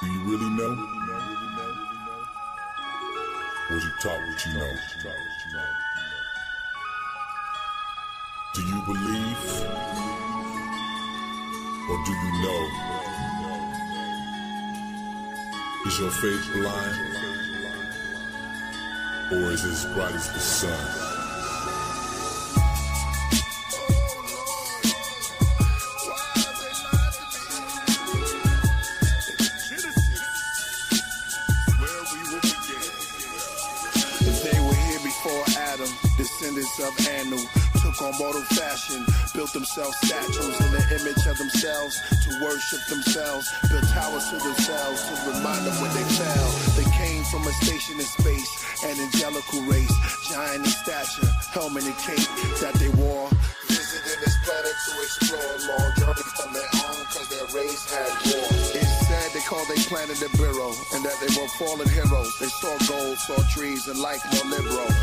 Do you really know? Or you talk what you know? Do you believe? Or do you know? Is your faith blind? Or is it as bright as the sun? Descendants of Ahnk took on mortal fashion, built themselves statues in the image of themselves to worship themselves, built towers to themselves to remind them when they fell. They came from a station in space, an angelical race, giant in stature, helmet and cape that they wore. Visited this planet to explore, long journey from their own cause their race had war. It's said they called their planet a bureau and that they were fallen heroes. They saw gold, saw trees and life more liberal.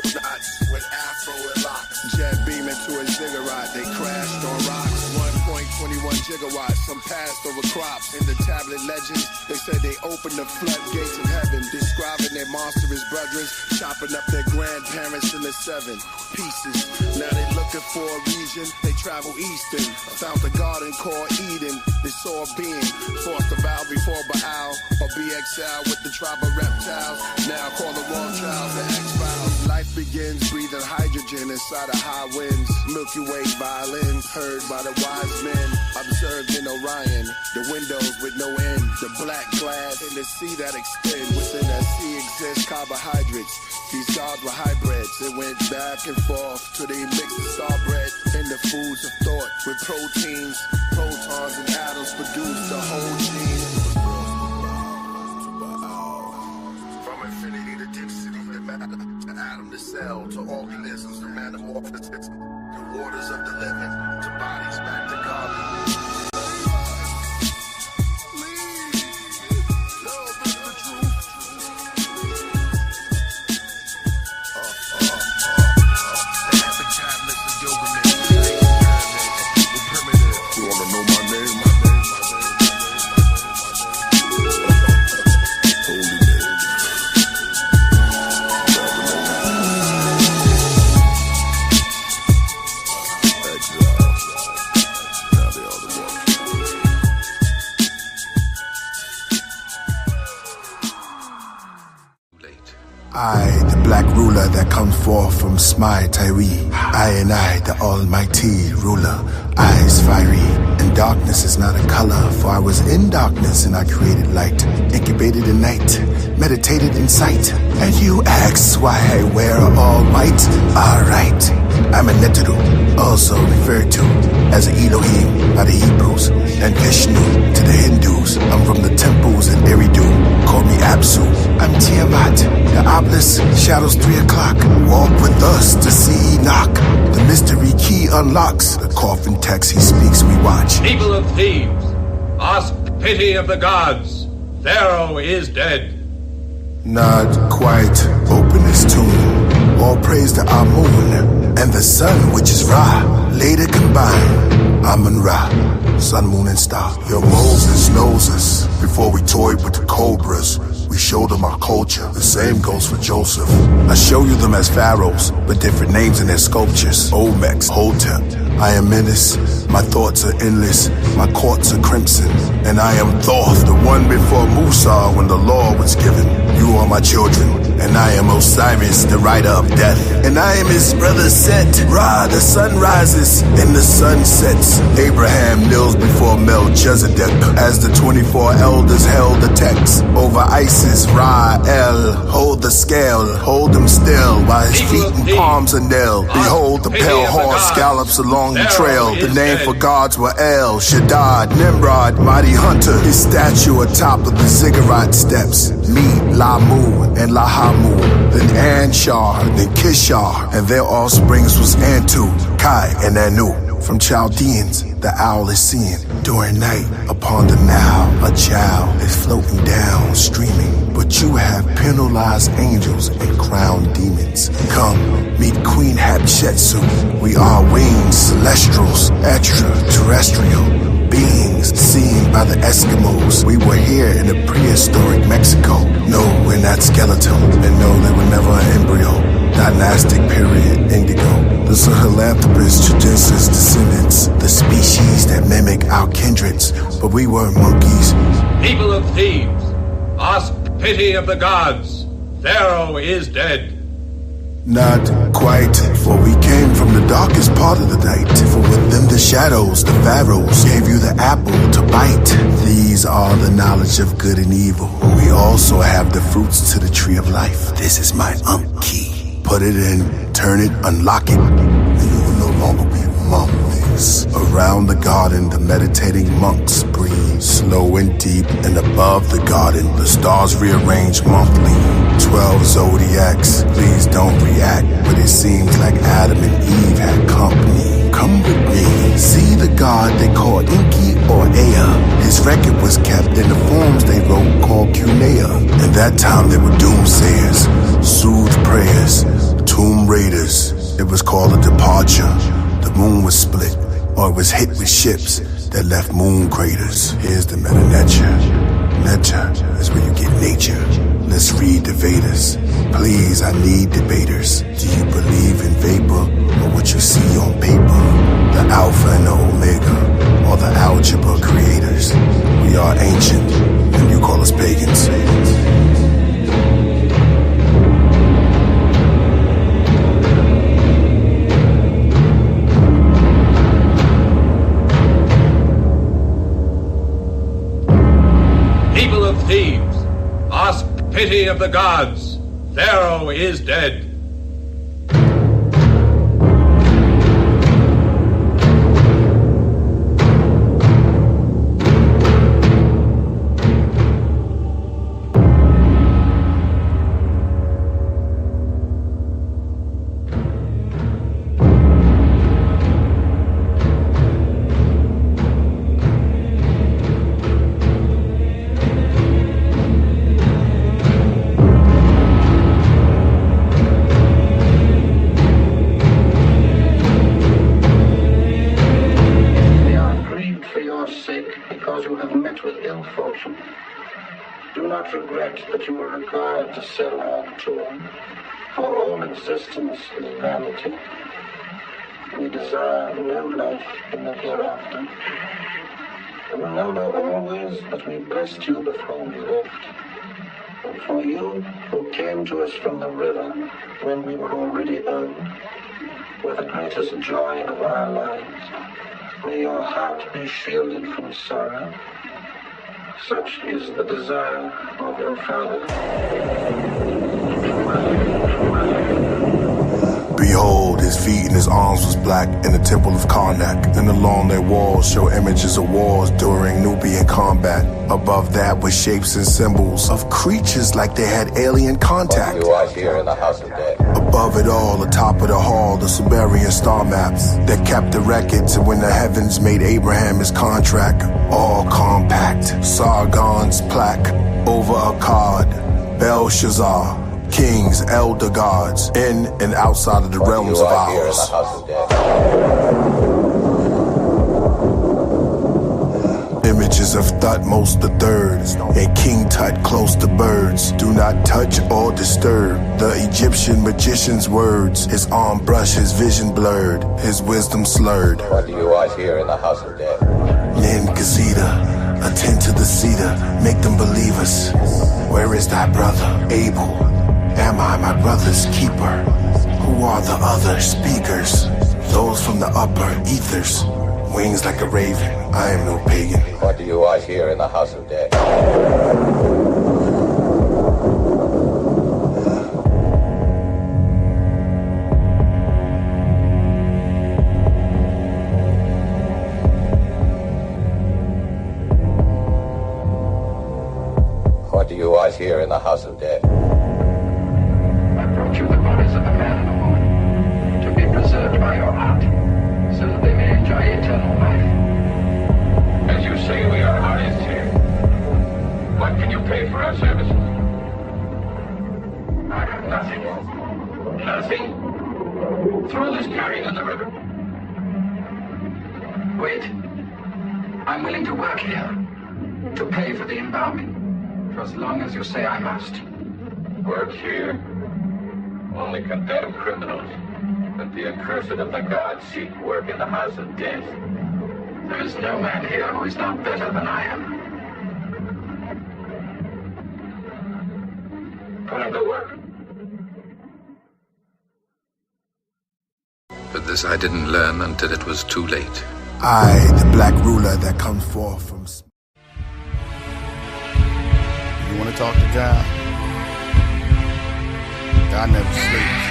Astronauts with afro and locks, jet beaming to a ziggurat. They crashed on rocks. 1.21 gigawatts. Some passed over crops. In the tablet legends, they said they opened the floodgates of heaven, describing their monstrous brethren, chopping up their grandparents in the 7 pieces. Now they looking for a region. They travel eastern, found the garden called Eden. They saw a being, forced to bow before Baal or be exiled with the tribe of reptiles. Now call the Rothschilds the X-Files. Life begins breathing hydrogen inside of high winds. Milky Way violins heard by the wise men. Observed in Orion, the windows with no end. The black glass in the sea that extend. Within that sea exist carbohydrates. These gods were hybrids. They went back and forth till they mixed the star bread in the foods of thought. With proteins, protons, and atoms produced the whole gene. From infinity to density, the matter, to atom to cell, to organisms, the metamorphosis, the waters of the living, to bodies back to carbon. I, the black ruler that comes forth from Smai Taiwi. I and I, the almighty ruler, eyes fiery. And darkness is not a color, for I was in darkness and I created light. Incubated in night, meditated in sight. And you ask why I wear all white? Alright, I'm a Neteru, also referred to as an Elohim by the Hebrews, and Vishnu to the Hindus. I'm from the temples in Eridu, call me Apsu. I'm Tiamat, the obelisk, shadows 3 o'clock. Walk with us to see Enoch. The mystery key unlocks, the coffin text he speaks we watch. People of Thebes, ask pity of the gods. Pharaoh is dead. Not quite, open his tomb. All praise to Amun, and the sun which is Ra. Later combine, Amun-Ra, sun, moon, and star. Your Moses knows us. Before we toyed with the cobras, we showed them our culture. The same goes for Joseph. I show you them as pharaohs, but different names in their sculptures. Olmecs, Hotep. I am Menace. My thoughts are endless. My courts are crimson. And I am Thoth, the one before Musa when the law was given. You are my children, and I am Osiris, the rider of death. And I am his brother Set. Ra, the sun rises and the sun sets. Abraham kneels before Melchizedek as the 24 elders held the text. Over Isis, Ra, El, hold the scale, hold him still while his feet and palms are nailed. Behold the pale horse gallops along the trail. The name for gods were El, Shaddad, Nimrod, mighty hunter. His statue atop of the ziggurat steps. Me, Lamu, and Lahamu. Then Anshar, then Kishar, and their offsprings was Antu, Kai, and Anu. From Chaldeans, the owl is seen during night upon the Nile. A child is floating down, streaming. But you have penalized angels and crowned demons. Come, meet Queen Hatshepsut. We are winged celestials, extraterrestrial. beings seen by the Eskimos. We were here in a prehistoric Mexico. No, we're not skeletal, and no, they were never an embryo. Dynastic period, indigo. The Sahelanthropus tragensis descendants, the species that mimic our kindreds, but we were monkeys. People of Thebes, ask pity of the gods. Pharaoh is dead. Not quite, for we came from the darkest part of the night. For within the shadows, the pharaohs gave you the apple to bite. These are the knowledge of good and evil. We also have the fruits to the tree of life. This is my Ahnk key. Put it in, turn it, unlock it, and you will no longer be mummies. Around the garden, the meditating monks breathe, slow and deep, and above the garden, the stars rearrange monthly. 12 zodiacs, please don't react, but it seems like Adam and Eve had company. Come with me, see the god they call Enki or Ea. His record was kept in the forms they wrote called Cunea. And that time they were doomsayers, soothed prayers, tomb raiders. It was called a departure. The moon was split, or it was hit with ships that left moon craters. Here's the meta nature. Nature is where you get nature. Let's read the Vedas. Please, I need debaters. Do you believe in vapor or what you see on paper? The alpha and the omega, or the algebra creators? We are ancient, and you call us pagans. People of Thebes, ask pity of the gods. Pharaoh is dead. Do not regret that you were required to sell our tomb, for all existence is vanity. We desire no life in the hereafter. Remember always that we blessed you before we left. And for you who came to us from the river when we were already old, were the greatest joy of our lives. May your heart be shielded from sorrow. Such is the desire of your Father. Behold, his feet and his arms was black in the temple of Karnak, and along their walls show images of wars during Nubian combat. Above that were shapes and symbols of creatures like they had alien contact. You are here in the house of death. Above it all, atop of the hall, the Sumerian star maps that kept the records of when the heavens made Abraham his contract. All compact, Sargon's plaque over Akkad, Belshazzar, kings, elder gods, in and outside of the realms of ours. Images of Thutmose III and King Tut close to birds. Do not touch or disturb the Egyptian magician's words. His arm brushed, his vision blurred, his wisdom slurred. What do you watch here in the house of death? Nin Gazeta, attend to the cedar, make them believe us. Where is thy brother, Abel? Am I my brother's keeper? Who are the other speakers? Those from the upper ethers. Wings like a raven, I am no pagan. What do you watch here in the house of death? What do you watch here in the house of death? I brought you the bodies of a man and a woman to be preserved by your art, so that they may enjoy eternal life. As you say, we are artists here. What can you pay for our services? I have nothing. Nothing? Throw this carrion in the river. Wait. I'm willing to work here, to pay for the embalming, for as long as you say I must. Work here? Only condemned criminals. But the accursed of the gods seek work in the house of death. There is no man here who is not better than I am. Put him to work. But this I didn't learn until it was too late. I, the black ruler that comes forth from... You want to talk to God? God never sleeps.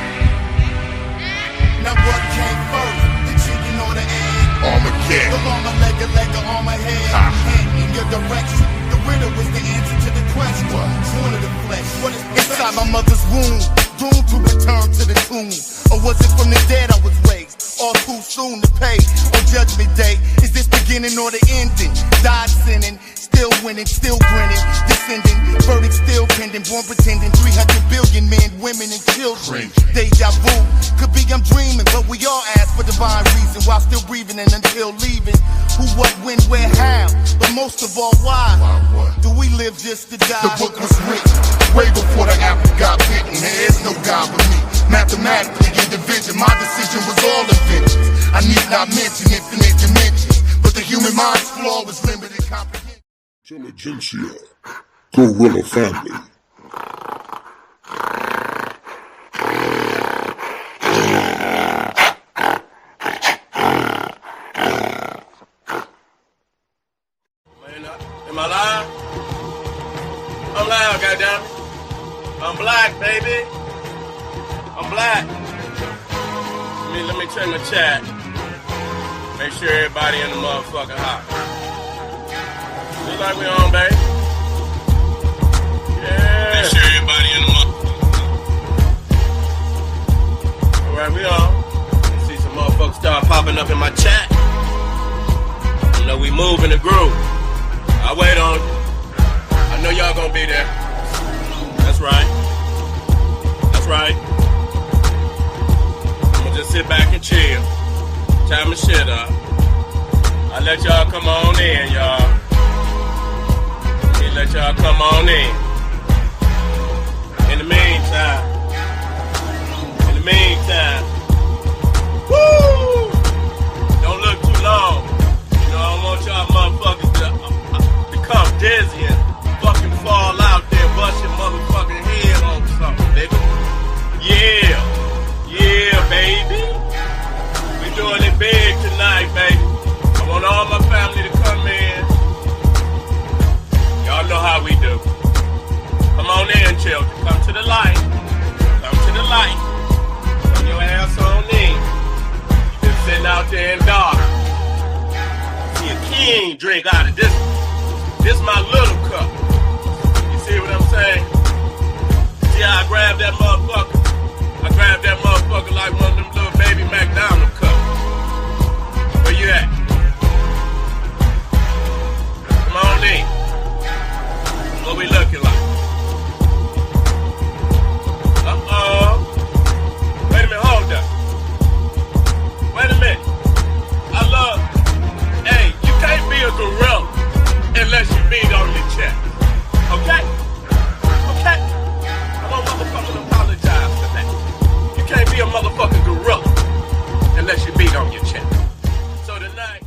Now what came first? The chicken or the egg? Armageddon. The llama leg on my head. Hand in your direction. The riddle was the answer to the question. Born of the flesh. What is inside my mother's womb? Doomed to return to the tomb. Or was it from the dead I was raised? All too soon to pay on Judgment Day. Is this beginning or the ending? Died sinning, still winning, still grinning, descending, verdict still pending, born pretending, 300 billion men, women, and children. Deja vu, could be I'm dreaming, but we all ask for divine reason while still breathing and until leaving. Who, what, when, where, how? But most of all, why? Do we live just to die? The book was written way before the apple got bitten. There is no God but me. Mathematically in division, my decision was all inventions. I need not mention infinite dimensions, but the human mind's flaw was limited comprehension. Intelligentsia, gorilla family. Am I live? I'm live, goddammit. I'm black, baby. I'm black. Let me check my chat. Make sure everybody in the motherfucking hot. Looks like we on, baby. Yeah. Make sure everybody in the motherfucking. Alright, we on. See some motherfuckers start popping up in my chat. You know we move in the groove. I wait on you. I know y'all gonna be there. That's right. That's right. I'm gonna just sit back and chill. Tie my shit up. I let y'all come on in, y'all. Let y'all come on in. In the meantime. Woo! Don't look too long. You know, I don't want y'all motherfuckers to become dizzy and fucking fall out there, bust your motherfucking head on something, nigga. Yeah, baby. We doing it big tonight, baby. I want all my family to come in. Y'all know how we do. Come on in, children. Come to the light. Come to the light. Come your ass on in. You been sitting out there in dark. See a king drink out of this. This my little cup. You see what I'm saying? See how I grab that motherfucker? I grab that motherfucker like one of them little baby McDonald's cups. Where you at? Come on in. What we looking like? Uh-oh. Wait a minute, hold up. Wait a minute. Hey, you can't be a gorilla unless you beat on your chest. Okay? I'm gonna motherfucking apologize for that. You can't be a motherfucking gorilla unless you beat on your chest. So tonight...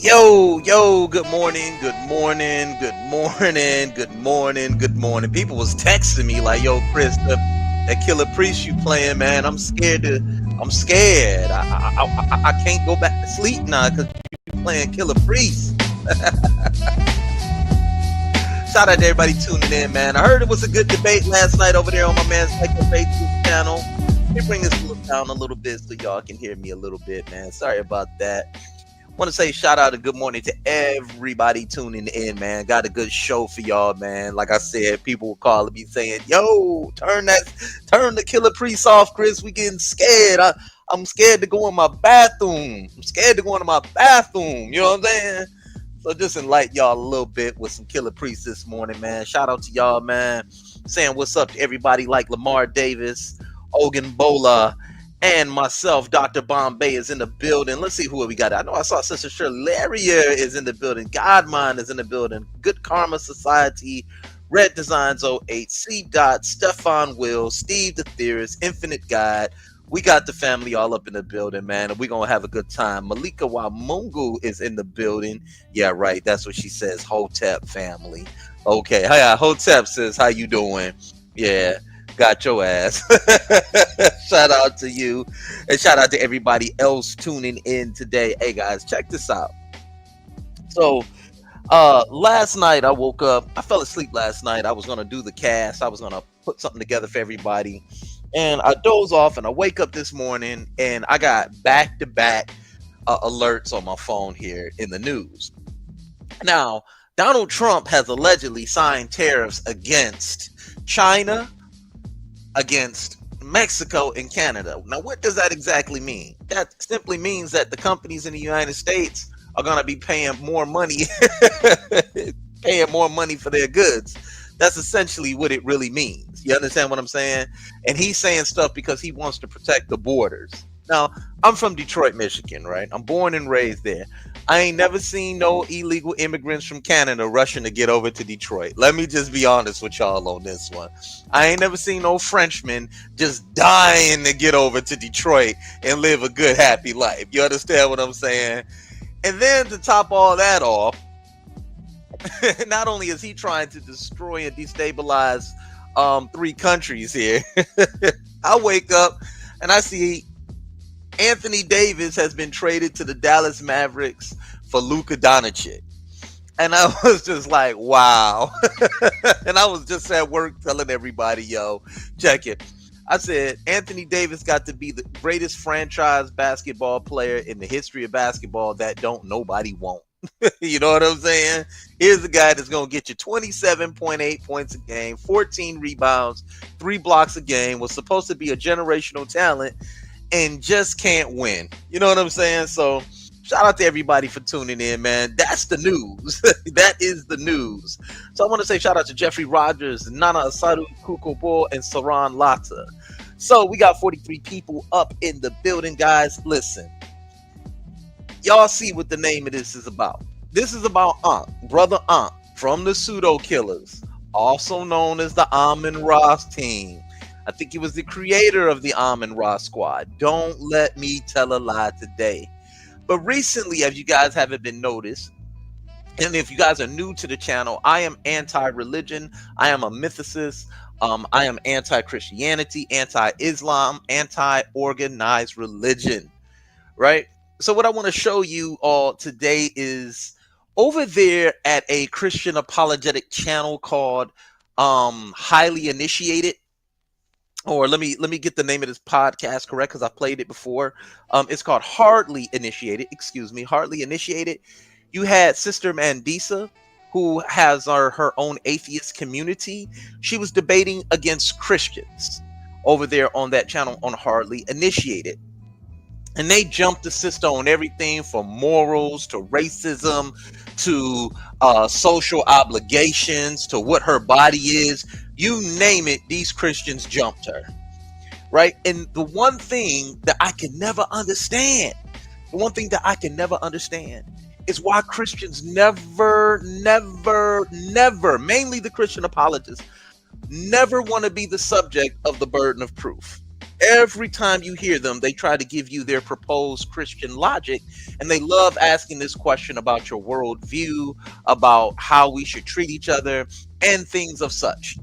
Yo, good morning. People was texting me like, yo, Chris, that Killer Priest you playing, man, I'm scared. I can't go back to sleep now because you playing Killer Priest. Shout out to everybody tuning in, man. I heard it was a good debate last night over there on my man's Facebook channel. Let me bring this down a little bit so y'all can hear me a little bit, man. Sorry about that. Want to say shout out and good morning to everybody tuning in, man. Got a good show for y'all, man. Like I said, people were calling me saying, yo, turn the Killer Priest off, Chris. We getting scared. I'm scared to go in my bathroom. You know what I'm saying? So just enlighten y'all a little bit with some Killer Priest this morning, man. Shout out to y'all, man. Saying what's up to everybody like Lamar Davis, Ogun Bola, And myself, Dr. Bombay, is in the building. Let's see who we got. I know I saw Sister Shirlaria is in the building. Godmine is in the building. Good Karma Society, Red Designs 08, C. Dot, Stefan Will, Steve the Theorist, Infinite God. We got the family all up in the building, man, and we're going to have a good time. Malika Wamungu is in the building. Yeah, right. That's what she says. Hotep family. Okay. Hi, Hotep says, how you doing? Yeah. Got your ass. Shout out to you, and shout out to everybody else tuning in today. Hey guys, check this out. So last night I woke up, I fell asleep last night. I was gonna do the cast, I was gonna put something together for everybody, and I doze off, and I wake up this morning and I got back-to-back alerts on my phone here in the news. Now, Donald Trump has allegedly signed tariffs against China, against Mexico and Canada. Now, what does that exactly mean? That simply means that the companies in the United States are going to be paying more money, for their goods. That's essentially what it really means. You understand what I'm saying? And he's saying stuff because he wants to protect the borders. Now, I'm from Detroit, Michigan, right? I'm born and raised there. I ain't never seen no illegal immigrants from Canada rushing to get over to Detroit. Let me just be honest with y'all on this one. I ain't never seen no Frenchmen just dying to get over to Detroit and live a good, happy life. You understand what I'm saying? And then to top all that off, not only is he trying to destroy and destabilize 3 countries here, I wake up and I see Anthony Davis has been traded to the Dallas Mavericks for Luka Doncic. And I was just like, wow. And I was just at work telling everybody, yo, check it. I said, Anthony Davis got to be the greatest franchise basketball player in the history of basketball that don't nobody want. You know what I'm saying? Here's a guy that's going to get you 27.8 points a game, 14 rebounds, 3 blocks a game, was supposed to be a generational talent, and just can't win. You know what I'm saying? So shout out to everybody for tuning in, man. That's the news. That is the news. So I want to say shout out to Jeffrey Rogers, Nana Asaru Kukobo, and Saran Lata. So we got 43 people up in the building, guys. Listen, y'all see what the name of this is about. This is about Ahnk, brother Ahnk from the Pseudo Killers, also known as the Amun-Ra team. I think he was the creator of the Amun-Ra squad. Don't let me tell a lie today. But recently, if you guys haven't been noticed, and if you guys are new to the channel, I am anti-religion. I am a mythicist. I am anti-Christianity, anti-Islam, anti-organized religion, right? So what I want to show you all today is over there at a Christian apologetic channel called Highly Initiated. Or let me get the name of this podcast correct, because I've played it before. It's called Hardly Initiated. Hardly Initiated. You had Sister Mandisa, who has her own atheist community. She was debating against Christians over there on that channel on Hardly Initiated. And they jumped the sister on everything from morals to racism to social obligations to what her body is. You name it, these Christians jumped her, right? And the one thing that I can never understand, is why Christians never, mainly the Christian apologists, never want to be the subject of the burden of proof. Every time you hear them, they try to give you their proposed Christian logic, and they love asking this question about your worldview, about how we should treat each other, and things of such.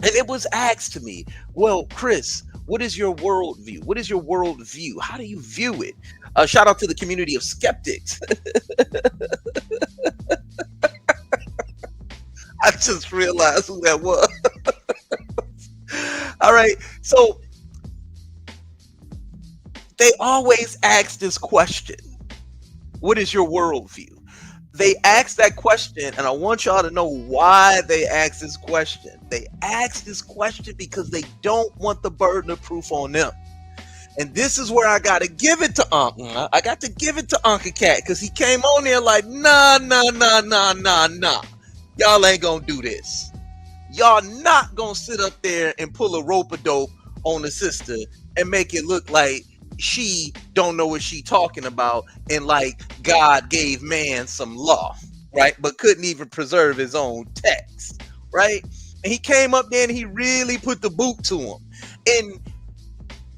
And it was asked to me, well, Chris, what is your worldview? What is your worldview? How do you view it? Shout out to the community of skeptics. I just realized who that was. All right. So they always ask this question. What is your worldview? They ask that question, and I want y'all to know why they ask this question. They ask this question because they don't want the burden of proof on them. And this is where I got to give it to Ahnk. I got to give it to Ahnk Cat, because he came on there like, nah. Y'all ain't going to do this. Y'all not going to sit up there and pull a rope-a-dope on the sister and make it look like she don't know what she talking about, and like God gave man some law, right? But couldn't even preserve his own text, right? And he came up there and he really put the boot to him. And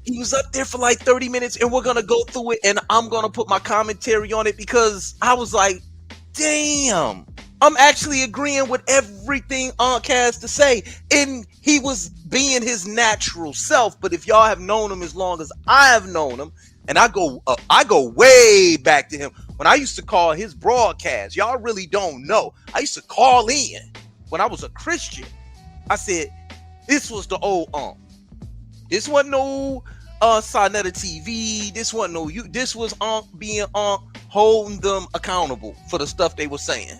he was up there for like 30 minutes, and we're gonna go through it, and I'm gonna put my commentary on it, because I was like, damn, I'm actually agreeing with everything Ahnk has to say. And he was being his natural self. But if y'all have known him as long as I have known him, and I go way back to him when I used to call his broadcast, y'all really don't know. I used to call in when I was a Christian. I said, this was the old Ahnk. This wasn't no Sonetta TV. This wasn't no you. This was Ahnk being Ahnk, holding them accountable for the stuff they were saying.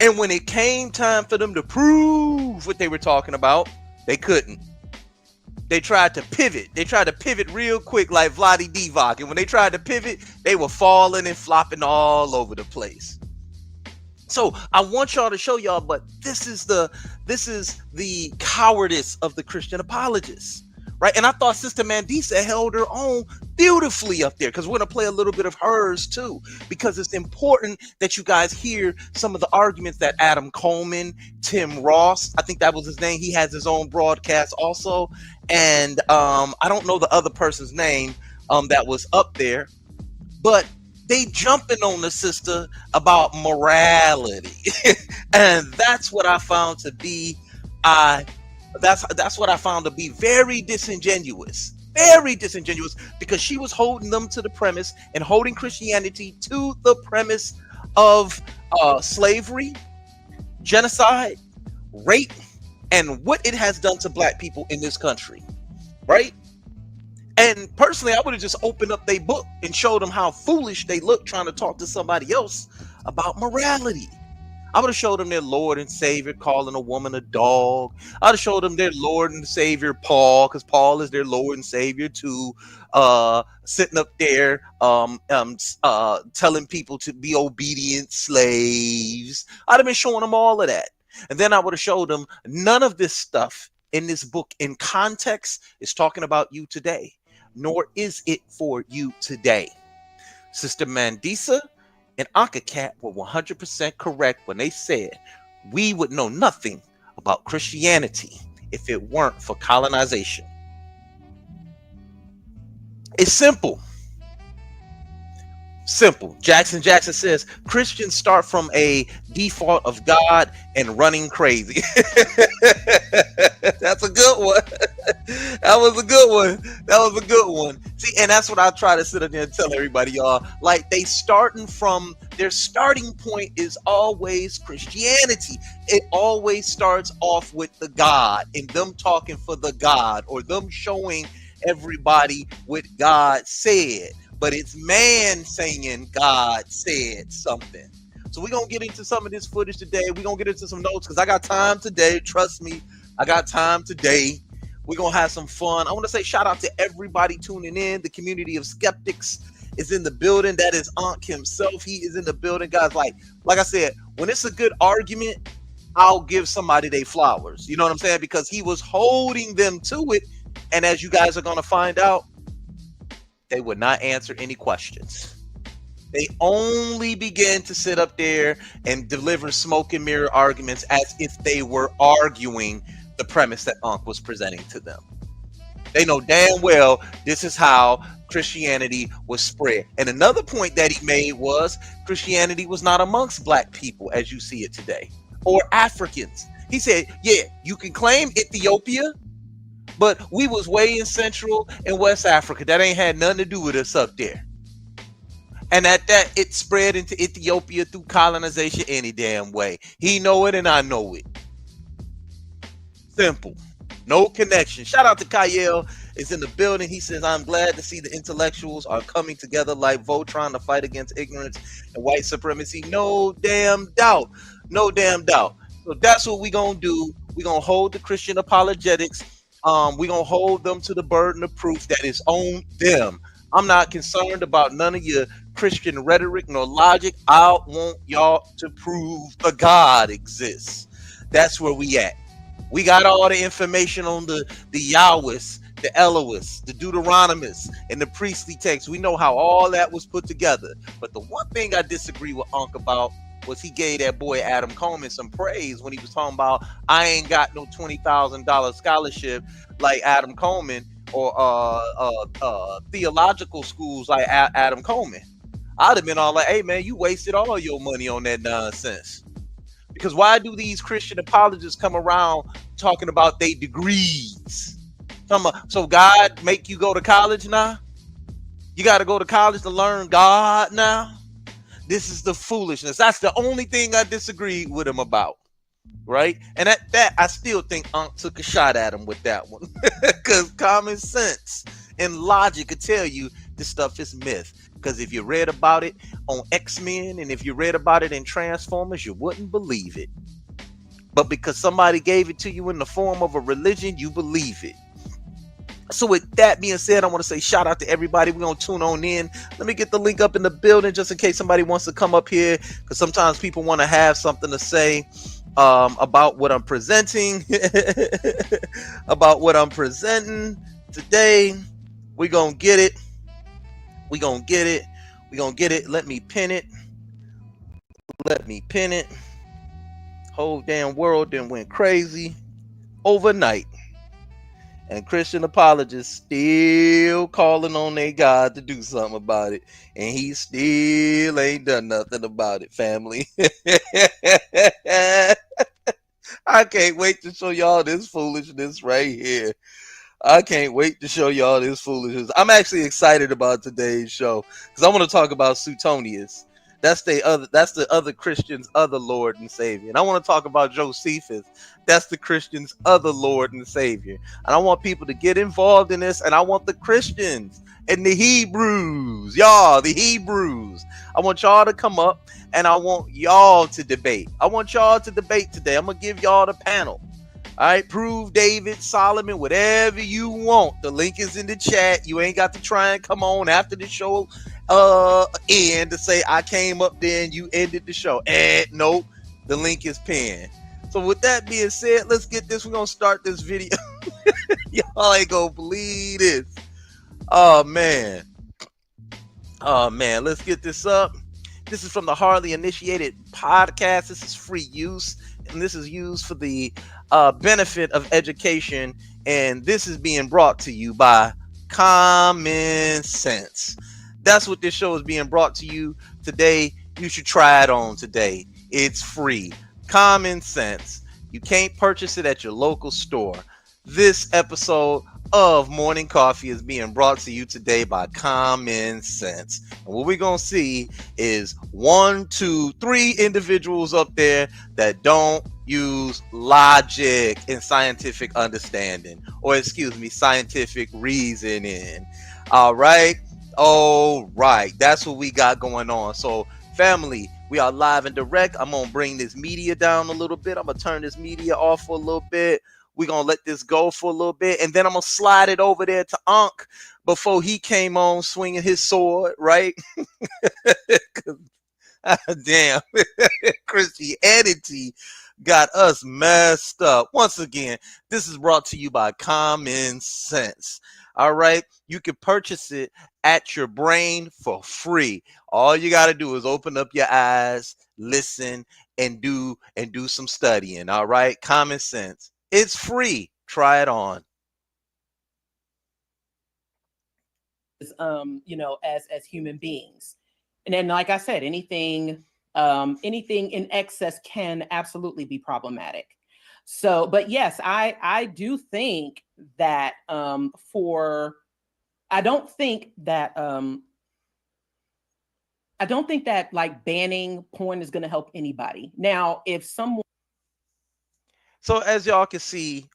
And when it came time for them to prove what they were talking about, they couldn't. They tried to pivot. They tried to pivot real quick, like Vladi Divac. And when they tried to pivot, they were falling and flopping all over the place. So I want y'all to show y'all, but this is the cowardice of the Christian apologists, right? And I thought Sister Mandisa held her own beautifully up there, because we're going to play a little bit of hers too, because it's important that you guys hear some of the arguments that Adam Coleman, Tim Ross, I think that was his name, he has his own broadcast also, and I don't know the other person's name that was up there, but they jumping on the sister about morality. And that's what I found to be that's what I found to be very disingenuous, because she was holding them to the premise and holding Christianity to the premise of slavery, genocide, rape, and what it has done to black people in this country, right? And personally, I would have just opened up their book and showed them how foolish they look trying to talk to somebody else about morality. I would have showed them their Lord and Savior calling a woman a dog. I'd have showed them their Lord and Savior Paul, because Paul is their Lord and Savior too, sitting up there telling people to be obedient slaves. I'd have been showing them all of that. And then I would have showed them none of this stuff in this book in context is talking about you today, nor is it for you today. Sister Mandisa and Ankh were 100% correct when they said we would know nothing about Christianity if it weren't for colonization. It's simple. Jackson says Christians start from a default of God and running crazy. That's a good one. That was a good one. See, and that's what I try to sit in there and tell everybody, y'all. Like, their starting point is always Christianity. It always starts off with the God and them talking for the God, or them showing everybody what God said. But it's man saying God said something. So we're going to get into some of this footage today. We're going to get into some notes, because I got time today. Trust me, I got time today. We're going to have some fun. I want to say shout out to everybody tuning in. The community of skeptics is in the building. That is Ahnk himself. He is in the building, guys. Like I said, when it's a good argument, I'll give somebody their flowers. You know what I'm saying? Because he was holding them to it. And as you guys are going to find out, they would not answer any questions. They only began to sit up there and deliver smoke and mirror arguments as if they were arguing the premise that Ahnk was presenting to them. They know damn well this is how Christianity was spread. And another point that he made was Christianity was not amongst black people as you see it today, or Africans. He said, yeah, you can claim Ethiopia, but we was way in Central and West Africa. That ain't had nothing to do with us up there. And at that, it spread into Ethiopia through colonization any damn way. He know it and I know it. Simple. No connection. Shout out to Kyle is in the building. He says, I'm glad to see the intellectuals are coming together like Voltron to fight against ignorance and white supremacy. No damn doubt. No damn doubt. So that's what we gonna do. We gonna hold the Christian apologetics. We're going to hold them to the burden of proof that is on them. I'm not concerned about none of your Christian rhetoric nor logic. I want y'all to prove a God exists. That's where we at. We got all the information on the Yahwehs the Elohists, the Deuteronomists, and the priestly texts. We know how all that was put together. But the one thing I disagree with Ahnk about was he gave that boy Adam Coleman some praise when he was talking about, I ain't got no $20,000 scholarship like Adam Coleman, or theological schools like Adam Coleman. I'd have been all like, hey man, you wasted all your money on that nonsense. Because why do these Christian apologists come around talking about their degrees? So God make you go to college now? You got to go to college to learn God now? This is the foolishness. That's the only thing I disagree with him about. Right? And at that, I still think Ahnk took a shot at him with that one. Because common sense and logic could tell you this stuff is myth. Because if you read about it on X-Men and if you read about it in Transformers, you wouldn't believe it. But because somebody gave it to you in the form of a religion, you believe it. So with that being said, I want to say shout out to everybody. We're going to tune on in. Let me get the link up in the building just in case somebody wants to come up here. Because sometimes people want to have something to say about what I'm presenting. About what I'm presenting today. We're going to get it. We're going to get it. We're going to get it. Let me pin it. Let me pin it. Whole damn world then went crazy overnight. And Christian apologists still calling on their God to do something about it. And he still ain't done nothing about it, family. I can't wait to show y'all this foolishness right here. I can't wait to show y'all this foolishness. I'm actually excited about today's show because I want to talk about Suetonius. That's the other Christian's other Lord and Savior. And I want to talk about Josephus. That's the Christian's other Lord and Savior. And I want people to get involved in this. And I want the Christians and the Hebrews, y'all, the Hebrews. I want y'all to come up and I want y'all to debate. I want y'all to debate today. I'm going to give y'all the panel. All right, prove David, Solomon, whatever you want. The link is in the chat. You ain't got to try and come on after the show end to say I came up there and you ended the show. Nope, the link is pinned. So with that being said, let's get this. We're gonna start this video. Y'all ain't gonna believe this. Oh man, let's get this up. This is from the Hardly Initiated podcast. This is free use, and this is used for the benefit of education, and this is being brought to you by Common Sense. That's what this show is being brought to you today. You should try it on today. It's free. Common Sense. You can't purchase it at your local store. This episode of Morning Coffee is being brought to you today by Common Sense. And what we're going to see is 1, 2, 3 individuals up there that don't use logic and scientific understanding, or scientific reasoning. All right. That's what we got going on. So family, we are live and direct. I'm going to bring this media down a little bit. I'm going to turn this media off for a little bit. We're going to let this go for a little bit. And then I'm going to slide it over there to Ahnk before he came on swinging his sword, right? Damn. Christianity got us messed up. Once again, this is brought to you by Common Sense. All right. You can purchase it at your brain for free. All you got to do is open up your eyes, listen, and do some studying. All right. Common Sense. It's free. Try it on. As human beings. And then, like I said, anything in excess can absolutely be problematic. So, but yes, I do think that I don't think that like banning porn is going to help anybody. Now, if someone. So as y'all can see,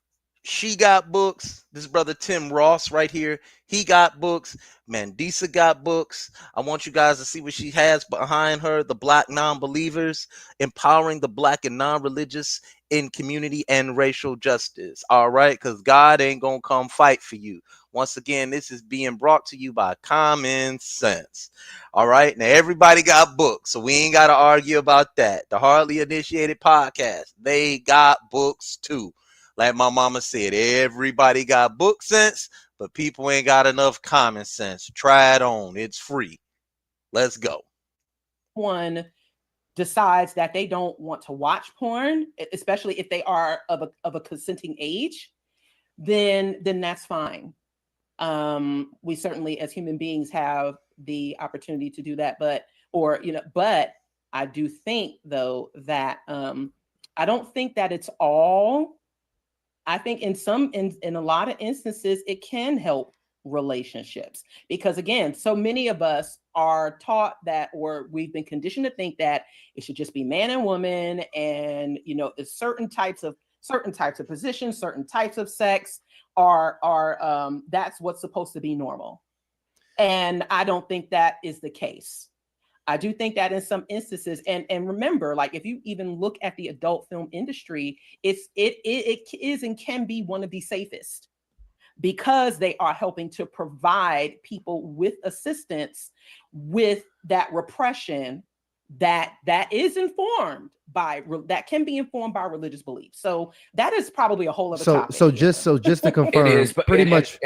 she got books. This brother Tim Ross right here, he got books. Mandisa got books. I want you guys to see what she has behind her. The Black Non-Believers, empowering the Black and non-religious in community and racial justice. All right, because God ain't gonna come fight for you. Once again, this is being brought to you by Common Sense. All right, now everybody got books, so we ain't got to argue about that. The Hardly Initiated podcast, they got books too. Like my mama said, everybody got book sense, but people ain't got enough common sense. Try it on. It's free. Let's go. One decides that they don't want to watch porn, especially if they are of a consenting age, then that's fine. We certainly, as human beings, have the opportunity to do that, but I do think, though, that I don't think that it's all. I think in a lot of instances, it can help relationships, because again, so many of us are taught that, or we've been conditioned to think that it should just be man and woman, and it's certain types of positions, certain types of sex are that's what's supposed to be normal. And I don't think that is the case. I do think that in some instances, and remember, like, if you even look at the adult film industry, it is and can be one of the safest, because they are helping to provide people with assistance with that repression that is informed by, that can be informed by religious beliefs. So that is probably a whole other topic. So just to confirm, it is, but pretty much.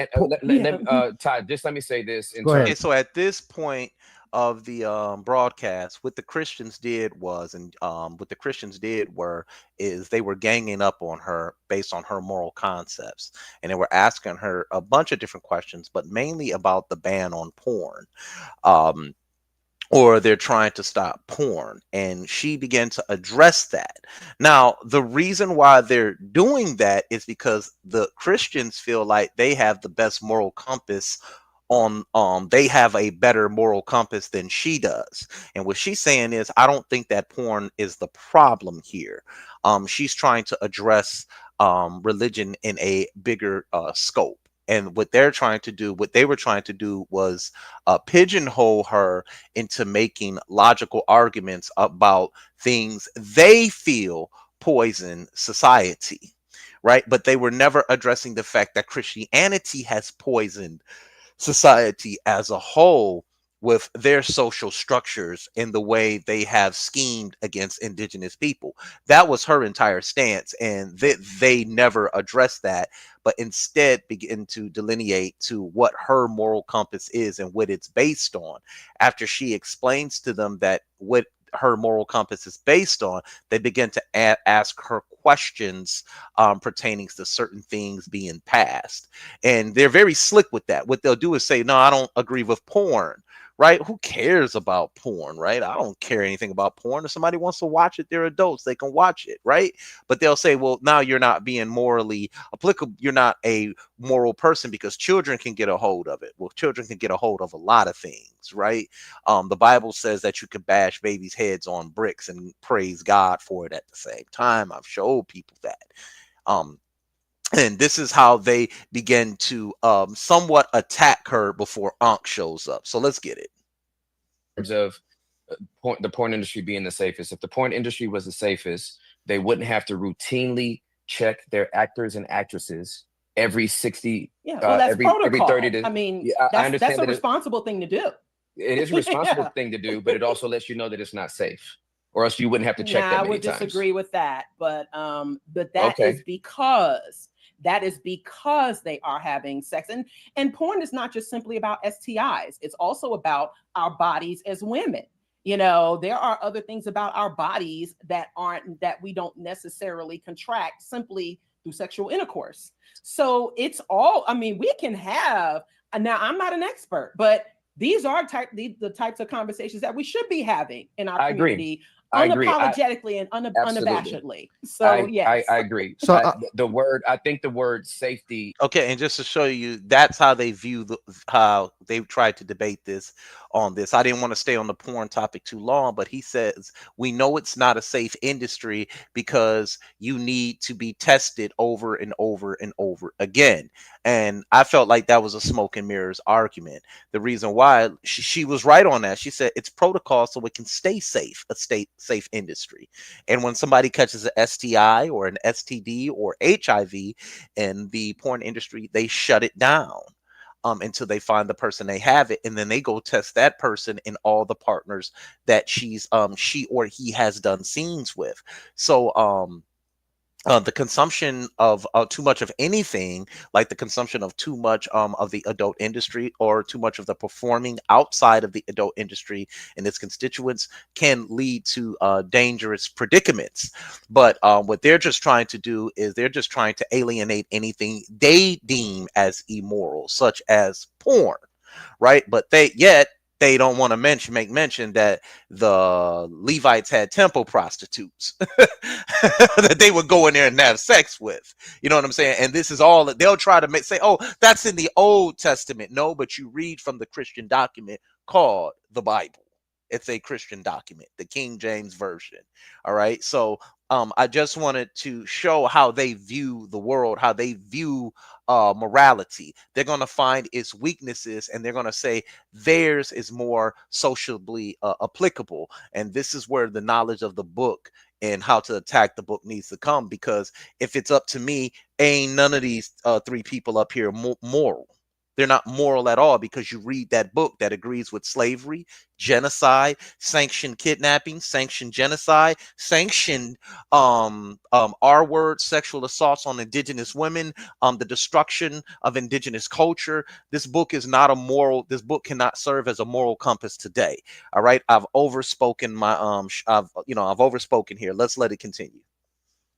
Todd, just let me say this. Okay, so at this point of the broadcast, what the Christians did was, is they were ganging up on her based on her moral concepts, and they were asking her a bunch of different questions, but mainly about the ban on porn. Or they're trying to stop porn, and she began to address that. Now, the reason why they're doing that is because the Christians feel like they have the best moral compass they have a better moral compass than she does. And what she's saying is, I don't think that porn is the problem here. She's trying to address religion in a bigger scope. And what they were trying to do was pigeonhole her into making logical arguments about things they feel poison society, right? But they were never addressing the fact that Christianity has poisoned society as a whole with their social structures and the way they have schemed against indigenous people. That was her entire stance, and they never addressed that, but instead begin to delineate to what her moral compass is and what it's based on. After she explains to them that what her moral compass is based on, they begin to ask her questions pertaining to certain things being passed. And they're very slick with that. What they'll do is say, no, I don't agree with porn. Right? Who cares about porn, right? I don't care anything about porn. If somebody wants to watch it, they're adults, they can watch it, right? But they'll say, well, now you're not being morally applicable. You're not a moral person because children can get a hold of it. Well, children can get a hold of a lot of things, right? The Bible says that you can bash babies' heads on bricks and praise God for it at the same time. I've showed people that. And this is how they begin to somewhat attack her before Ahnk shows up. So let's get it. In terms of the porn industry being the safest, if the porn industry was the safest, they wouldn't have to routinely check their actors and actresses every 60. That's every 30 days. I mean, I understand that's a responsible thing to do. It is a responsible thing to do, but it also lets you know that it's not safe, or else you wouldn't have to check that many times. I would disagree with that, but that is because they are having sex, and porn is not just simply about STIs. It's also about our bodies as women. There are other things about our bodies that we don't necessarily contract simply through sexual intercourse. So it's all, we can have, now I'm not an expert, but these are the types of conversations that we should be having in our community. Unapologetically and unabashedly. So yes, I agree. So I think the word safety. Okay, and just to show you, that's how they view how they've tried to debate this on this. I didn't want to stay on the porn topic too long, but he says we know it's not a safe industry because you need to be tested over and over and over again. And I felt like that was a smoke and mirrors argument. The reason why she was right on that, she said it's protocol so it can stay safe, safe industry. And when somebody catches an STI or an STD or HIV in the porn industry, they shut it down until they find the person they have it, and then they go test that person and all the partners that she or he has done scenes with. So the consumption of too much of anything, like the consumption of too much of the adult industry, or too much of the performing outside of the adult industry and its constituents, can lead to dangerous predicaments. But what they're just trying to do is they're just trying to alienate anything they deem as immoral, such as porn, right? But they don't want to make mention that the Levites had temple prostitutes that they would go in there and have sex with. You know what I'm saying? And this is all that they'll try to say, oh, that's in the Old Testament. No, but you read from the Christian document called the Bible. It's a Christian document, the King James Version. All right. So I just wanted to show how they view the world, how they view morality. They're going to find its weaknesses and they're going to say theirs is more sociably applicable. And this is where the knowledge of the book and how to attack the book needs to come, because if it's up to me, ain't none of these three people up here moral. They're not moral at all, because you read that book that agrees with slavery, genocide, sanctioned kidnapping, sanctioned genocide, sanctioned R-word sexual assaults on indigenous women, the destruction of indigenous culture. This book is not a moral. This book cannot serve as a moral compass today. All right, I've overspoken my I've overspoken here. Let's let it continue.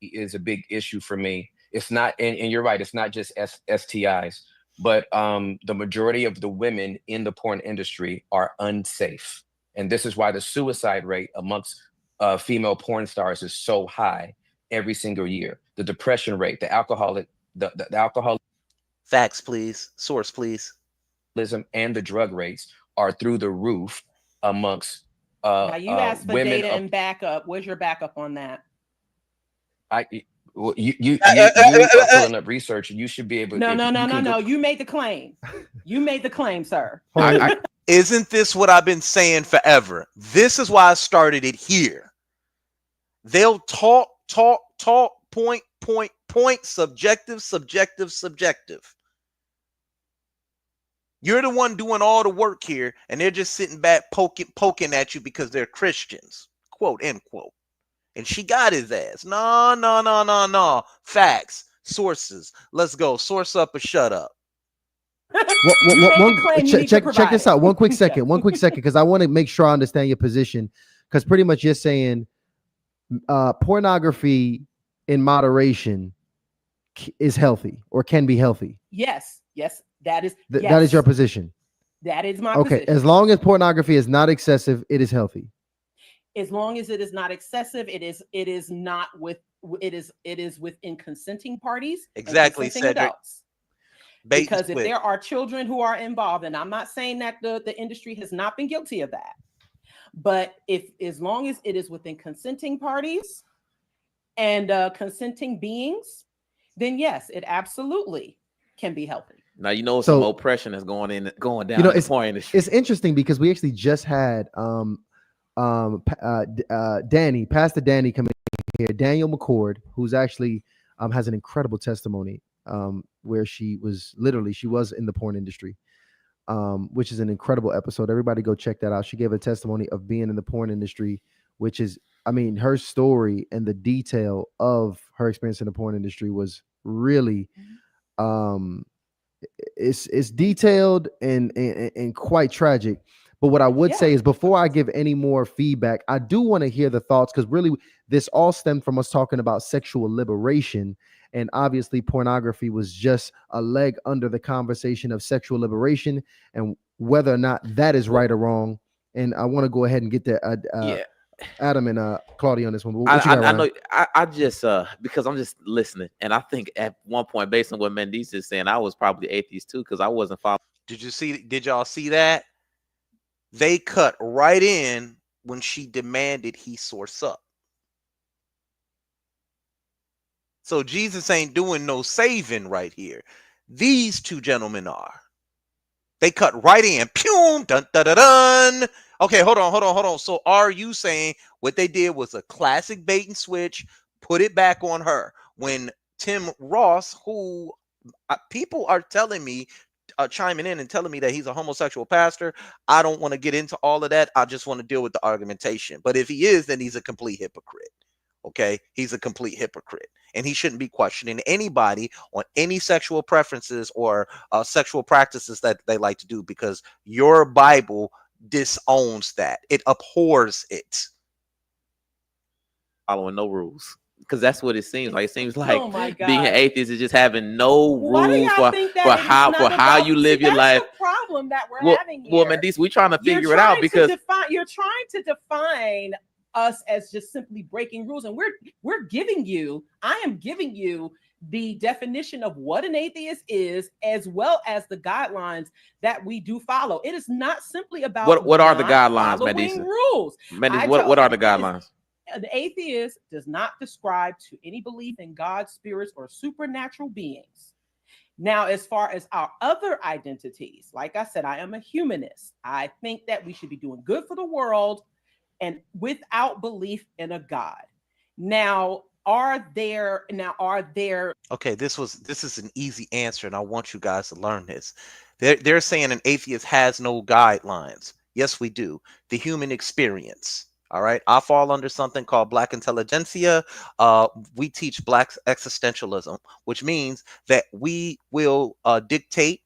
Is a big issue for me. It's not, and you're right. It's not just STIs. But the majority of the women in the porn industry are unsafe. And this is why the suicide rate amongst female porn stars is so high every single year. The depression rate, the alcoholic. Facts, please. Source, please. And the drug rates are through the roof amongst now you asked for women data and backup. Where's your backup on that? Well, you are pulling up research, and you should be able. No. You made the claim. You made the claim, sir. Isn't this what I've been saying forever? This is why I started it here. They'll talk, point, subjective. You're the one doing all the work here, and they're just sitting back poking at you because they're Christians, quote, end quote. And she got his ass. No. Facts. Sources. Let's go. Source up or shut up. Check this out. One quick second, because I want to make sure I understand your position. Because pretty much you're saying pornography in moderation is healthy or can be healthy. Yes. That is that is your position. That is my position. Okay. As long as pornography is not excessive, it is healthy. As long as it is not excessive, it is within consenting parties. Exactly, Cedric. Adults. Because if there are children who are involved, and I'm not saying that the industry has not been guilty of that, but as long as it is within consenting parties and consenting beings, then yes, it absolutely can be healthy. Now some oppression is going down in the porn industry. It's interesting because we actually just had Pastor Danny coming here, Daniel McCord, who's actually has an incredible testimony where she was in the porn industry, which is an incredible episode. Everybody go check that out. She gave a testimony of being in the porn industry, which is, her story and the detail of her experience in the porn industry was really it's detailed and quite tragic. But what I would say is, before I give any more feedback, I do want to hear the thoughts, because really this all stemmed from us talking about sexual liberation. And obviously pornography was just a leg under the conversation of sexual liberation and whether or not that is right or wrong. And I want to go ahead and get the Adam and Claudia on this one. I know. I just because I'm just listening, and I think at one point, based on what Mendes is saying, I was probably atheist too, because I wasn't following. Did y'all see that? They cut right in when she demanded he source up. So Jesus ain't doing no saving right here. These two gentlemen are. They cut right in. Pew, dun, dun, dun, dun. Okay, hold on. So are you saying what they did was a classic bait and switch, put it back on her? When Tim Ross, who people are telling me, chiming in and telling me that he's a homosexual pastor. I don't want to get into all of that. I just want to deal with the argumentation. But if he is, then he's a complete hypocrite. Okay, he's a complete hypocrite, and he shouldn't be questioning anybody on any sexual preferences or sexual practices that they like to do, because your Bible disowns that. It abhors it. Following no rules, because that's what it seems like. It seems like Oh my being an God. atheist is just having no Why do rules y'all think that for it is how not about- you live See, your that's life. the problem that we're Well, having here. Mandisa, we're trying to You're figure it out trying because you're trying to define us as just simply breaking rules, and we're giving you, I am giving you the definition of what an atheist is, as well as the guidelines that we do follow. It is not simply about what are the not guidelines, following Mandisa? rules. Mandisa, what are the guidelines? An atheist does not describe to any belief in God, spirits, or supernatural beings. Now, as far as our other identities, like I said, I am a humanist. I think that we should be doing good for the world and without belief in a God. Now, are there Okay, this is an easy answer, and I want you guys to learn this. They're saying an atheist has no guidelines. Yes, we do. The human experience. All right, I fall under something called Black intelligentsia. We teach Black existentialism, which means that we will dictate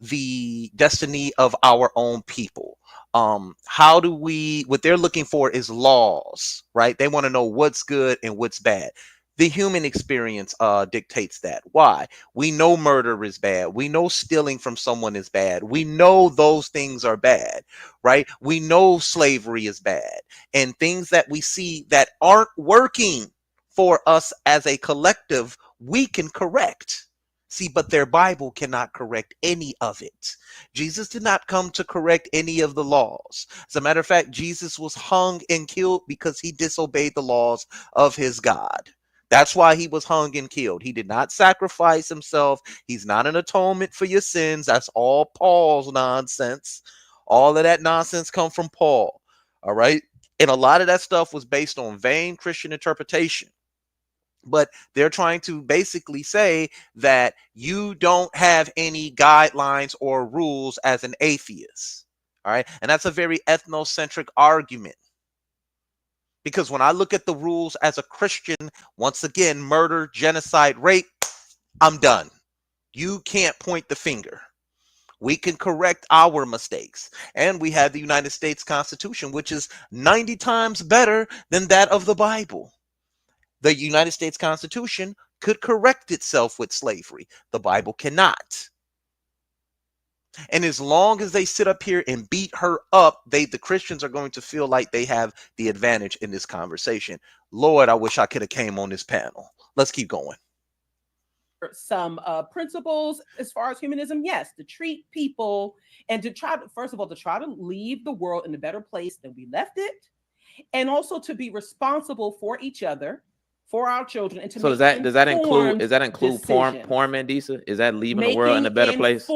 the destiny of our own people. How do we, what they're looking for is laws, right? They want to know what's good and what's bad. The human experience dictates that. Why? We know murder is bad. We know stealing from someone is bad. We know those things are bad, right? We know slavery is bad, and things that we see that aren't working for us as a collective, we can correct. See, but their Bible cannot correct any of it. Jesus did not come to correct any of the laws. As a matter of fact, Jesus was hung and killed because he disobeyed the laws of his God. That's why he was hung and killed. He did not sacrifice himself. He's not an atonement for your sins. That's all Paul's nonsense. All of that nonsense come from Paul. All right. And a lot of that stuff was based on vain Christian interpretation. But they're trying to basically say that you don't have any guidelines or rules as an atheist. All right. And that's a very ethnocentric argument. Because when I look at the rules as a Christian, once again, murder, genocide, rape, I'm done. You can't point the finger. We can correct our mistakes. And we have the United States Constitution, which is 90 times better than that of the Bible. The United States Constitution could correct itself with slavery. The Bible cannot. And as long as they sit up here and beat her up, the Christians are going to feel like they have the advantage in this conversation. Lord, I wish I could have came on this panel. Let's keep going. Some principles as far as humanism, yes, to treat people and to try to, first of all, to try to leave the world in a better place than we left it, and also to be responsible for each other, for our children, and to so does that include porn, Mandisa? Is that leaving the world in a better place?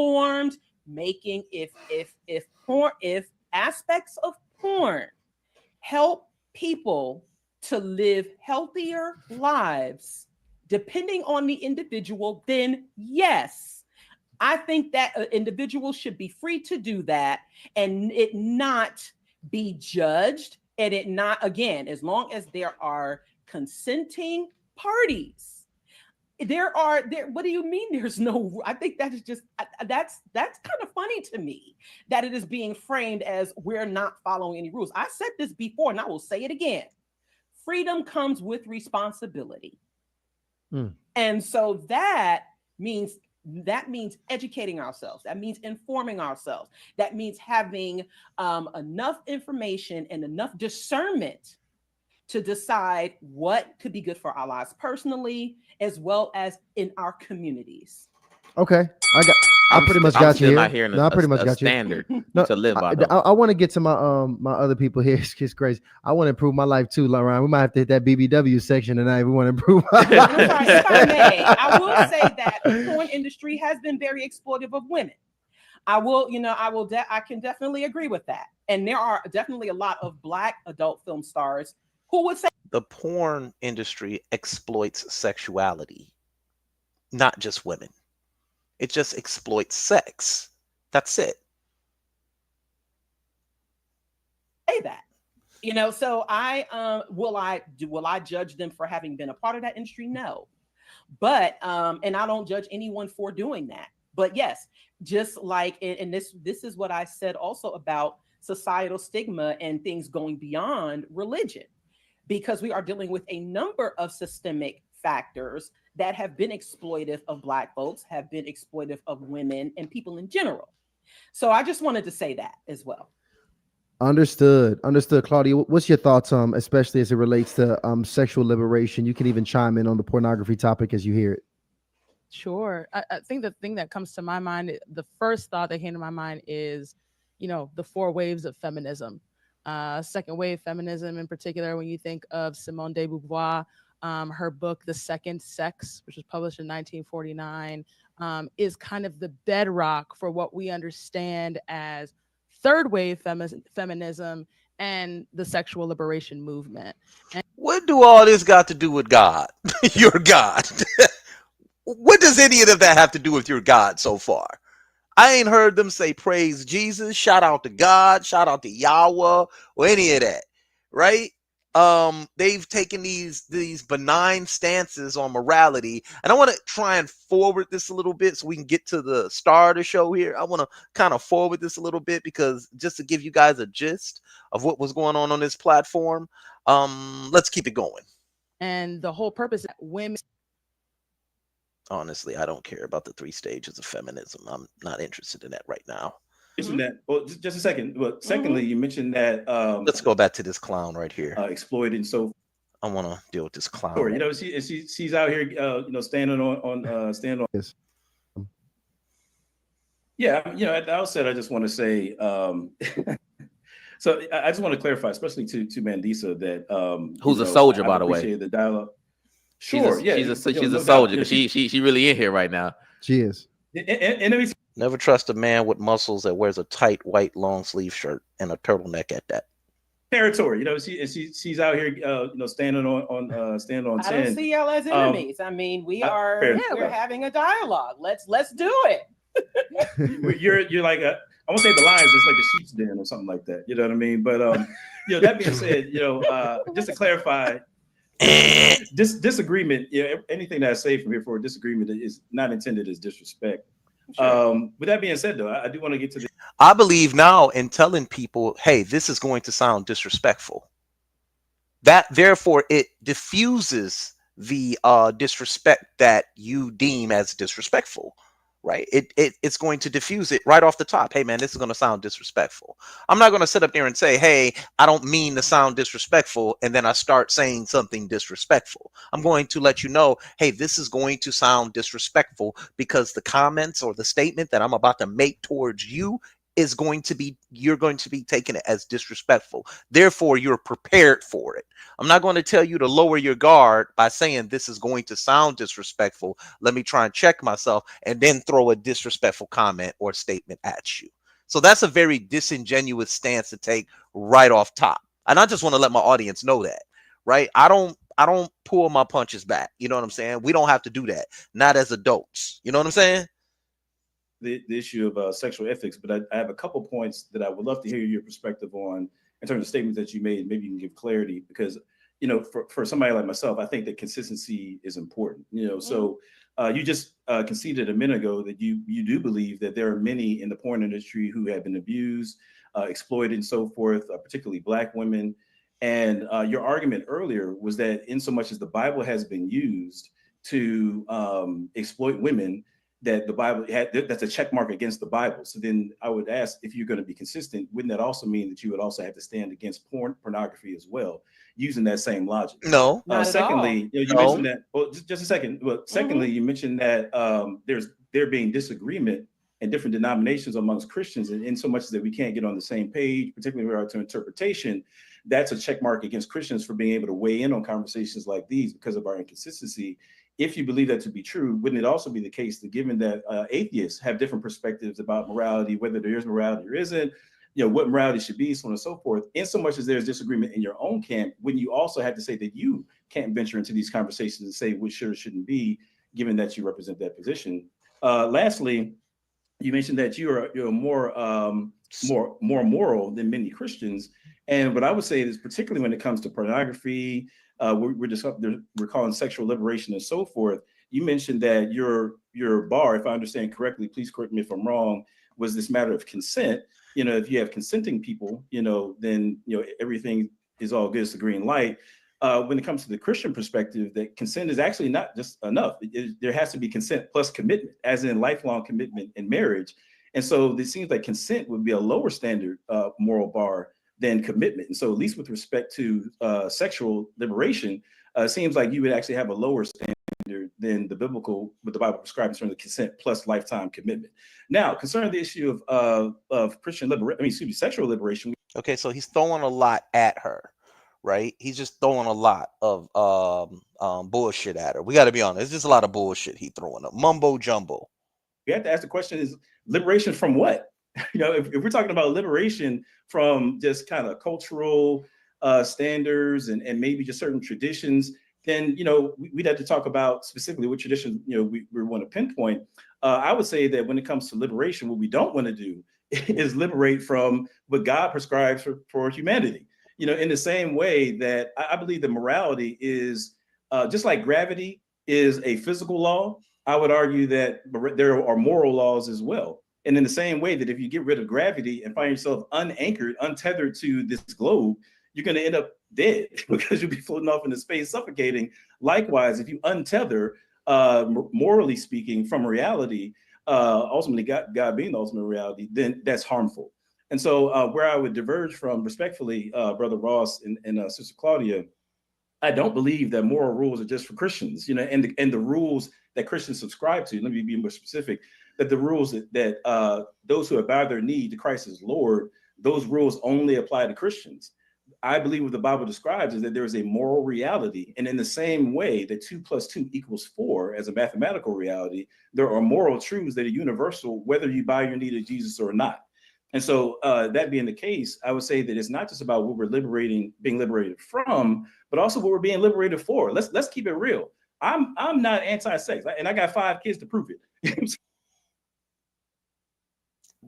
Making if aspects of porn help people to live healthier lives, depending on the individual, then yes, I think that an individual should be free to do that and it not be judged, and it not, again, as long as there are consenting parties. What do you mean there's no, I think that is just, that's kind of funny to me that it is being framed as we're not following any rules. I said this before and I will say it again. Freedom comes with responsibility. And so that means educating ourselves. That means informing ourselves. That means having enough information and enough discernment to decide what could be good for our lives personally, as well as in our communities. Okay, I pretty much got you here. I pretty much got standard you. To live by. I want to get to my my other people here. It's crazy. I want to improve my life too, Lauren. We might have to hit that BBW section tonight. We want to improve. I'm sorry, if I may, I will say that the porn industry has been very exploitive of women. I can definitely agree with that. And there are definitely a lot of Black adult film stars who would say the porn industry exploits sexuality, not just women. It just exploits sex. That's it. Say that. You know, so will I judge them for having been a part of that industry? No. But and I don't judge anyone for doing that. But yes, just like and this is what I said also about societal stigma and things going beyond religion, because we are dealing with a number of systemic factors that have been exploitive of Black folks, have been exploitive of women and people in general. So I just wanted to say that as well. Understood. Claudia, what's your thoughts, especially as it relates to sexual liberation? You can even chime in on the pornography topic as you hear it. Sure. I think the thing that comes to my mind, the first thought that came to my mind is, the 4 waves of feminism. Second wave feminism in particular, when you think of Simone de Beauvoir, her book, The Second Sex, which was published in 1949, is kind of the bedrock for what we understand as third wave feminism and the sexual liberation movement. And what do all this got to do with God? Your God. What does any of that have to do with your God so far? I ain't heard them say praise Jesus, shout out to God, shout out to Yahweh, or any of that, right? They've taken these benign stances on morality, and I want to try and forward this a little bit so we can get to the star of the show here. I want to kind of forward this a little bit because just to give you guys a gist of what was going on this platform. Let's keep it going. And the whole purpose that women. Honestly, I don't care about the 3 stages of feminism. I'm not interested in that right now. Mentioned that. Well, just a second. Well, secondly, you mentioned that. Let's go back to this clown right here. Exploiting. So I want to deal with this clown. Sure, she's out here, standing on. Yes. Yeah, at the outset, I just want to say. So I just want to clarify, especially to Mandisa, that who's a soldier, by the way. The dialogue. Sure, she's a soldier. She really in here right now. She is. And never trust a man with muscles that wears a tight white long sleeve shirt and a turtleneck at that. Territory, she's out here, standing on 10. I don't see y'all as enemies. I mean, we're having a dialogue. Let's do it. You're like I won't say the lions, just like the sheep's den or something like that. You know what I mean? But that being said, just to clarify. Disagreement, anything that I say from here for a disagreement is not intended as disrespect. Sure. With that being said, though, I do want to get to the. I believe now in telling people, hey, this is going to sound disrespectful. That therefore it diffuses the disrespect that you deem as disrespectful. Right. It's going to diffuse it right off the top. Hey, man, this is going to sound disrespectful. I'm not going to sit up there and say, hey, I don't mean to sound disrespectful. And then I start saying something disrespectful. I'm going to let you know, hey, this is going to sound disrespectful because the comments or the statement that I'm about to make towards you is going to be, you're going to be taking it as disrespectful. Therefore, you're prepared for it. I'm not going to tell you to lower your guard by saying this is going to sound disrespectful. Let me try and check myself and then throw a disrespectful comment or statement at you. So that's a very disingenuous stance to take right off top. And I just want to let my audience know that, right? I don't pull my punches back. You know what I'm saying? We don't have to do that. Not as adults. You know what I'm saying? The issue of sexual ethics, but I have a couple points that I would love to hear your perspective on in terms of statements that you made. Maybe you can give clarity because, for somebody like myself, I think that consistency is important. So you just conceded a minute ago that you do believe that there are many in the porn industry who have been abused, exploited, and so forth, particularly Black women. And your argument earlier was that in so much as the Bible has been used to exploit women, that the Bible that's a check mark against the Bible. So then I would ask, if you're going to be consistent, wouldn't that also mean that you would also have to stand against pornography as well, using that same logic? No. Secondly, you mentioned that. Well, just a second. Well, secondly, you mentioned that there being disagreement in different denominations amongst Christians, and in so much that we can't get on the same page, particularly with regard to interpretation. That's a check mark against Christians for being able to weigh in on conversations like these because of our inconsistency. If you believe that to be true, wouldn't it also be the case that given that atheists have different perspectives about morality, whether there is morality or isn't, what morality should be, so on and so forth, in so much as there's disagreement in your own camp, wouldn't you also have to say that you can't venture into these conversations and say what should or shouldn't be, given that you represent that position? Lastly, you mentioned that you're more more moral than many Christians. And what I would say is, particularly when it comes to pornography, we're calling sexual liberation and so forth. You mentioned that your bar, if I understand correctly, please correct me if I'm wrong, was this matter of consent. You know, if you have consenting people, you know, then, you know, everything is all good. It's the green light. When it comes to the Christian perspective, that consent is actually not just enough. There has to be consent plus commitment, as in lifelong commitment in marriage. And so it seems like consent would be a lower standard moral bar than commitment. And so at least with respect to sexual liberation, it seems like you would actually have a lower standard than the biblical, what the Bible prescribes in terms of consent plus lifetime commitment. Now, concerning the issue of Christian liberation, sexual liberation. Okay, so he's throwing a lot at her, right? He's just throwing a lot of bullshit at her. We got to be honest. It's just a lot of bullshit he throwing up. Mumbo jumbo. We have to ask the question: is liberation from what? You know, if we're talking about liberation from just kind of cultural standards and maybe just certain traditions, then, you know, we'd have to talk about specifically what tradition, you know, we want to pinpoint. I would say that when it comes to liberation, what we don't want to do is liberate from what God prescribes for humanity. You know, in the same way that I believe that morality is just like gravity is a physical law. I would argue that there are moral laws as well. And in the same way that if you get rid of gravity and find yourself unanchored, untethered to this globe, you're going to end up dead because you'll be floating off into space, suffocating. Likewise, if you untether, morally speaking, from reality, ultimately God being the ultimate reality, then that's harmful. And so where I would diverge from, respectfully, Brother Ross and Sister Claudia, I don't believe that moral rules are just for Christians, you know, and the rules that Christians subscribe to. Let me be more specific. That the rules that those who bow their knee to Christ as Lord, those rules only apply to Christians. I believe what the Bible describes is that there is a moral reality. And in the same way that 2 + 2 = 4 as a mathematical reality, there are moral truths that are universal, whether you bow your knee to Jesus or not. And so that being the case, I would say that it's not just about what we're being liberated from, but also what we're being liberated for. Let's keep it real. I'm not anti-sex, and I got 5 kids to prove it.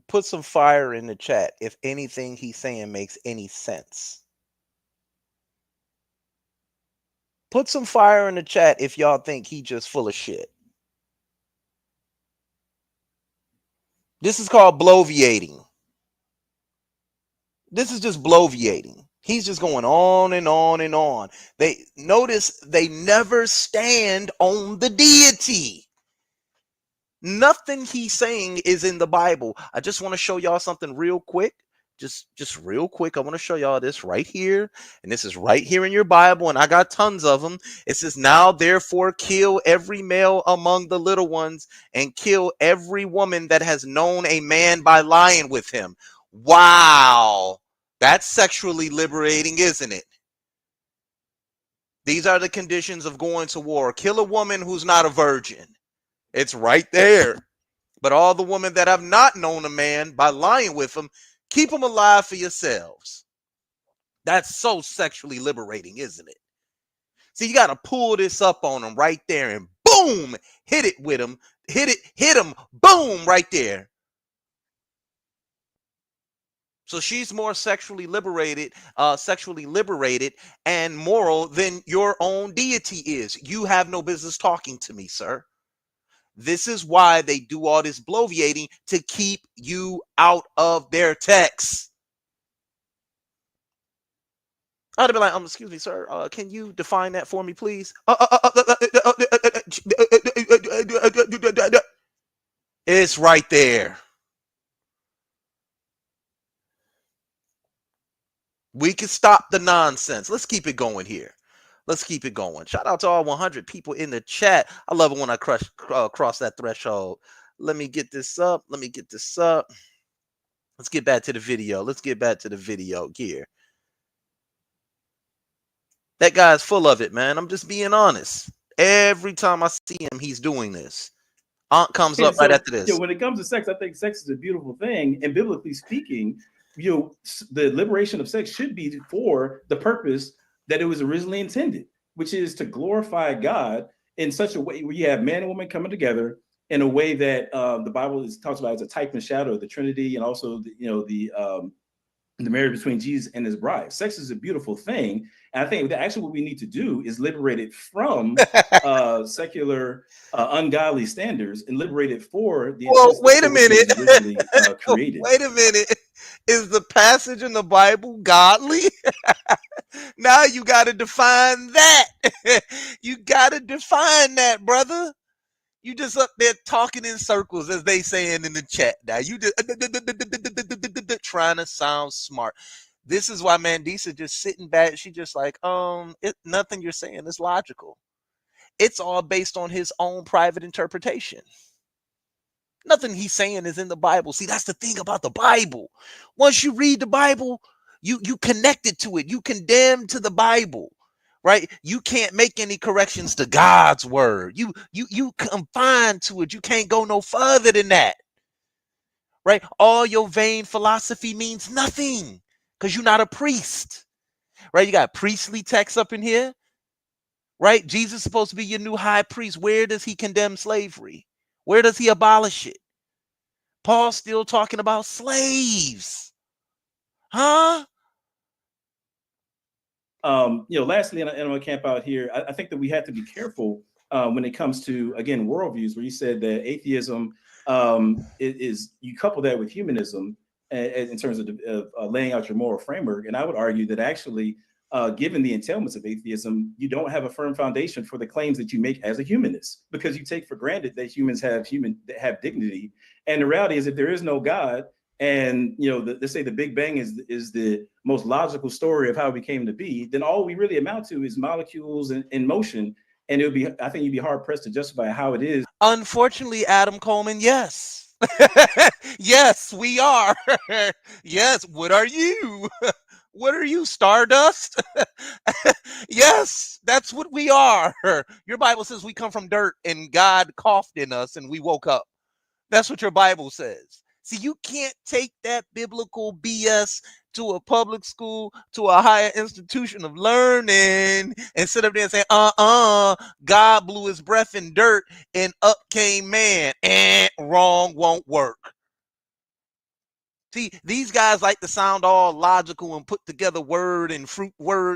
Put some fire in the chat if anything he's saying makes any sense. Put some fire in the chat if y'all think he just full of shit. This is called bloviating. This is just bloviating. He's just going on and on and on. They notice they never stand on the deity. Nothing he's saying is in the Bible. I just want to show y'all something real quick. Just real quick. I want to show y'all this right here. And this is right here in your Bible. And I got tons of them. It says, now therefore kill every male among the little ones and kill every woman that has known a man by lying with him. Wow. That's sexually liberating, isn't it? These are the conditions of going to war. Kill a woman who's not a virgin. It's right there. But all the women that have not known a man by lying with him, keep them alive for yourselves. That's so sexually liberating, isn't it? See, you got to pull this up on them right there and boom, hit it with them. Hit them, boom, right there. So she's more sexually liberated and moral than your own deity is. You have no business talking to me, sir. This is why they do all this bloviating, to keep you out of their texts. I'd be like, excuse me, sir. Can you define that for me, please? It's right there. We can stop the nonsense. Let's keep it going here. Let's keep it going. Shout out to all 100 people in the chat. I love it when I cross that threshold. Let me get this up. Let's get back to the video. Here. That guy's full of it, man. I'm just being honest. Every time I see him, he's doing this. Ahnk comes up right after this. Yeah, when it comes to sex, I think sex is a beautiful thing. And biblically speaking, the liberation of sex should be for the purpose that it was originally intended, which is to glorify God in such a way where you have man and woman coming together in a way that the Bible talks about as a type and shadow of the Trinity, and also the marriage between Jesus and his bride. Sex is a beautiful thing. And I think that actually what we need to do is liberate it from secular, ungodly standards and liberate it for the wait a minute. originally created. Wait a minute. Is the passage in the Bible godly? Now you got to define that. You got to define that, brother. You just up there talking in circles, as they saying in the chat. Now you just trying to sound smart. This is why Mandisa just sitting back. She just like, nothing you're saying is logical. It's all based on his own private interpretation. Nothing he's saying is in the Bible. See, that's the thing about the Bible. Once you read the Bible, you connect it to it. You condemn to the Bible. Right? You can't make any corrections to God's word. You confine to it. You can't go no further than that. Right? All your vain philosophy means nothing because you're not a priest. Right? You got priestly texts up in here. Right? Jesus is supposed to be your new high priest. Where does he condemn slavery? Where does he abolish it? Paul's still talking about slaves. Huh? Lastly, and I'm going to camp out here, I think that we have to be careful when it comes to, again, worldviews, where you said that atheism is you couple that with humanism in terms of laying out your moral framework. And I would argue that actually, given the entailments of atheism, you don't have a firm foundation for the claims that you make as a humanist, because you take for granted that humans have dignity. And the reality is, if there is no God, and let's say the Big Bang is the most logical story of how we came to be, then all we really amount to is molecules in motion. And I think you'd be hard pressed to justify how it is. Unfortunately, Adam Coleman, yes. Yes, we are. Yes, what are you? What are you, stardust? Yes, that's what we are. Your Bible says we come from dirt and God coughed in us and we woke up. That's what your Bible says. See, you can't take that biblical BS to a public school, to a higher institution of learning, and sit up there and say, God blew his breath in dirt and up came man. Wrong, won't work. See, these guys like to sound all logical and put together word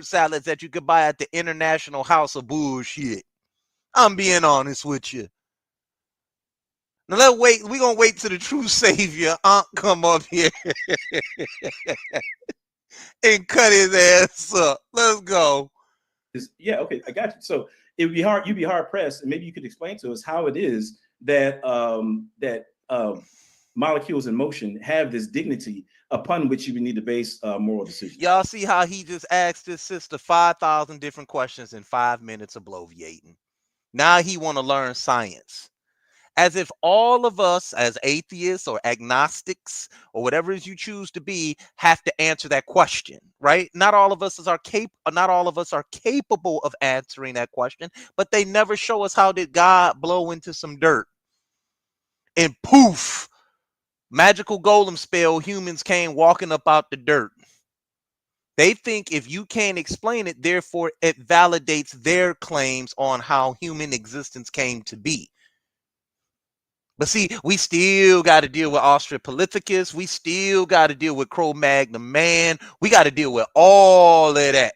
salads that you could buy at the International House of Bullshit. I'm being honest with you. Now we're gonna wait till the true savior Ahnk come up here and cut his ass up. Let's go. Yeah, okay, I got you. So you'd be hard pressed, and maybe you could explain to us how it is that molecules in motion have this dignity upon which you would need to base moral decisions. Y'all see how he just asked his sister 5,000 different questions in 5 minutes of bloviating. Now he want to learn science. As if all of us as atheists or agnostics or whatever it is you choose to be have to answer that question, right? Not all of us are capable of answering that question, but they never show us how did God blow into some dirt and poof, magical golem spell, humans came walking up out the dirt. They think if you can't explain it, therefore it validates their claims on how human existence came to be. But see, we still got to deal with Australopithecus. We still got to deal with Cro-Magnon man. We got to deal with all of that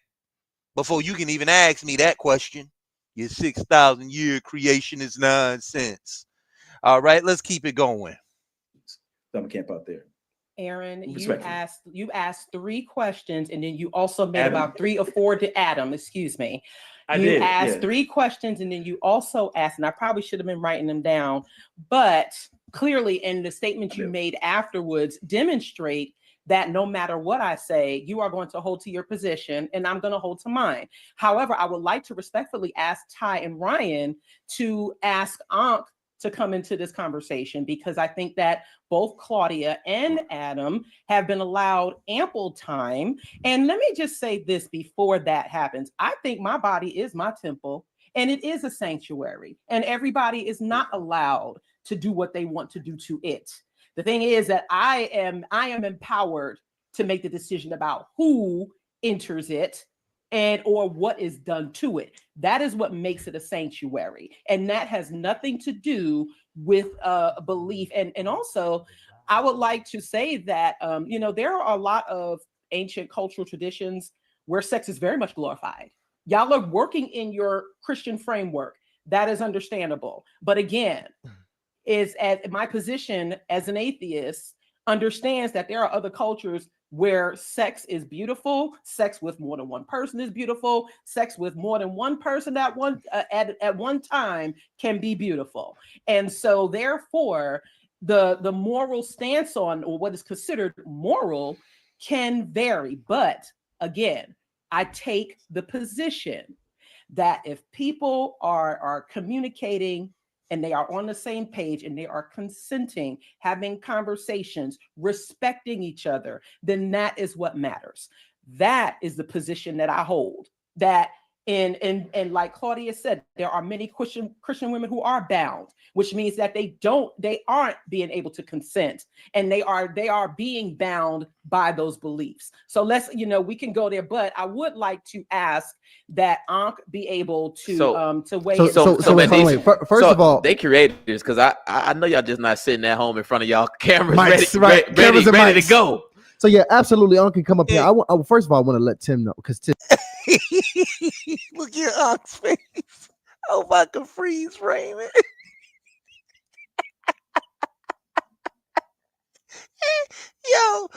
before you can even ask me that question. Your 6,000-year creation is nonsense. All right, let's keep it going. Summer camp out there. Aaron, you asked 3 questions, and then you also made about 3 or 4 to Adam. Excuse me. You asked 3 questions, and then you also asked, and I probably should have been writing them down, but clearly in the statement you made afterwards demonstrate that no matter what I say, you are going to hold to your position and I'm going to hold to mine. However, I would like to respectfully ask Ty and Ryan to ask Ahnk to come into this conversation, because I think that both Claudia and Adam have been allowed ample time. And let me just say this before that happens. I think my body is my temple and it is a sanctuary, and everybody is not allowed to do what they want to do to it. The thing is that I am empowered to make the decision about who enters it or what is done to it. That is what makes it a sanctuary. And that has nothing to do with belief. And also, I would like to say that, there are a lot of ancient cultural traditions where sex is very much glorified. Y'all are working in your Christian framework. That is understandable. But again, is at my position as an atheist understands that there are other cultures where sex is beautiful, sex with more than one person is beautiful, sex with more than one person at one time can be beautiful. And so therefore, the moral stance on, or what is considered moral, can vary. But again, I take the position that if people are communicating and they are on the same page and they are consenting, having conversations, respecting each other, then that is what matters. That is the position that I hold. That and like Claudia said, there are many Christian women who are bound, which means that they aren't being able to consent, and they are being bound by those beliefs. So let's, we can go there, but I would like to ask that Ahnk be able to weigh in. First of all, they creators, because I know y'all just not sitting at home in front of y'all cameras, mics, ready to go. So yeah, absolutely, Ahnk can come up here. First of all, I want to let Tim know, because Tim. Look at Ankh's face. Oh, if I could freeze frame it. Yo,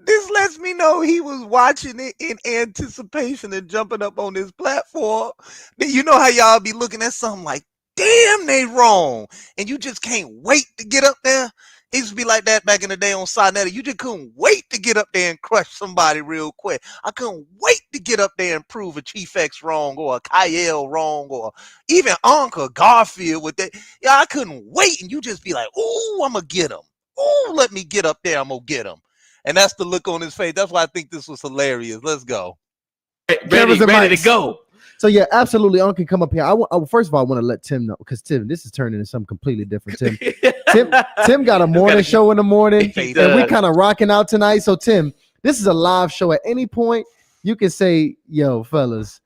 this lets me know he was watching it in anticipation and jumping up on this platform. You know how y'all be looking at something like, damn, they wrong, and you just can't wait to get up there. It used to be like that back in the day on Sonetta. You just couldn't wait to get up there and crush somebody real quick. I couldn't wait to get up there and prove a Chief X wrong, or a Kyle wrong, or even Ahnk or Garfield with that. Yeah, I couldn't wait, and you just be like, ooh, I'm going to get him. Ooh, let me get up there. I'm going to get him. And that's the look on his face. That's why I think this was hilarious. Let's go. Ready to go. So yeah, absolutely, Ahnk can come up here. First of all, I want to let Tim know, because Tim, this is turning into something completely different. Tim got a morning show in the morning, and we kind of rocking out tonight. So Tim, this is a live show. At any point, you can say, "Yo, fellas,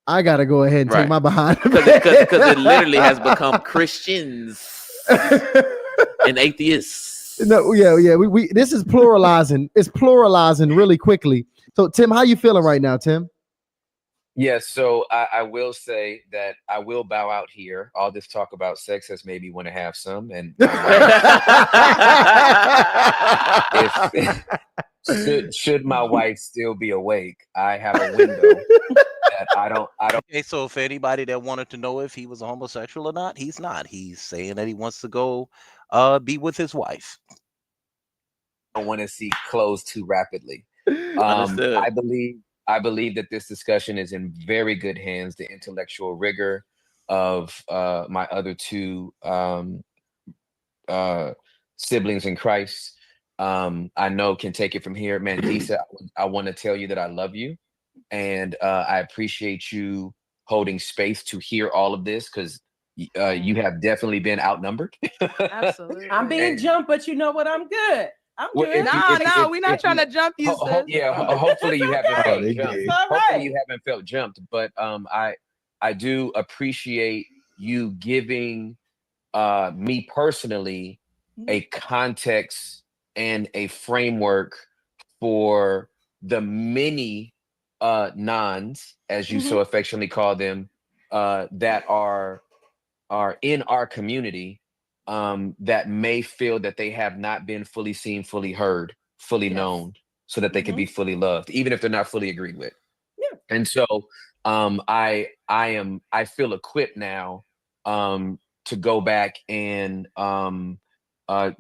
I gotta go ahead and take my behind," because it literally has become Christians and atheists. No, yeah. We this is pluralizing. It's pluralizing really quickly. So Tim, how you feeling right now, Tim? Yes, so I will say that I will bow out here. All this talk about sex has made me want to have some, and should my wife still be awake, I have a window that I don't. Okay, so if anybody that wanted to know if he was a homosexual or not, he's not. He's saying that he wants to go be with his wife. I don't want to see close too rapidly. I believe that this discussion is in very good hands. The intellectual rigor of my other two siblings in Christ, I know can take it from here. Mandisa, I want to tell you that I love you, and I appreciate you holding space to hear all of this, because you have definitely been outnumbered. Absolutely. I'm being jumped, but you know what? I'm good. We're not trying to jump you, sis. Hopefully you haven't felt jumped. Right. Hopefully you haven't felt jumped, but I do appreciate you giving me personally a context and a framework for the many nons, as you so affectionately call them, that are in our community, that may feel that they have not been fully seen, fully heard, fully known, so that they can be fully loved, even if they're not fully agreed with. Yeah. And so I feel equipped now to go back and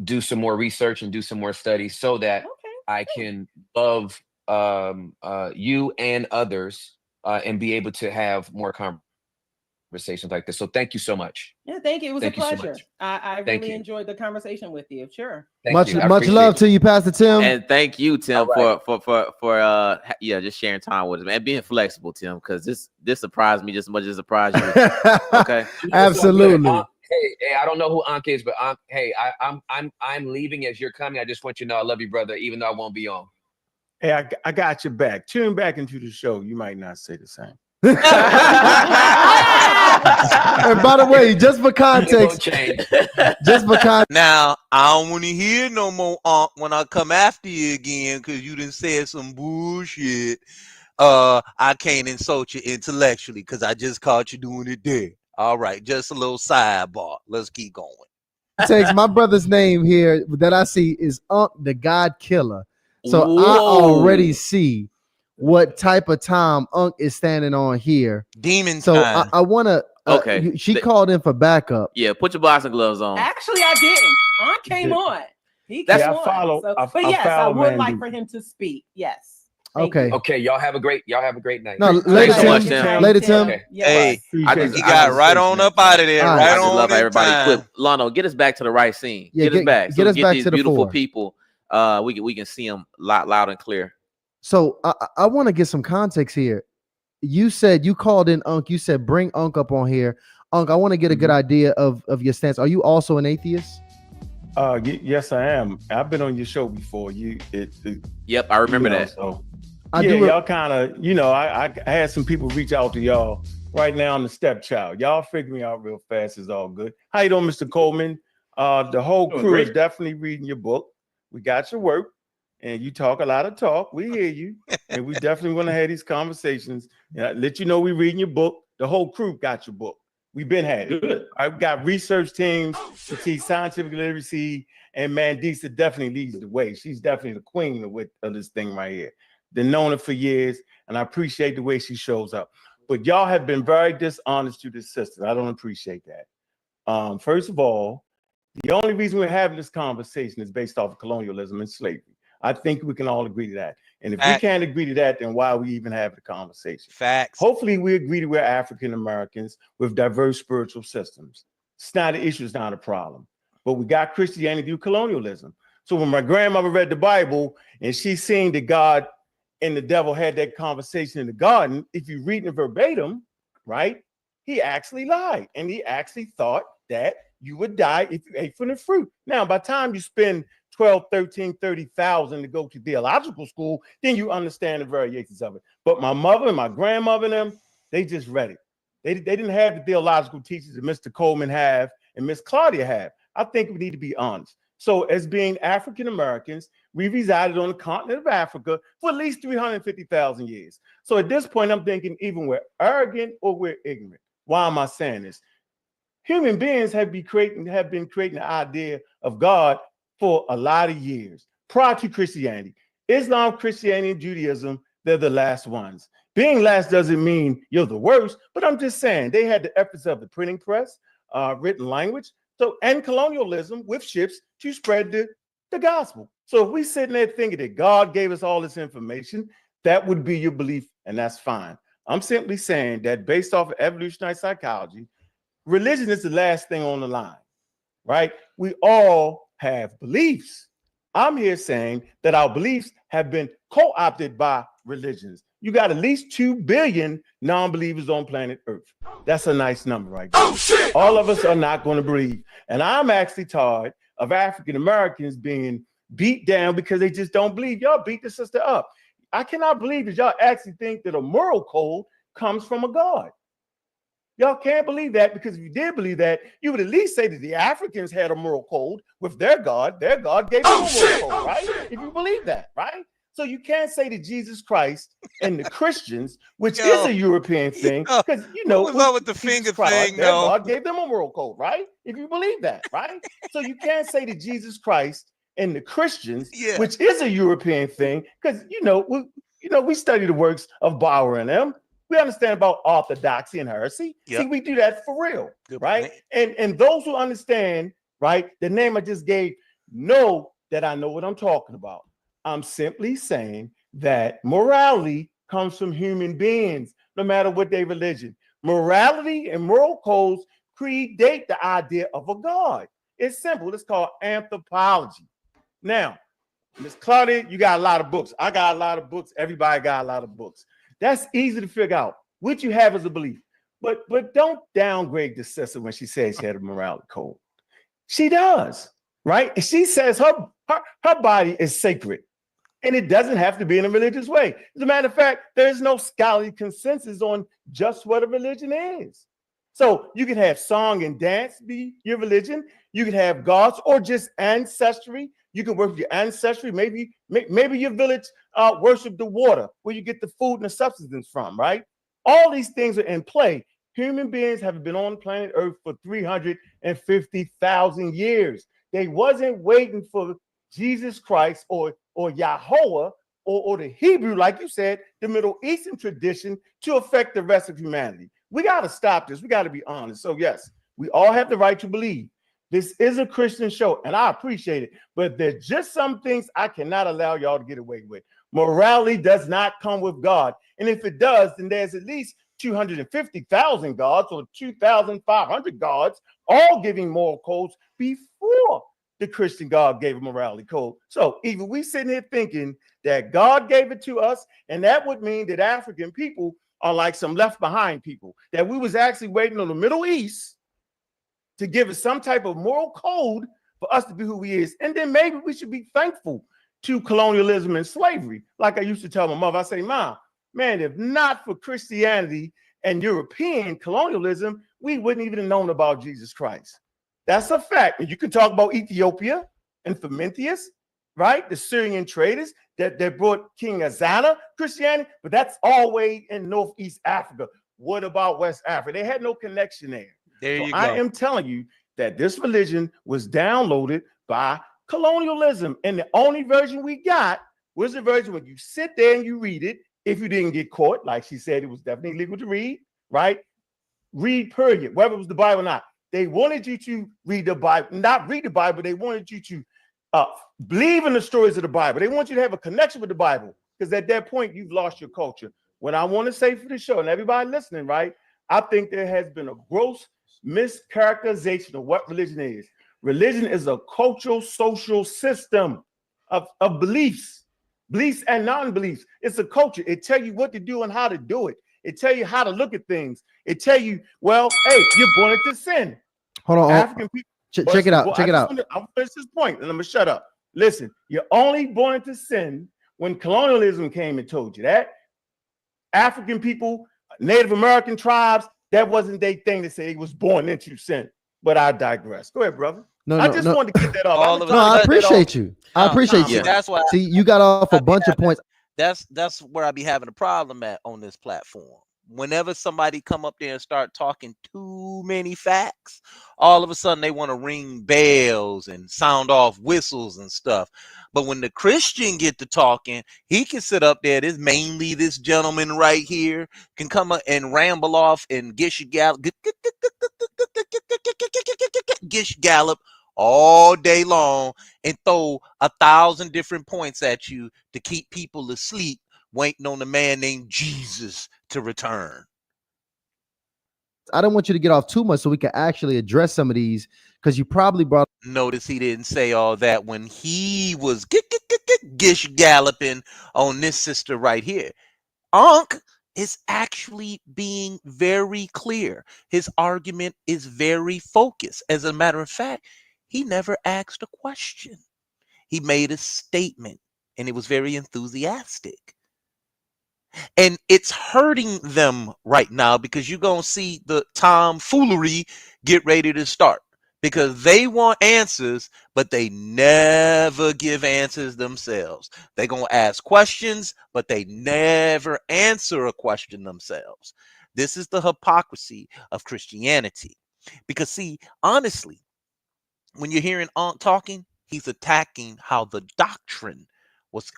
do some more research and do some more studies, so that I can love you and others and be able to have more conversations like this. So thank you so much. Yeah, thank you. It was a pleasure. So I really enjoyed the conversation with you. Sure. Much love to you, Pastor Tim. And thank you, Tim, for just sharing time with us, man, being flexible, Tim, because this surprised me just as much as it surprised you. Okay. Absolutely. Hey, I don't know who Ahnk is, but Ahnk, hey, I'm leaving as you're coming. I just want you to know I love you, brother, even though I won't be on. Hey, I got your back. Tune back into the show. You might not say the same. And by the way, just for context, now I don't want to hear no more when I come after you again because you done said some bullshit. I can't insult you intellectually because I just caught you doing it there. All right, just a little sidebar. Let's keep going. Takes my brother's name here that I see is Ahnk, the God Killer. So I already see what type of time Ahnk is standing on here. Demon so time. I want to. Okay. She called in for backup. Yeah, put your boxing gloves on. Actually, I didn't. Ahnk came on. He came on. But yes, I would like for him to speak. Yes. Okay. Okay. Y'all have a great night. No, later, Tim. Okay. Hey, he got right on up out of there. All Right I just on love in everybody. time. Quick, Lono, get us back to the right scene. Yeah, get us back. get us back these to the beautiful fore. people. We can see them loud and clear. So I want to get some context here. You said you called in Ahnk. You said bring Ahnk up on here. Ahnk, I want to get a good idea of your stance. Are you also an atheist? Yes, I am. I've been on your show before. Yep, I remember that. So y'all kind of, I had some people reach out to y'all. Right now, I'm the stepchild. Y'all figure me out real fast. It's all good. How you doing, Mr. Coleman? The whole crew is definitely reading your book. We got your work, and you talk a lot of talk. We hear you, and we definitely want to have these conversations. Let you know we reading your book. The whole crew got your book. We've been had it. Good. I've got research teams to teach scientific literacy, and Mandisa definitely leads the way. She's definitely the queen of this thing right here. Been known her for years, and I appreciate the way she shows up. But y'all have been very dishonest to this system. I don't appreciate that. First of all, the only reason we're having this conversation is based off of colonialism and slavery. I think we can all agree to that. And if we can't agree to that, then why are we even having the conversation? Facts. Hopefully we agree that we're African Americans with diverse spiritual systems. It's not an issue, it's not a problem. But we got Christianity through colonialism. So when my grandmother read the Bible and she seen that God and the devil had that conversation in the garden, if you read it verbatim, right, he actually lied. And he actually thought that you would die if you ate from the fruit. Now, by the time you spend 12, 13, 30,000 to go to theological school, then you understand the variations of it. But my mother and my grandmother and them, they just read it. They didn't have the theological teachers that Mr. Coleman have and Miss Claudia have. I think we need to be honest. So as being African Americans, we resided on the continent of Africa for at least 350,000 years. So at this point, I'm thinking even we're arrogant or we're ignorant. Why am I saying this? Human beings have been creating the idea of God for a lot of years, prior to Christianity. Islam, Christianity, and Judaism, they're the last ones. Being last doesn't mean you're the worst, but I'm just saying they had the efforts of the printing press, written language, and colonialism with ships to spread the gospel. So if we sitting there thinking that God gave us all this information, that would be your belief, and that's fine. I'm simply saying that based off of evolutionary psychology, religion is the last thing on the line, right? We all have beliefs. I'm here saying that our beliefs have been co-opted by religions. You got at least 2 billion non-believers on planet Earth. That's a nice number right there. Oh, shit. All of us are not going to believe. And I'm actually tired of African Americans being beat down because they just don't believe. Y'all beat the sister up. I cannot believe that y'all actually think that a moral code comes from a God. Y'all can't believe that, because if you did believe that, you would at least say that the Africans had a moral code with their God. Their God gave them a moral code, right? If you believe that, right? So you can't say that Jesus Christ and the Christians, which is a European thing, because what's up with the finger thing? Their God gave them a moral code, right? If you believe that, right? So you can't say that Jesus Christ and the Christians, which is a European thing, because we study the works of Bauer and them. We understand about orthodoxy and heresy. Yep. See, we do that for real, right? And those who understand, right, the name I just gave, know that I know what I'm talking about. I'm simply saying that morality comes from human beings, no matter what their religion. Morality and moral codes predate the idea of a God. It's simple. It's called anthropology. Now, Miss Claudia, you got a lot of books. I got a lot of books. Everybody got a lot of books. That's easy to figure out what you have as a belief. But don't downgrade the sister when she says she had a morality code. She does, right? And she says her body is sacred. And it doesn't have to be in a religious way. As a matter of fact, there's no scholarly consensus on just what a religion is. So you can have song and dance be your religion. You can have gods or just ancestry. You can worship your ancestry. Maybe your village worship the water where you get the food and the substance from, right? All these things are in play. Human beings have been on planet Earth for 350,000 years. They wasn't waiting for Jesus Christ or Yahweh or the Hebrew, like you said, the Middle Eastern tradition to affect the rest of humanity. We got to stop this. We got to be honest. So yes, we all have the right to believe. This is a Christian show, and I appreciate it. But there's just some things I cannot allow y'all to get away with. Morality does not come with God. And if it does, then there's at least 250,000 gods or 2,500 gods, all giving moral codes before the Christian God gave a morality code. So even we sitting here thinking that God gave it to us, and that would mean that African people are like some left behind people, that we was actually waiting on the Middle East to give us some type of moral code for us to be who we is. And then maybe we should be thankful to colonialism and slavery. Like I used to tell my mother, I say, Mom, man, if not for Christianity and European colonialism, we wouldn't even have known about Jesus Christ. That's a fact. And you can talk about Ethiopia and Frumentius, right? The Syrian traders that brought King Azana Christianity, but that's all way in Northeast Africa. What about West Africa? They had no connection there. There you go. I am telling you that this religion was downloaded by colonialism. And the only version we got was the version when you sit there and you read it. If you didn't get caught, like she said, it was definitely legal to read, right? Read, period, whether it was the Bible or not. They wanted you to read the Bible, not read the Bible. They wanted you to believe in the stories of the Bible. They want you to have a connection with the Bible, because at that point, you've lost your culture. What I want to say for the show, and everybody listening, right? I think there has been a gross mischaracterization of what religion is. Religion is a cultural, social system of beliefs and non-beliefs. It's a culture. It tells you what to do and how to do it. It tells you how to look at things. It tells you, well, hey, you're born into sin. Hold on. African people. Check it out. Check it out. I'll finish this point and I'm going to shut up. Listen, you're only born into sin when colonialism came and told you that. African people, Native American tribes, that wasn't their thing to say he was born into sin. But I digress. Go ahead, brother. I just wanted to get that off. I appreciate you. I appreciate you. That's why. See, you got off a bunch of points. That's where I be having a problem at on this platform. Whenever somebody come up there and start talking too many facts, all of a sudden they want to ring bells and sound off whistles and stuff. But when the Christian get to talking, he can sit up there. This mainly this gentleman right here can come up and ramble off and gish gallop all day long and throw 1,000 different points at you to keep people asleep, waiting on a man named Jesus to return. I don't want you to get off too much so we can actually address some of these, because you probably brought. Notice he didn't say all that when he was gish galloping on this sister right here. Ahnk is actually being very clear. His argument is very focused. As a matter of fact, he never asked a question. He made a statement, and it was very enthusiastic. And it's hurting them right now, because you're going to see the tomfoolery get ready to start, because they want answers, but they never give answers themselves. They're going to ask questions, but they never answer a question themselves. This is the hypocrisy of Christianity. Because see, honestly, when you're hearing Ahnk talking, he's attacking how the doctrine was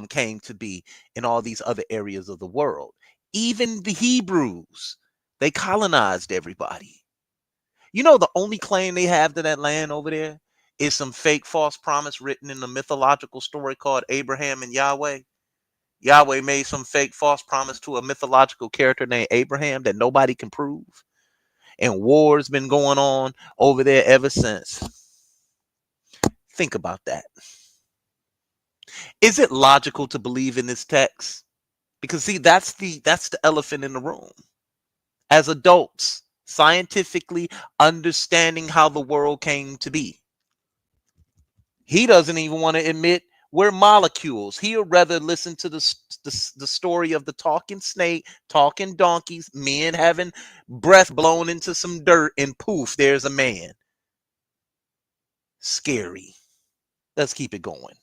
came to be in all these other areas of the world. Even the Hebrews, they colonized everybody. You know, the only claim they have to that land over there is some fake false promise written in a mythological story called Abraham and Yahweh. Yahweh made some fake false promise to a mythological character named Abraham that nobody can prove. And war's been going on over there ever since. Think about that. Is it logical to believe in this text? Because see, that's the elephant in the room. As adults, scientifically understanding how the world came to be, he doesn't even want to admit We're molecules. He'll rather listen to the story of the talking snake, talking donkeys, men having breath blown into some dirt, and poof, there's a man. Scary. Let's keep it going.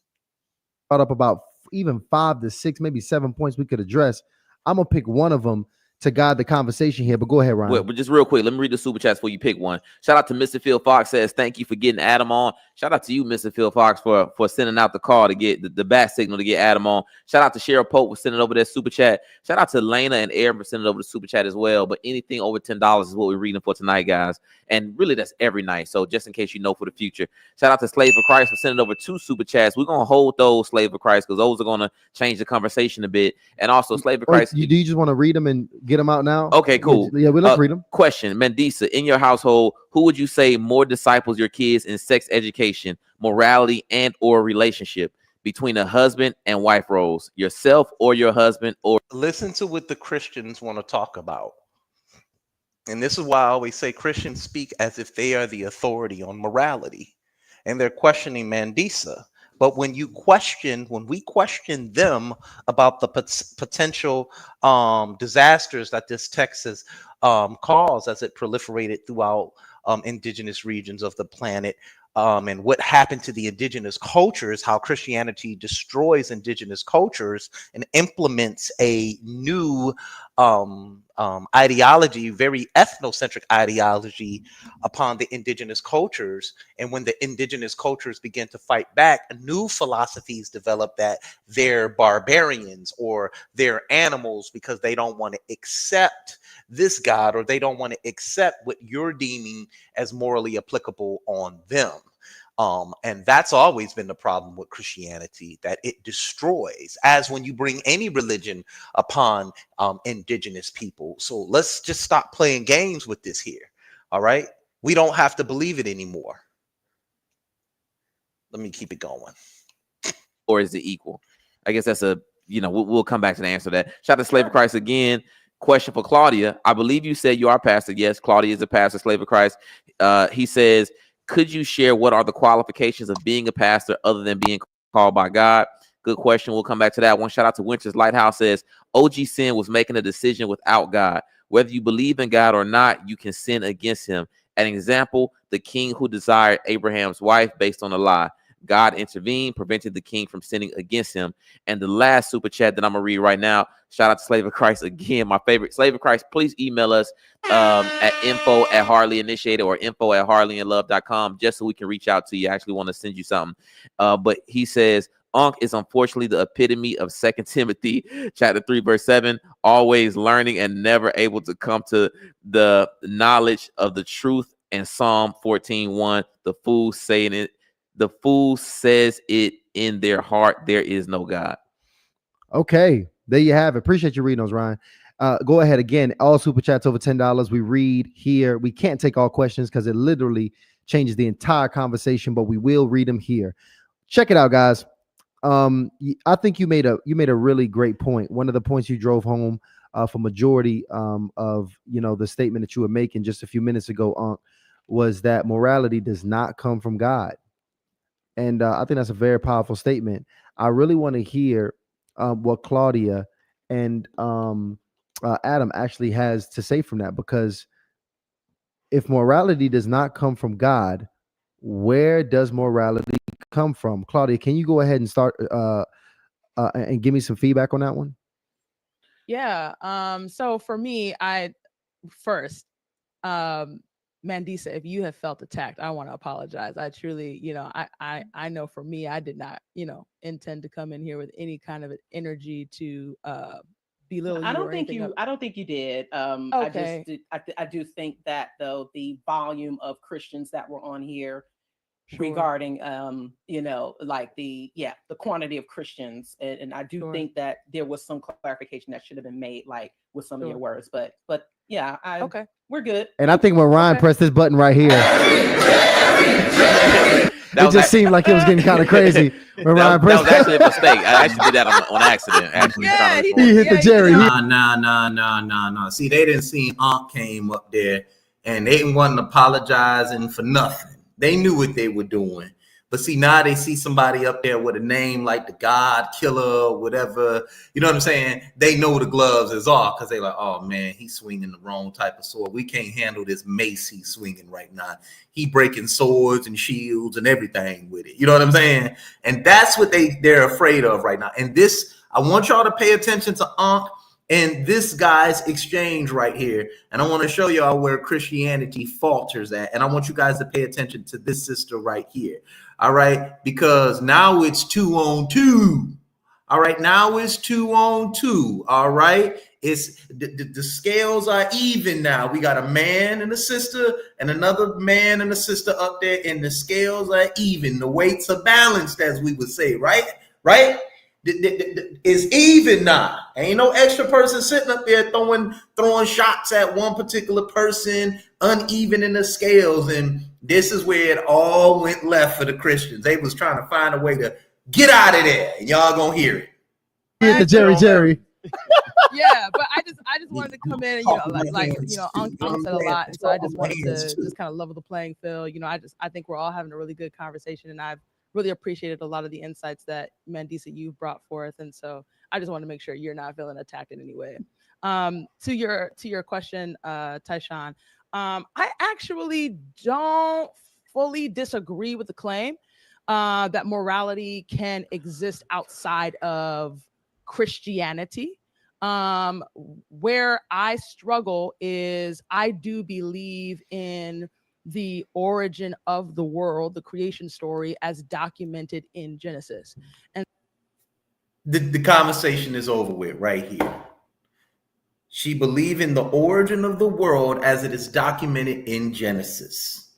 Brought up about even 5 to 6, maybe 7 points we could address. I'm gonna pick one of them to guide the conversation here, but go ahead, Ryan. Well, but just real quick, let me read the super chats before you pick one. Shout out to Mr. Phil Fox, says thank you for getting Adam on. Shout out to you, Mr. Phil Fox, for sending out the call to get the bat signal to get Adam on. Shout out to Cheryl Pope for sending over that super chat. Shout out to Lena and Aaron for sending over the super chat as well. But anything over $10 is what we're reading for tonight, guys. And really, that's every night. So just in case you know for the future. Shout out to Slave for Christ for sending over 2 super chats. We're gonna hold those, Slave for Christ, because those are gonna change the conversation a bit. And also, Slave for Christ. Do you just want to read them and get them out now? Okay, cool. Yeah, let's read them. Question, Mandisa, in your household, who would you say more disciples your kids in sex education, morality, and or relationship between a husband and wife roles? Yourself or your husband? Or listen to what the Christians want to talk about. And this is why I always say Christians speak as if they are the authority on morality. And they're questioning Mandisa. But when we question them about the potential disasters that this text has caused as it proliferated throughout indigenous regions of the planet, and what happened to the indigenous cultures, how Christianity destroys indigenous cultures and implements a new ideology, very ethnocentric ideology upon the indigenous cultures. And when the indigenous cultures begin to fight back, new philosophies develop that they're barbarians or they're animals because they don't want to accept this God, or they don't want to accept what you're deeming as morally applicable on them. And that's always been the problem with Christianity, that it destroys, as when you bring any religion upon indigenous people. So let's just stop playing games with this here. All right. We don't have to believe it anymore. Let me keep it going. Or is it equal? I guess that's we'll come back to the answer to that. Shout out to Slave of Christ again. Question for Claudia. I believe you said you are a pastor. Yes, Claudia is a pastor, Slave of Christ. He says, could you share what are the qualifications of being a pastor other than being called by God? Good question. We'll come back to that one. Shout out to Winter's Lighthouse, says OG Sin was making a decision without God. Whether you believe in God or not, you can sin against him. An example, the king who desired Abraham's wife based on a lie. God intervened, prevented the king from sinning against him. And the last super chat that I'm going to read right now, shout out to Slave of Christ again, my favorite. Slave of Christ, please email us at info@HardlyInitiated or info@hardlyinlove.com just so we can reach out to you. I actually want to send you something. But he says, Ahnk is unfortunately the epitome of 2 Timothy chapter 3, verse 7, always learning and never able to come to the knowledge of the truth. And Psalm 14:1, the fool saying it. The fool says it in their heart, there is no God. Okay, there you have it. Appreciate you reading those, Ryan. Go ahead again. All super chats over $10. We read here. We can't take all questions because it literally changes the entire conversation, but we will read them here. Check it out, guys. I think you made a really great point. One of the points you drove home for majority of the statement that you were making just a few minutes ago, Ahnk, was that morality does not come from God. And I think that's a very powerful statement. I really want to hear what Claudia and Adam actually has to say from that, because if morality does not come from God, where does morality come from? Claudia, can you go ahead and start and give me some feedback on that one? Yeah. So for me, Mandisa, if you have felt attacked, I want to apologize. I truly, I know for me, I did not, intend to come in here with any kind of energy to belittle you. I don't think you did. Okay. I do think that though the volume of Christians that were on here Sure. regarding like the quantity of Christians, and I do Sure. think that there was some clarification that should have been made, like with some of your words, but yeah, okay, we're good. And I think when Ryan pressed this button right here, it just seemed like it was getting kind of crazy. When Ryan pressed that was actually a mistake. I actually did that on accident. Actually, he hit the Jerry. Nah. See, they didn't see Ahnk came up there, and they wasn't apologizing for nothing. They knew what they were doing. But see, now they see somebody up there with a name like the God Killer or whatever. You know what I'm saying? They know the gloves is off because they're like, oh man, he's swinging the wrong type of sword. We can't handle this mace he's swinging right now. He breaking swords and shields and everything with it. You know what I'm saying? And that's what they're afraid of right now. And this, I want y'all to pay attention to Ankh and this guy's exchange right here. And I want to show y'all where Christianity falters at. And I want you guys to pay attention to this sister right here. All right. Because now it's 2 on 2. All right. Now it's 2 on 2. All right. It's the scales are even now. We got a man and a sister and another man and a sister up there. And the scales are even. The weights are balanced, as we would say. Right. Right. It's even now. Ain't no extra person sitting up there throwing shots at one particular person, uneven in the scales. And this is where it all went left for the Christians. They was trying to find a way to get out of there, and y'all gonna hear it. Yeah, Jerry. Yeah, but I just wanted to come in and Ahnk said a lot, and so I just wanted to just kind of level the playing field. I think we're all having a really good conversation, and I've really appreciated a lot of the insights that Mandisa you've brought forth, and so I just want to make sure you're not feeling attacked in any way. To your question, Tyshawn, I actually don't fully disagree with the claim that morality can exist outside of Christianity. Where I struggle is I do believe in the origin of the world, the creation story, as documented in Genesis. And the conversation is over with right here. She believed in the origin of the world as it is documented in Genesis.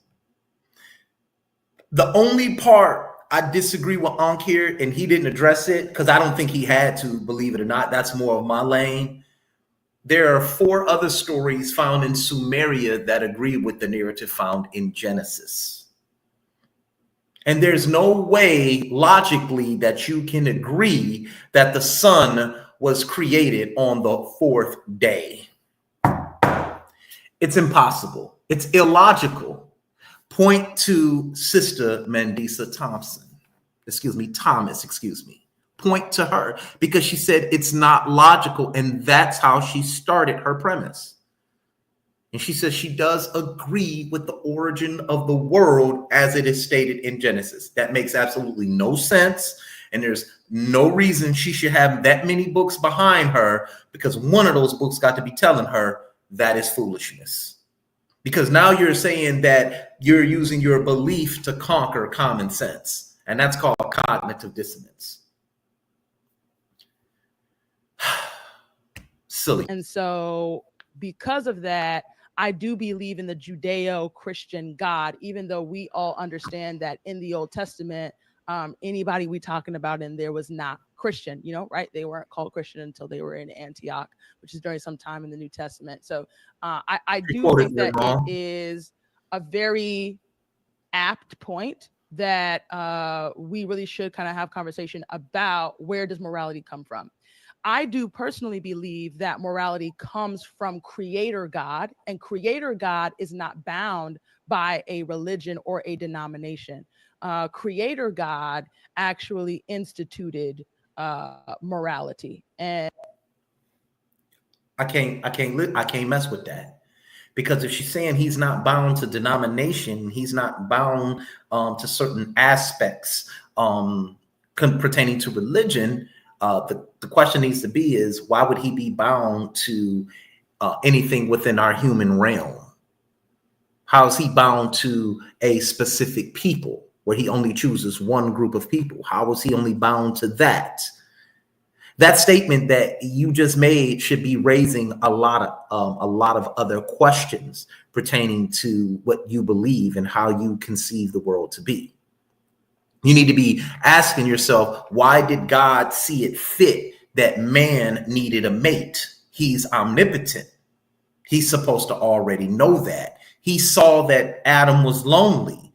The only part I disagree with Ahnk here, and he didn't address it because I don't think he had to, believe it or not. That's more of my lane. There are 4 other stories found in Sumeria that agree with the narrative found in Genesis. And there's no way logically that you can agree that the sun was created on the 4th day. It's impossible. It's illogical. Point to Sister Mandisa Thomas. Point to her, because she said it's not logical, and that's how she started her premise. And she says she does agree with the origin of the world as it is stated in Genesis. That makes absolutely no sense, and there's no reason she should have that many books behind her, because one of those books got to be telling her that is foolishness. Because now you're saying that you're using your belief to conquer common sense, and that's called cognitive dissonance. Silly. And so because of that, I do believe in the Judeo-Christian God, even though we all understand that in the Old Testament, anybody we talking about in there was not Christian, right? They weren't called Christian until they were in Antioch, which is during some time in the New Testament. So I do think that it is a very apt point that we really should kind of have conversation about where does morality come from. I do personally believe that morality comes from Creator God, and Creator God is not bound by a religion or a denomination. Creator God actually instituted morality, and I can't mess with that, because if she's saying he's not bound to denomination, he's not bound to certain aspects pertaining to religion. The question needs to be is, why would he be bound to anything within our human realm? How is he bound to a specific people where he only chooses one group of people? How is he only bound to that? That statement that you just made should be raising a lot of other questions pertaining to what you believe and how you conceive the world to be. You need to be asking yourself, why did God see it fit that man needed a mate? He's omnipotent. He's supposed to already know that. He saw that Adam was lonely.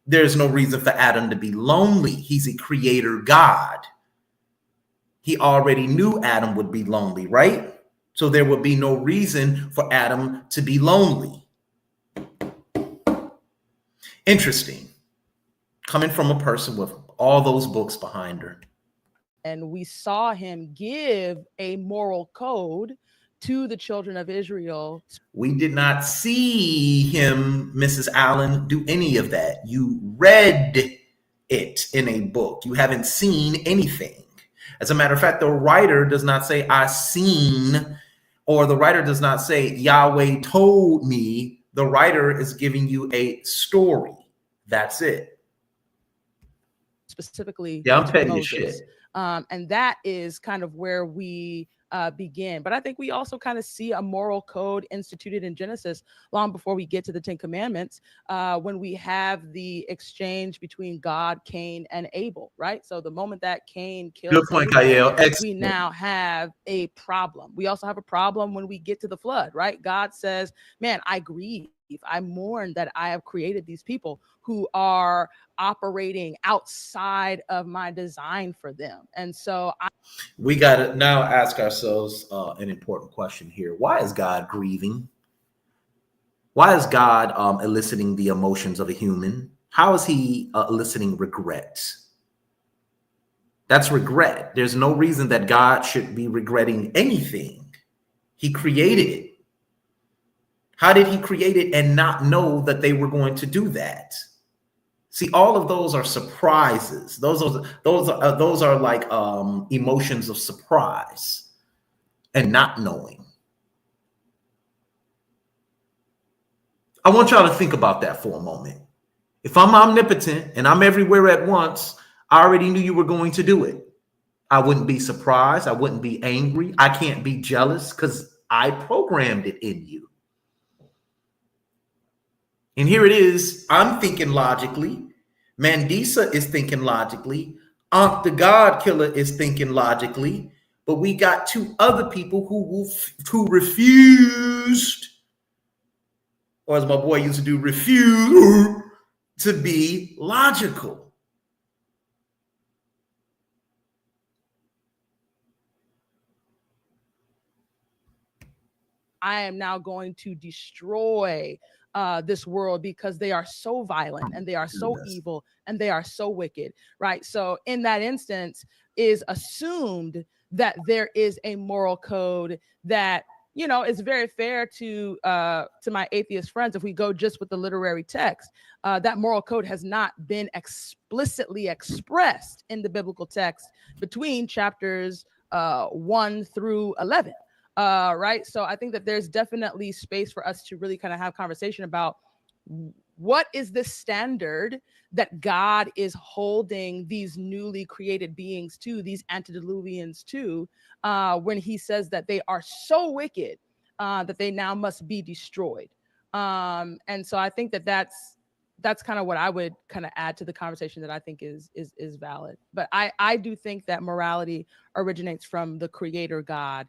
There's no reason for Adam to be lonely. He's a creator God. He already knew Adam would be lonely, right? So there would be no reason for Adam to be lonely. Interesting. coming from a person with all those books behind her. And we saw him give a moral code to the children of Israel. We did not see him, Mrs. Allen, do any of that. You read it in a book. You haven't seen anything. As a matter of fact, the writer does not say, I seen, or the writer does not say, Yahweh told me. The writer is giving you a story. That's it. Specifically, yeah, I'm petty Moses. as shit. And that is kind of where we begin. But I think we also kind of see a moral code instituted in Genesis long before we get to the 10 Commandments, when we have the exchange between God, Cain, and Abel, right? So the moment that Cain kills Good point, Abel, Kyle. we now have a problem. We also have a problem when we get to the flood, right? God says, man, I grieve. I mourn that I have created these people who are operating outside of my design for them. And so we got to now ask ourselves an important question here. Why is God grieving? Why is God eliciting the emotions of a human? How is he eliciting regret? That's regret. There's no reason that God should be regretting anything. He created it. How did he create it and not know that they were going to do that? See, all of those are surprises. Those are like emotions of surprise and not knowing. I want y'all to think about that for a moment. If I'm omnipotent and I'm everywhere at once, I already knew you were going to do it. I wouldn't be surprised. I wouldn't be angry. I can't be jealous because I programmed it in you. And here it is. I'm thinking logically. Mandisa is thinking logically. Ahnk the God Killer is thinking logically. But we got two other people who refused, or as my boy used to do, refuse to be logical. I am now going to destroy this world because they are so violent and they are so evil and they are so wicked, right? So in that instance is assumed that there is a moral code that, you know, is very fair to my atheist friends. If we go just with the literary text, that moral code has not been explicitly expressed in the biblical text between chapters 1 through 11. Right. So I think that there's definitely space for us to really kind of have conversation about what is the standard that God is holding these newly created beings to, these antediluvians to, when he says that they are so wicked that they now must be destroyed. And so I think that that's kind of what I would kind of add to the conversation that I think is valid. But I do think that morality originates from the creator God.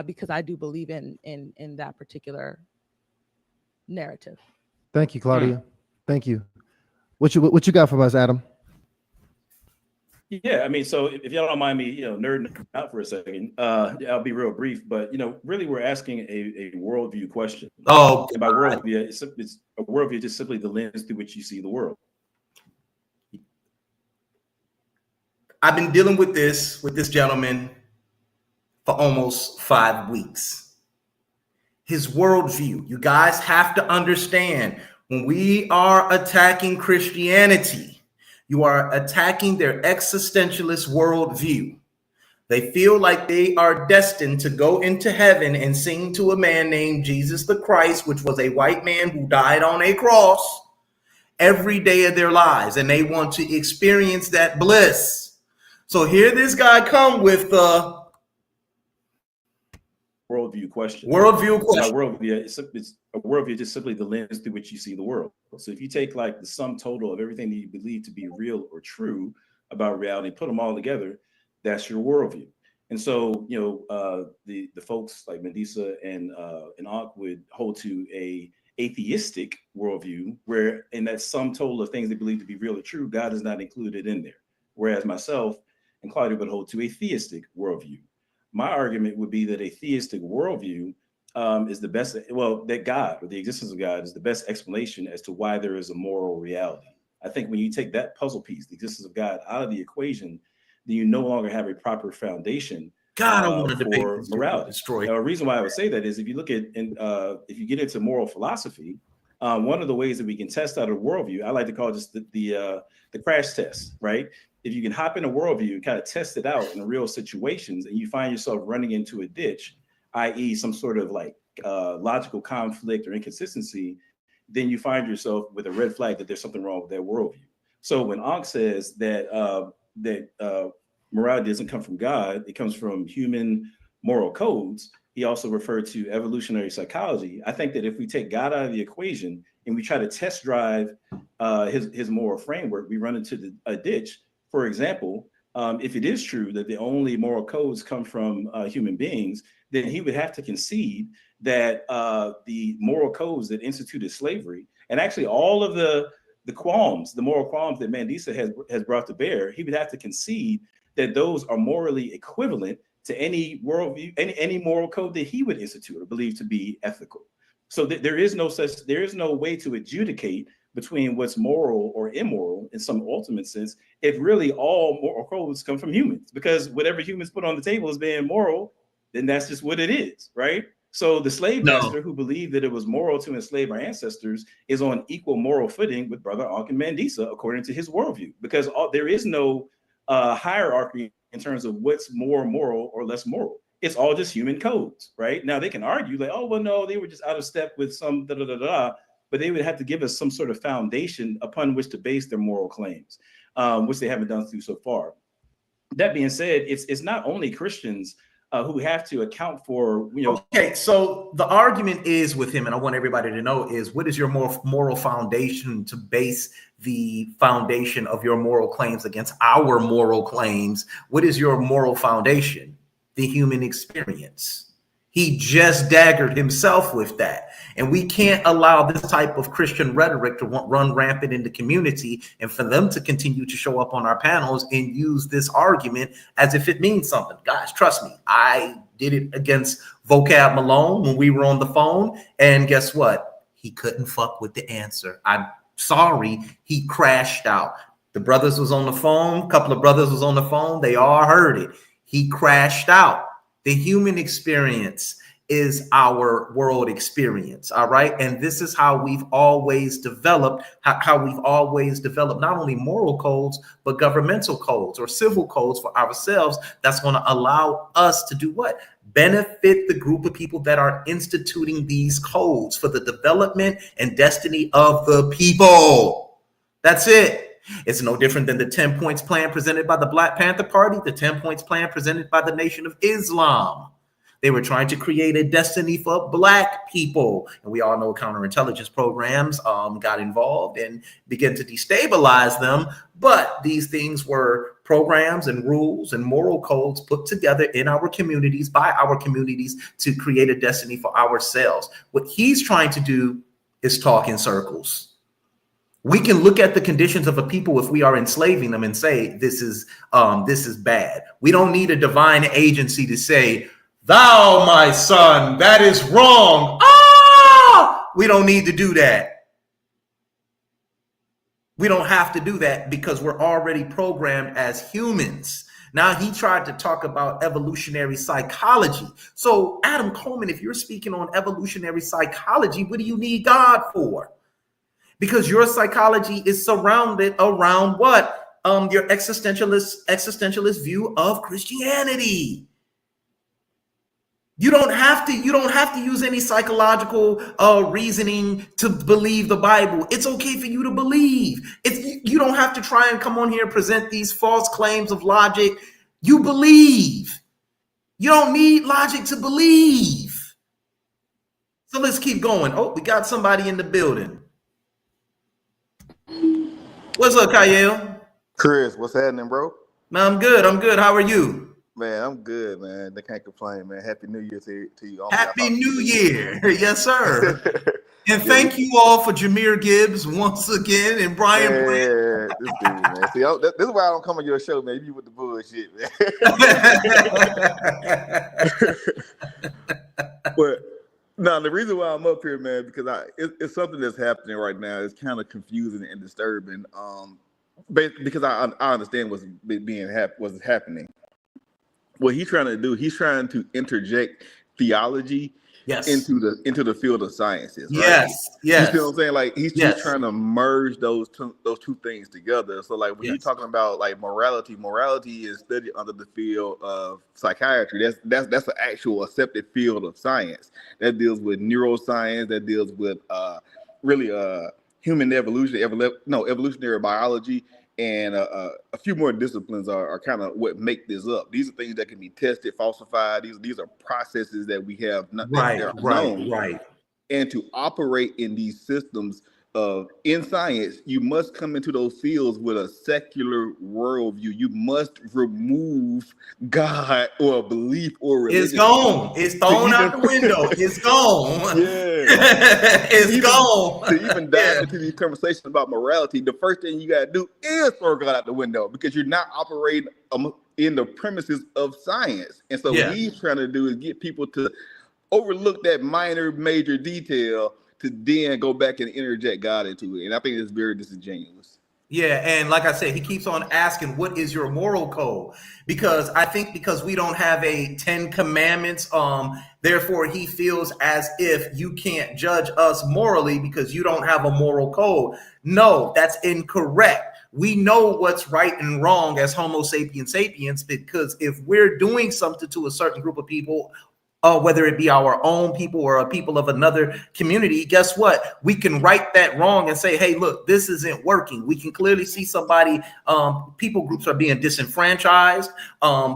Because I do believe in that particular narrative. Thank you, Claudia. Thank you. What you got from us, Adam? Yeah, I mean, so if y'all don't mind me, nerding out for a second, I'll be real brief. But really, we're asking a worldview question. Oh, and by worldview, it's a worldview just simply the lens through which you see the world. I've been dealing with this gentleman for almost 5 weeks. His worldview. You guys have to understand, when we are attacking Christianity, you are attacking their existentialist worldview. They feel like they are destined to go into heaven and sing to a man named Jesus the Christ, which was a white man who died on a cross, every day of their lives. And they want to experience that bliss. So here this guy come with worldview question. Worldview question. Worldview, it's a worldview just simply the lens through which you see the world. So if you take like the sum total of everything that you believe to be real or true about reality, put them all together, that's your worldview. And so, the folks like Mandisa and Ahnk would hold to a atheistic worldview, where in that sum total of things they believe to be real or true, God is not included in there. Whereas myself and Claudia would hold to a theistic worldview. My argument would be that a theistic worldview is the best, that God, or the existence of God, is the best explanation as to why there is a moral reality. I think when you take that puzzle piece, the existence of God, out of the equation, then you no longer have a proper foundation God, I want to debate for this morality. destroy. Now, a reason why I would say that is if you look at, if you get into moral philosophy, one of the ways that we can test out a worldview, I like to call it just the crash test, right? If you can hop in a worldview and kind of test it out in real situations, and you find yourself running into a ditch, i.e., some sort of like logical conflict or inconsistency, then you find yourself with a red flag that there's something wrong with that worldview. So when Ahnk says that morality doesn't come from God, it comes from human moral codes, he also referred to evolutionary psychology. I think that if we take God out of the equation and we try to test drive his moral framework, we run into a ditch. For example, if it is true that the only moral codes come from human beings, then he would have to concede that the moral codes that instituted slavery, and actually all of the qualms, the moral qualms that Mandisa has brought to bear, he would have to concede that those are morally equivalent to any worldview, any moral code that he would institute or believe to be ethical. So there is no way to adjudicate between what's moral or immoral in some ultimate sense, if really all moral codes come from humans, because whatever humans put on the table as being moral, then that's just what it is, right? So the slave master who believed that it was moral to enslave our ancestors is on equal moral footing with Brother Ahnk and Mandisa, according to his worldview, because there is no hierarchy in terms of what's more moral or less moral. It's all just human codes, right? Now they can argue like, oh, well, no, they were just out of step with some da-da-da-da, but they would have to give us some sort of foundation upon which to base their moral claims, which they haven't done through so far. That being said, it's not only Christians who have to account for, you know. Okay, so the argument is with him, and I want everybody to know, is what is your moral foundation to base the foundation of your moral claims against our moral claims? What is your moral foundation? The human experience. He just daggered himself with that. And we can't allow this type of Christian rhetoric to run rampant in the community and for them to continue to show up on our panels and use this argument as if it means something. Guys, trust me, I did it against Vocab Malone when we were on the phone. And guess what? He couldn't fuck with the answer. I'm sorry, he crashed out. The brothers was on the phone. A couple of brothers was on the phone. They all heard it. He crashed out. The human experience is our world experience, all right? And this is how we've always developed, how we've always developed not only moral codes, but governmental codes or civil codes for ourselves that's going to allow us to do what? Benefit the group of people that are instituting these codes for the development and destiny of the people. That's it. It's no different than the 10 points plan presented by the Black Panther Party, the 10 points plan presented by the Nation of Islam. They were trying to create a destiny for Black people. And we all know counterintelligence programs got involved and began to destabilize them. But these things were programs and rules and moral codes put together in our communities, by our communities, to create a destiny for ourselves. What he's trying to do is talk in circles. We can look at the conditions of a people if we are enslaving them and say, this is bad. We don't need a divine agency to say, thou, my son, that is wrong. Ah! We don't need to do that. We don't have to do that because we're already programmed as humans. Now he tried to talk about evolutionary psychology. So Adam Coleman, if you're speaking on evolutionary psychology, what do you need God for? Because your psychology is surrounded around what? Your existentialist view of Christianity. You don't have to use any psychological reasoning to believe the Bible. It's okay for you to believe. You don't have to try and come on here and present these false claims of logic. You believe. You don't need logic to believe. So let's keep going. Oh, we got somebody in the building. What's up, Kyle? Chris, what's happening, bro? Man, I'm good. How are you? Man, I'm good, man. They can't complain, man. Happy New Year to you. Happy New Year. Yes, sir. And thank you all for Jameer Gibbs once again and Brian. Yeah, this dude, man. See, this is why I don't come on your show, man. You with the bullshit, man. No, the reason why I'm up here, man, because it's something that's happening right now. It's kind of confusing and disturbing. Because I understand what's happening. What he's trying to do, he's trying to interject theology into the field of sciences. Right? Yes. You see what I'm saying? Like he's just trying to merge those two things together. So like when you're talking about like morality is studied under the field of psychiatry. That's an actual accepted field of science that deals with neuroscience, that deals with really human evolutionary biology. And a few more disciplines are kind of what make this up. These are things that can be tested, falsified. These are processes that we have not known. And to operate in these systems in science, you must come into those fields with a secular worldview. You must remove God or a belief or religion. It's gone. It's thrown out the window. It's gone. It's gone. To even dive into these conversations about morality, the first thing you got to do is throw God out the window because you're not operating in the premises of science. And so what he's trying to do is get people to overlook that major detail to then go back and interject God into it. And I think it's very disingenuous. Yeah, and like I said, he keeps on asking, what is your moral code? Because I think because we don't have a 10 commandments, therefore he feels as if you can't judge us morally because you don't have a moral code. No, that's incorrect. We know what's right and wrong as Homo sapiens sapiens, because if we're doing something to a certain group of people, whether it be our own people or a people of another community, guess what? We can right that wrong and say, hey, look, this isn't working. We can clearly see people groups are being disenfranchised.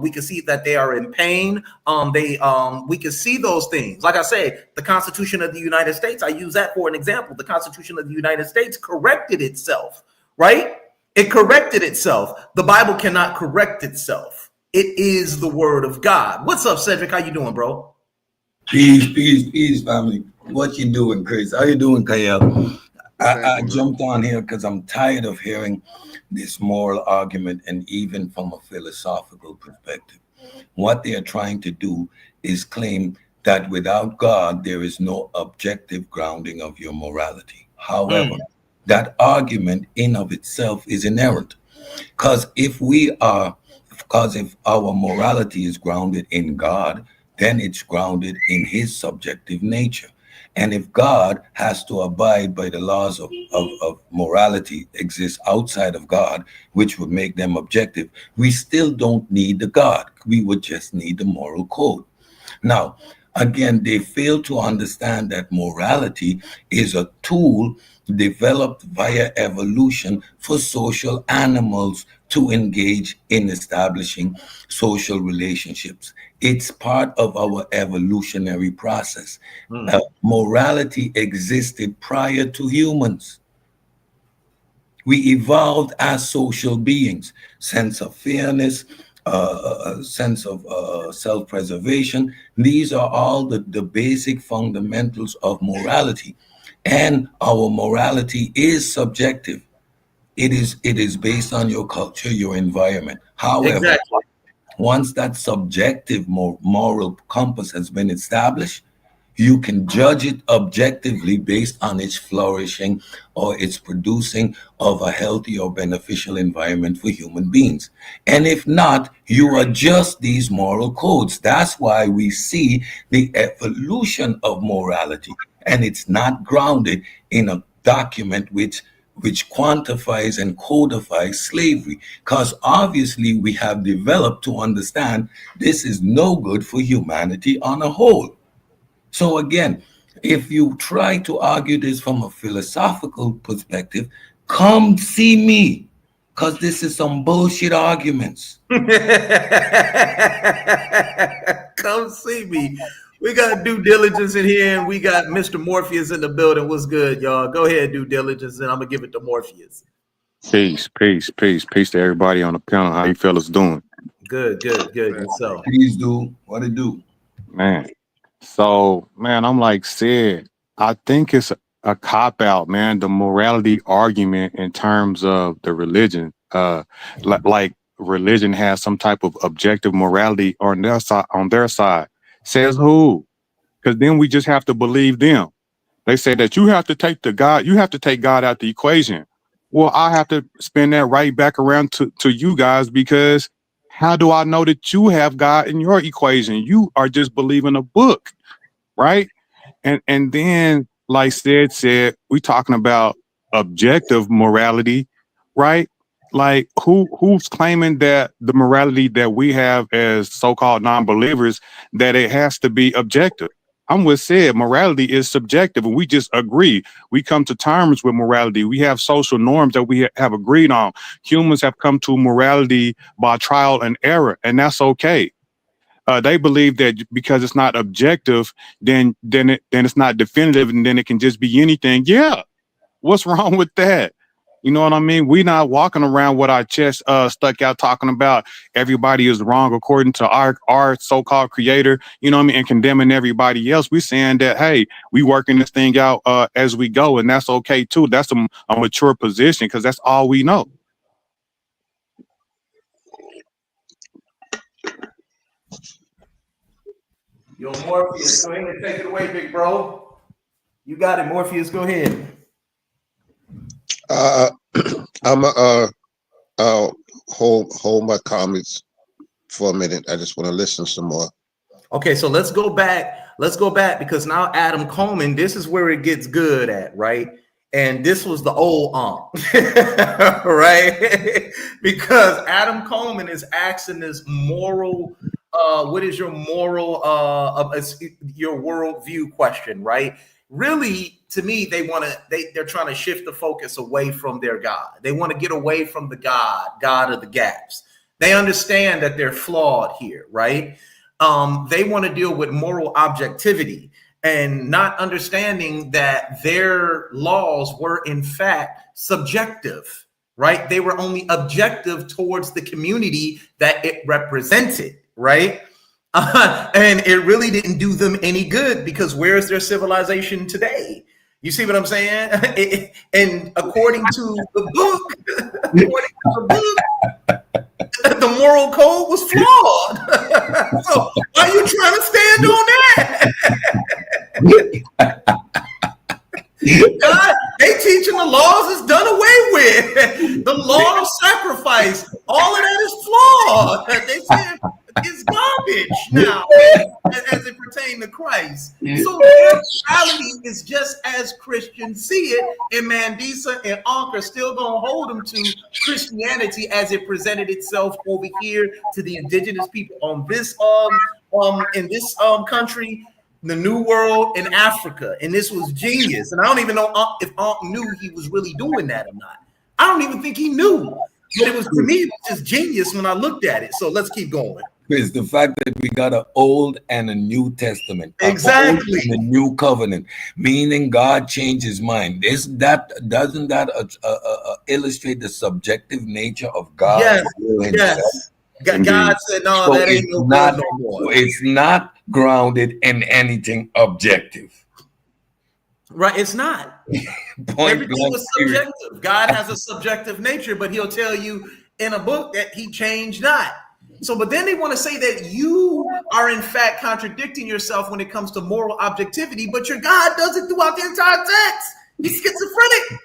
We can see that they are in pain. We can see those things. Like I say, the Constitution of the United States, I use that for an example. The Constitution of the United States corrected itself, right? It corrected itself. The Bible cannot correct itself. It is the word of God. What's up, Cedric? How you doing, bro? Peace, family. What you doing, Chris? How you doing, Kyle? I jumped on here because I'm tired of hearing this moral argument, and even from a philosophical perspective. What they are trying to do is claim that without God, there is no objective grounding of your morality. However, that argument in of itself is inerrant. Because if our morality is grounded in God, then it's grounded in his subjective nature. And if God has to abide by the laws of morality exists outside of God, which would make them objective, we still don't need the God. We would just need the moral code. Now, again, they fail to understand that morality is a tool developed via evolution for social animals to engage in establishing social relationships. It's part of our evolutionary process. Morality existed prior to humans. We evolved as social beings, sense of fairness, a sense of self-preservation. These are all the basic fundamentals of morality. And our morality is subjective. It is based on your culture, your environment. However, once that subjective moral compass has been established, you can judge it objectively based on its flourishing or its producing of a healthy or beneficial environment for human beings. And if not, you adjust these moral codes. That's why we see the evolution of morality, and it's not grounded in a document which quantifies and codifies slavery, because obviously we have developed to understand this is no good for humanity on a whole. So again, if you try to argue this from a philosophical perspective, come see me, because this is some bullshit arguments. Come see me. We got due diligence in here, and we got Mr. Morpheus in the building. What's good, y'all? Go ahead, due diligence, and I'm gonna give it to Morpheus. Peace to everybody on the panel. How you fellas doing? Good. So, please do what it do, man. So, man, I'm like Sid. I think it's a cop out, man. The morality argument in terms of the religion, like religion has some type of objective morality on their side. Says who? because then we just have to believe them. They say that you have to take God out the equation. Well, I have to spin that right back around to you guys, because how do I know that you have God in your equation? You are just believing a book, right? And then, like said, we talking about objective morality, right? Like who's claiming that the morality that we have as so-called non-believers, that it has to be objective? I'm with said morality is subjective, and we just agree. We come to terms with morality. We have social norms that we have agreed on. Humans have come to morality by trial and error, and that's okay. They believe that because it's not objective, then it's not definitive, and then it can just be anything. Yeah, what's wrong with that? You know what I mean? We're not walking around with our chest stuck out talking about everybody is wrong according to our so-called creator, you know what I mean, and condemning everybody else. We're saying that, hey, we working this thing out as we go, and that's okay too. That's a mature position, because that's all we know. Yo, Morpheus, go ahead and take it away, big bro. You got it, Morpheus. Go ahead. I'm hold my comments for a minute. I just want to listen some more. Okay, so let's go back. Let's go back, because now Adam Coleman, this is where it gets good at, right? And this was the old Ahnk, right? Because Adam Coleman is asking this moral, what is your moral, your worldview question, right? Really, to me, they're trying to shift the focus away from their God. They want to get away from the God of the gaps. They understand that they're flawed here, right? They want to deal with moral objectivity and not understanding that their laws were in fact subjective, right? They were only objective towards the community that it represented, right? And it really didn't do them any good, because where is their civilization today? You see what I'm saying? And according to the book, the moral code was flawed. So why are you trying to stand on that? God, they teaching the laws is done away with. The law of sacrifice, all of that is flawed. They say it's garbage now as it pertains to Christ. So their reality is just as Christians see it, and Mandisa and Ahnk are still going to hold them to Christianity as it presented itself over here to the indigenous people on this in this country, the New World, in Africa. And this was genius. And I don't even know if Ahnk knew he was really doing that or not. I don't even think he knew. But it was, to me, it was just genius when I looked at it. So let's keep going. It's the fact that we got an Old and a New Testament, exactly, and a New Covenant, meaning God changed His mind. Doesn't that illustrate the subjective nature of God? Yes. God said, "No, so that ain't no God no more." It's not grounded in anything objective. Right, it's not. Everything was subjective. God has a subjective nature, but He'll tell you in a book that He changed not. So, but then they want to say that you are in fact contradicting yourself when it comes to moral objectivity, but your God does it throughout the entire text. He's schizophrenic.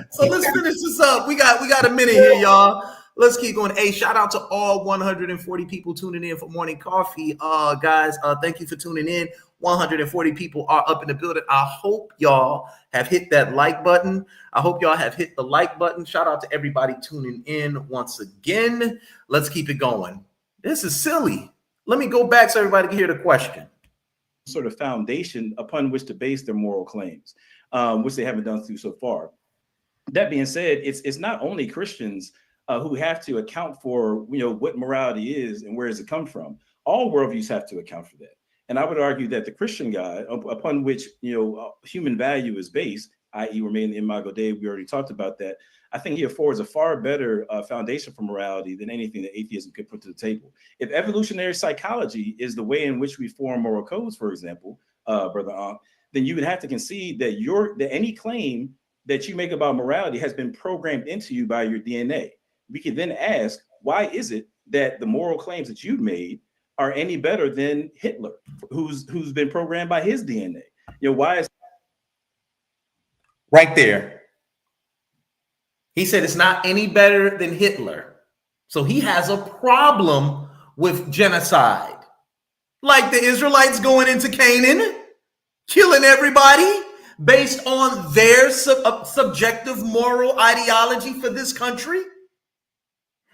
So let's finish this up. We got a minute here, y'all. Let's keep going. Hey, shout out to all 140 people tuning in for Morning Coffee. Guys, thank you for tuning in. 140 people are up in the building. I hope y'all have hit that like button. I hope y'all have hit the like button. Shout out to everybody tuning in once again. Let's keep it going. This is silly. Let me go back so everybody can hear the question. Sort of foundation upon which to base their moral claims, which they haven't done so far. That being said, it's not only Christians who have to account for what morality is and where does it come from. All worldviews have to account for that. And I would argue that the Christian God, upon which human value is based, i.e., we're made in the imago Dei, we already talked about that. I think he affords a far better foundation for morality than anything that atheism could put to the table. If evolutionary psychology is the way in which we form moral codes, for example, Brother Ahnk, then you would have to concede that any claim that you make about morality has been programmed into you by your DNA. We could then ask, why is it that the moral claims that you've made are any better than Hitler, who's been programmed by his DNA? Why is right there? He said it's not any better than Hitler. So he has a problem with genocide. Like the Israelites going into Canaan, killing everybody based on their subjective moral ideology for this country,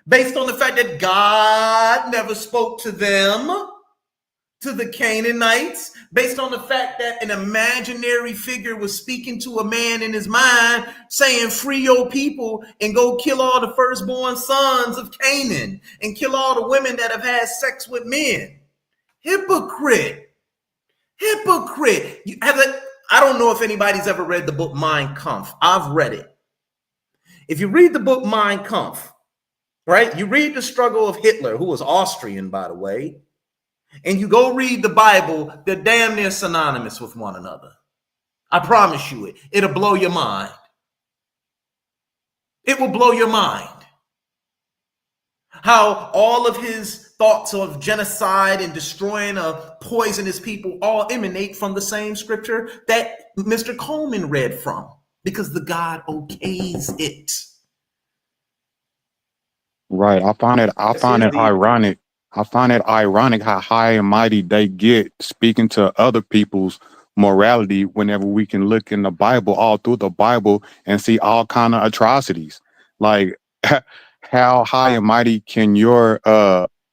based on the fact that God never spoke to them, to the Canaanites, based on the fact that an imaginary figure was speaking to a man in his mind saying, free your people and go kill all the firstborn sons of Canaan and kill all the women that have had sex with men. Hypocrite. Hypocrite. I don't know if anybody's ever read the book Mein Kampf. I've read it. If you read the book Mein Kampf, right, you read the struggle of Hitler, who was Austrian, by the way, and you go read the Bible, they're damn near synonymous with one another. I promise you it. It'll blow your mind. It will blow your mind. How all of his thoughts of genocide and destroying poisonous people all emanate from the same scripture that Mr. Coleman read from, because the God okays it. Right. I find it ironic. I find it ironic how high and mighty they get speaking to other people's morality whenever we can look in the Bible, all through the Bible, and see all kind of atrocities. Like how high and mighty can your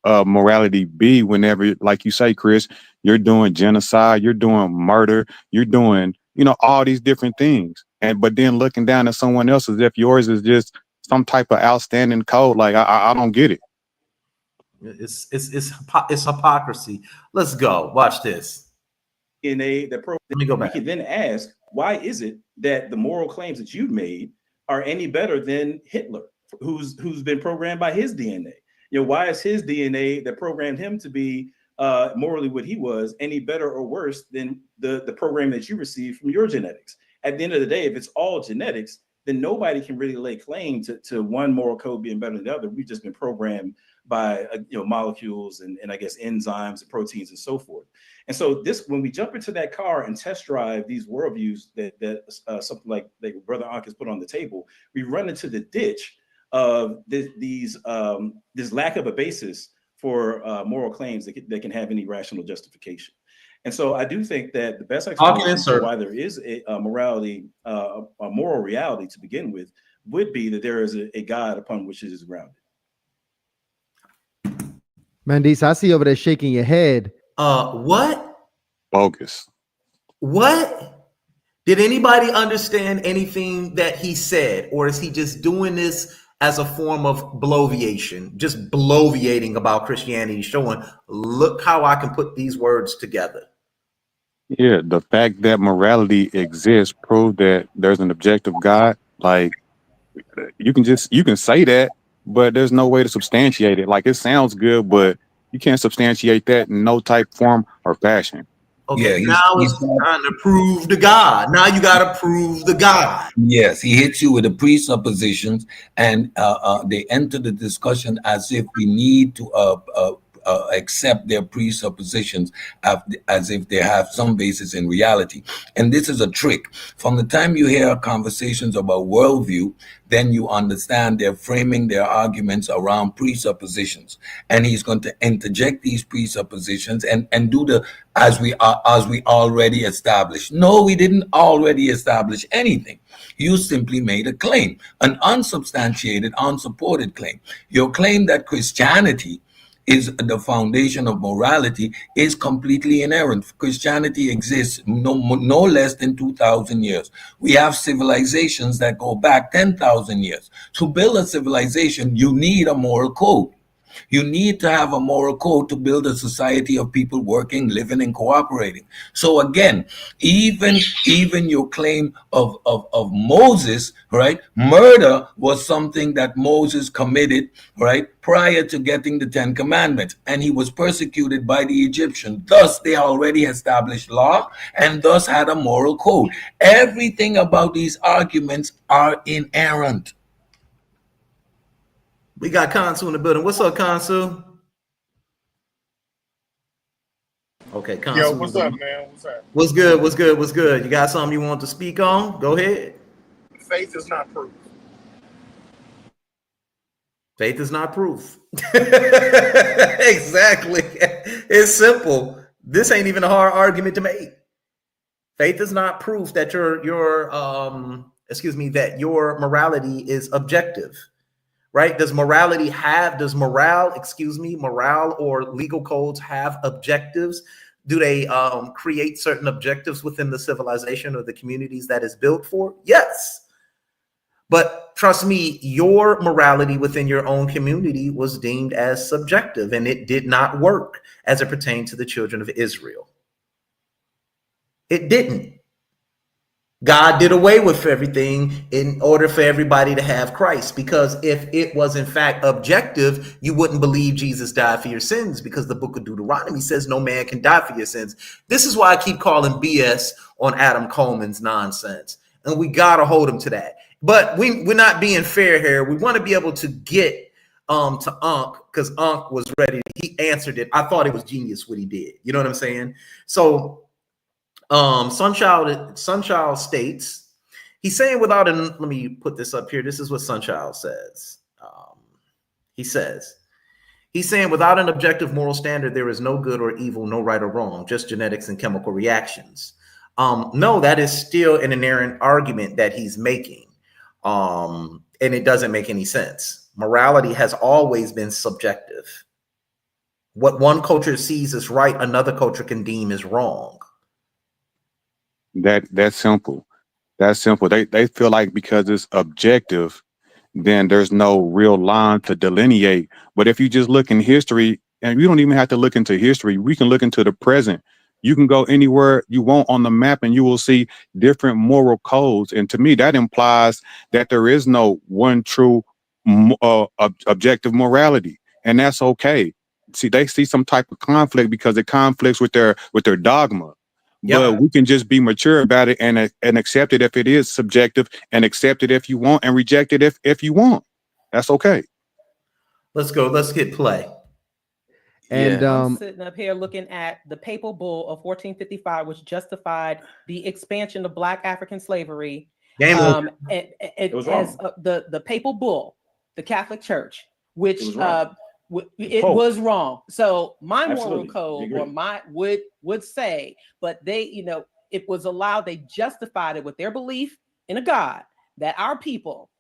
morality be whenever, like you say, Chris, you're doing genocide, you're doing murder, you're doing, all these different things. But then looking down at someone else as if yours is just some type of outstanding code. Like I don't get it. It's hypocrisy. Let's go. Watch this. Let me go back. We can then ask, why is it that the moral claims that you've made are any better than Hitler, who's been programmed by his DNA? Why is his DNA that programmed him to be morally what he was any better or worse than the program that you received from your genetics? At the end of the day, if it's all genetics, then nobody can really lay claim to one moral code being better than the other. We've just been programmed by molecules and I guess enzymes and proteins and so forth. And so when we jump into that car and test drive these worldviews that something like Brother Ahnk has put on the table, we run into the ditch of this lack of a basis for moral claims that can have any rational justification. And so I do think that the best explanation for why there is a morality, a moral reality to begin with, would be that there is a God upon which it is grounded. Mandis, I see over there shaking your head. What? Bogus. What? Did anybody understand anything that he said? Or is he just doing this as a form of bloviation, just bloviating about Christianity, showing, look how I can put these words together? Yeah, the fact that morality exists proves that there's an objective God. Like you can say that, but there's no way to substantiate it. Like it sounds good, but you can't substantiate that in no type, form, or fashion. Okay, yeah, now he's trying to prove the God. Now you got to prove the God. Yes, he hits you with the presuppositions, and they enter the discussion as if we need to accept their presuppositions as if they have some basis in reality. And this is a trick. From the time you hear conversations about worldview, then you understand they're framing their arguments around presuppositions. And he's going to interject these presuppositions and do the as we already established. No, we didn't already establish anything. You simply made a claim, an unsubstantiated, unsupported claim. Your claim that Christianity is the foundation of morality is completely inerrant. Christianity exists no less than 2,000 years. We have civilizations that go back 10,000 years. To build a civilization, you need a moral code. You need to have a moral code to build a society of people working, living, and cooperating. So again, even your claim of Moses, right? Murder was something that Moses committed, right? Prior to getting the 10 Commandments, and he was persecuted by the Egyptians. Thus, they already established law and thus had a moral code. Everything about these arguments are inerrant. We got Kansu in the building. What's up, Kansu? Okay, Yo, what's up, man? What's up? What's good? What's good? What's good? You got something you want to speak on? Go ahead. Faith is not proof. Faith is not proof. Exactly. It's simple. This ain't even a hard argument to make. Faith is not proof that your morality is objective. Right? Does morale or legal codes have objectives? Do they create certain objectives within the civilization or the communities that is built for? Yes. But trust me, your morality within your own community was deemed as subjective, and it did not work as it pertained to the children of Israel. It didn't. God did away with everything in order for everybody to have Christ, because if it was in fact objective, you wouldn't believe Jesus died for your sins, because the book of Deuteronomy says no man can die for your sins. This is why I keep calling BS on Adam Coleman's nonsense, and we got to hold him to that. But we're not being fair here. We want to be able to get to Ahnk, because Ahnk was ready. He answered it. I thought it was genius what he did. You know what I'm saying? So Sunchild states, he's saying without an, let me put this up here. This is what Sunchild says. He's saying without an objective moral standard, there is no good or evil, no right or wrong, just genetics and chemical reactions. No, that is still an inerrant argument that he's making. And it doesn't make any sense. Morality has always been subjective. What one culture sees as right, another culture can deem as wrong. That's simple. That's simple. They feel like because it's objective, then there's no real line to delineate. But if you just look in history, and you don't even have to look into history, we can look into the present. You can go anywhere you want on the map and you will see different moral codes. And to me, that implies that there is no one true objective morality. And that's okay. See, they see some type of conflict because it conflicts with their dogma. Yep. But we can just be mature about it and accept it if it is subjective, and accept it if you want, and reject it if you want. That's okay. Let's go. Let's hit play. And I'm sitting up here looking at the papal bull of 1455, which justified the expansion of Black African slavery. It has the papal bull, the Catholic Church, which it was wrong. So my moral code or my would say, but they, it was allowed. They justified it with their belief in a God, that our people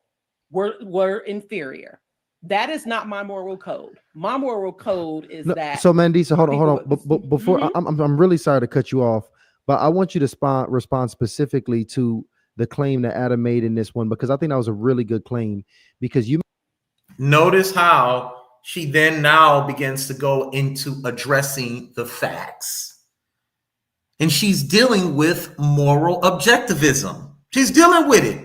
were inferior. That is not my moral code. My moral code is that. So Mandisa, hold on. Before I'm really sorry to cut you off, but I want you to respond specifically to the claim that Adam made in this one, because I think that was a really good claim. Because you notice how she then now begins to go into addressing the facts, and she's dealing with moral objectivism. She's dealing with it.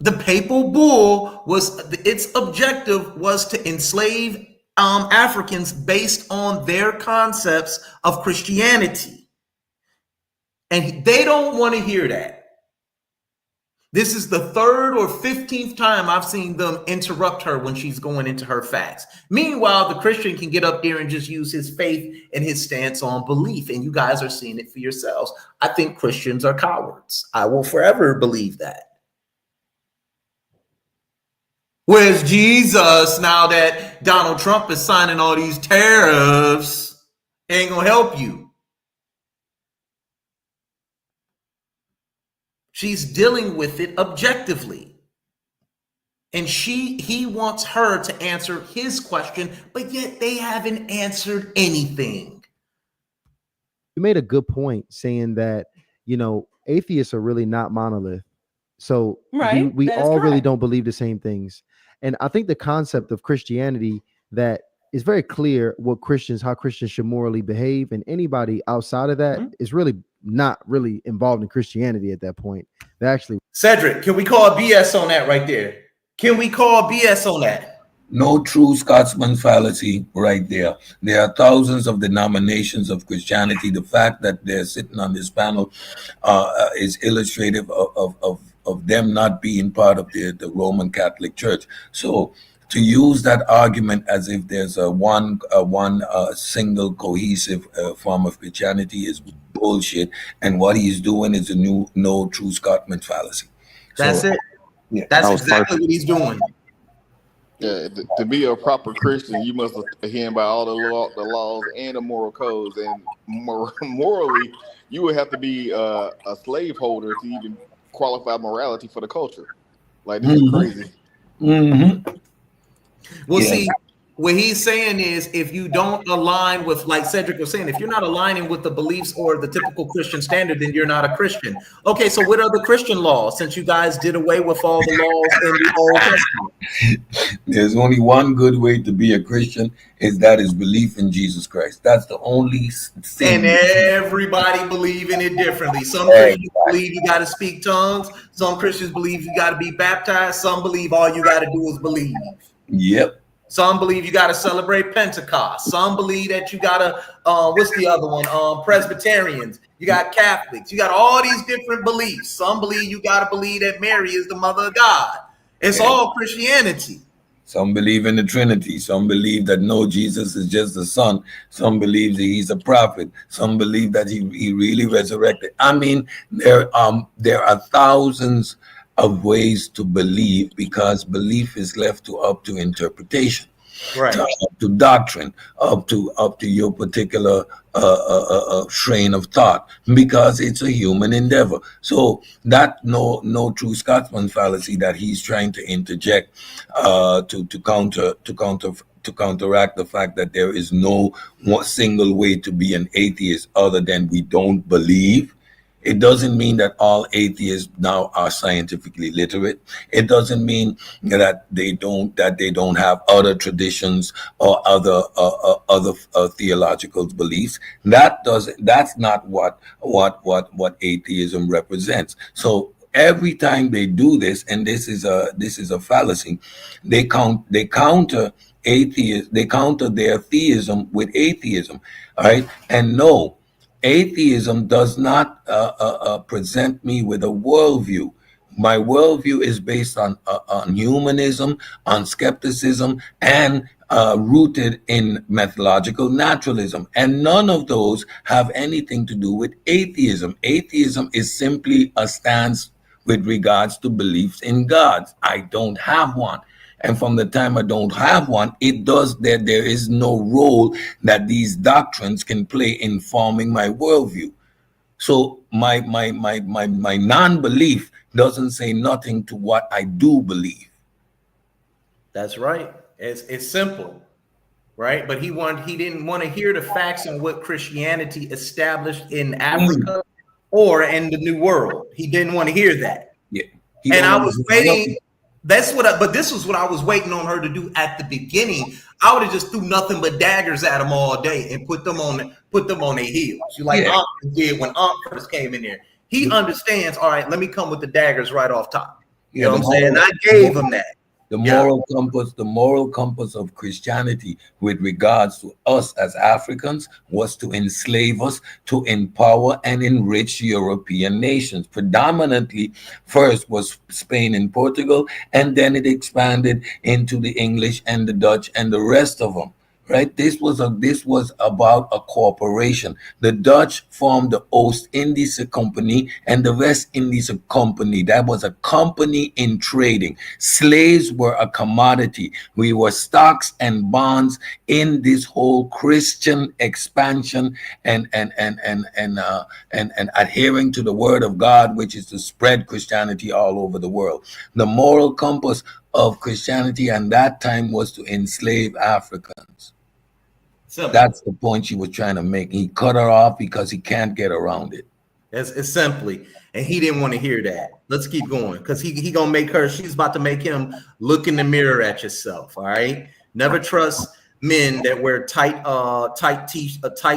The papal bull its objective was to enslave Africans based on their concepts of Christianity. And they don't want to hear that. This is the 3rd or 15th time I've seen them interrupt her when she's going into her facts. Meanwhile, the Christian can get up there and just use his faith and his stance on belief. And you guys are seeing it for yourselves. I think Christians are cowards. I will forever believe that. Where's Jesus now that Donald Trump is signing all these tariffs? Ain't gonna help you. She's dealing with it objectively. And he wants her to answer his question, but yet they haven't answered anything. You made a good point saying that, atheists are really not monolith. So we all really don't believe the same things. And I think the concept of Christianity that is very clear how Christians should morally behave, and anybody outside of that is really not really involved in Christianity at that point. They actually. Cedric, can we call BS on that right there? Can we call BS on that? No true Scotsman fallacy right there. There are thousands of denominations of Christianity. The fact that they're sitting on this panel is illustrative of them not being part of the Roman Catholic Church. So to use that argument as if there's a one single cohesive form of Christianity is bullshit. And what he's doing is a no true Scotsman fallacy. That's it. Yeah, that's exactly what he's doing. Yeah, to be a proper Christian, you must adhere by all the laws and the moral codes. And morally, you would have to be a slaveholder to even qualify morality for the culture. Like, this is crazy. Well, see, what he's saying is, if you don't align with, like Cedric was saying, if you're not aligning with the beliefs or the typical Christian standard, then you're not a Christian. Okay, so what are the Christian laws, since you guys did away with all the laws in the Old Testament? There's only one good way to be a Christian, is belief in Jesus Christ. That's the only thing. And everybody believe in it differently. Some Christians believe you got to speak tongues. Some Christians believe you got to be baptized. Some believe all you got to do is believe. Yep. Some believe you got to celebrate Pentecost. Some believe that you got to, what's the other one? Presbyterians. You got Catholics. You got all these different beliefs. Some believe you got to believe that Mary is the mother of God. It's all Christianity. Some believe in the Trinity. Some believe that no, Jesus is just the Son. Some believe that he's a prophet. Some believe that he really resurrected. I mean, there are thousands of ways to believe, because belief is left up to interpretation, right? Up to doctrine, up to your particular train of thought, because it's a human endeavor. So that no true Scotsman fallacy that he's trying to interject to counteract the fact that there is no one single way to be an atheist other than we don't believe. It doesn't mean that all atheists now are scientifically literate. It doesn't mean that they don't have other traditions or other theological beliefs. That's not what atheism represents. So every time they do this, and this is a fallacy, they counter atheists. They counter their theism with atheism. All right, and no. Atheism does not present me with a worldview. My worldview is based on humanism, on skepticism, and rooted in methodological naturalism. And none of those have anything to do with atheism. Atheism is simply a stance with regards to beliefs in God. I don't have one. And from the time I don't have one, there is no role that these doctrines can play in forming my worldview. So my non-belief doesn't say nothing to what I do believe. That's right. It's simple, right? But he didn't want to hear the facts and what Christianity established in Africa or in the New World. He didn't want to hear that. Yeah. And I was waiting. But this was what I was waiting on her to do at the beginning. I would have just threw nothing but daggers at them all day and put them on their heels. You like Ahnk did when Ahnk first came in there. He understands. All right, let me come with the daggers right off top. You know what I'm saying? And I gave him that. The moral compass of Christianity with regards to us as Africans was to enslave us, to empower and enrich European nations. Predominantly, first was Spain and Portugal, and then it expanded into the English and the Dutch and the rest of them. Right? This was about a corporation. The Dutch formed the Oost-Indische Company and the West-Indische Company. That was a company in trading. Slaves were a commodity. We were stocks and bonds in this whole Christian expansion and adhering to the word of God, which is to spread Christianity all over the world. The moral compass of Christianity at that time was to enslave Africans. Simple. That's the point she was trying to make. He cut her off because he can't get around it. It's simply, and he didn't want to hear that. Let's keep going, because he gonna make her. She's about to make him look in the mirror at yourself. All right. Never trust men that wear tight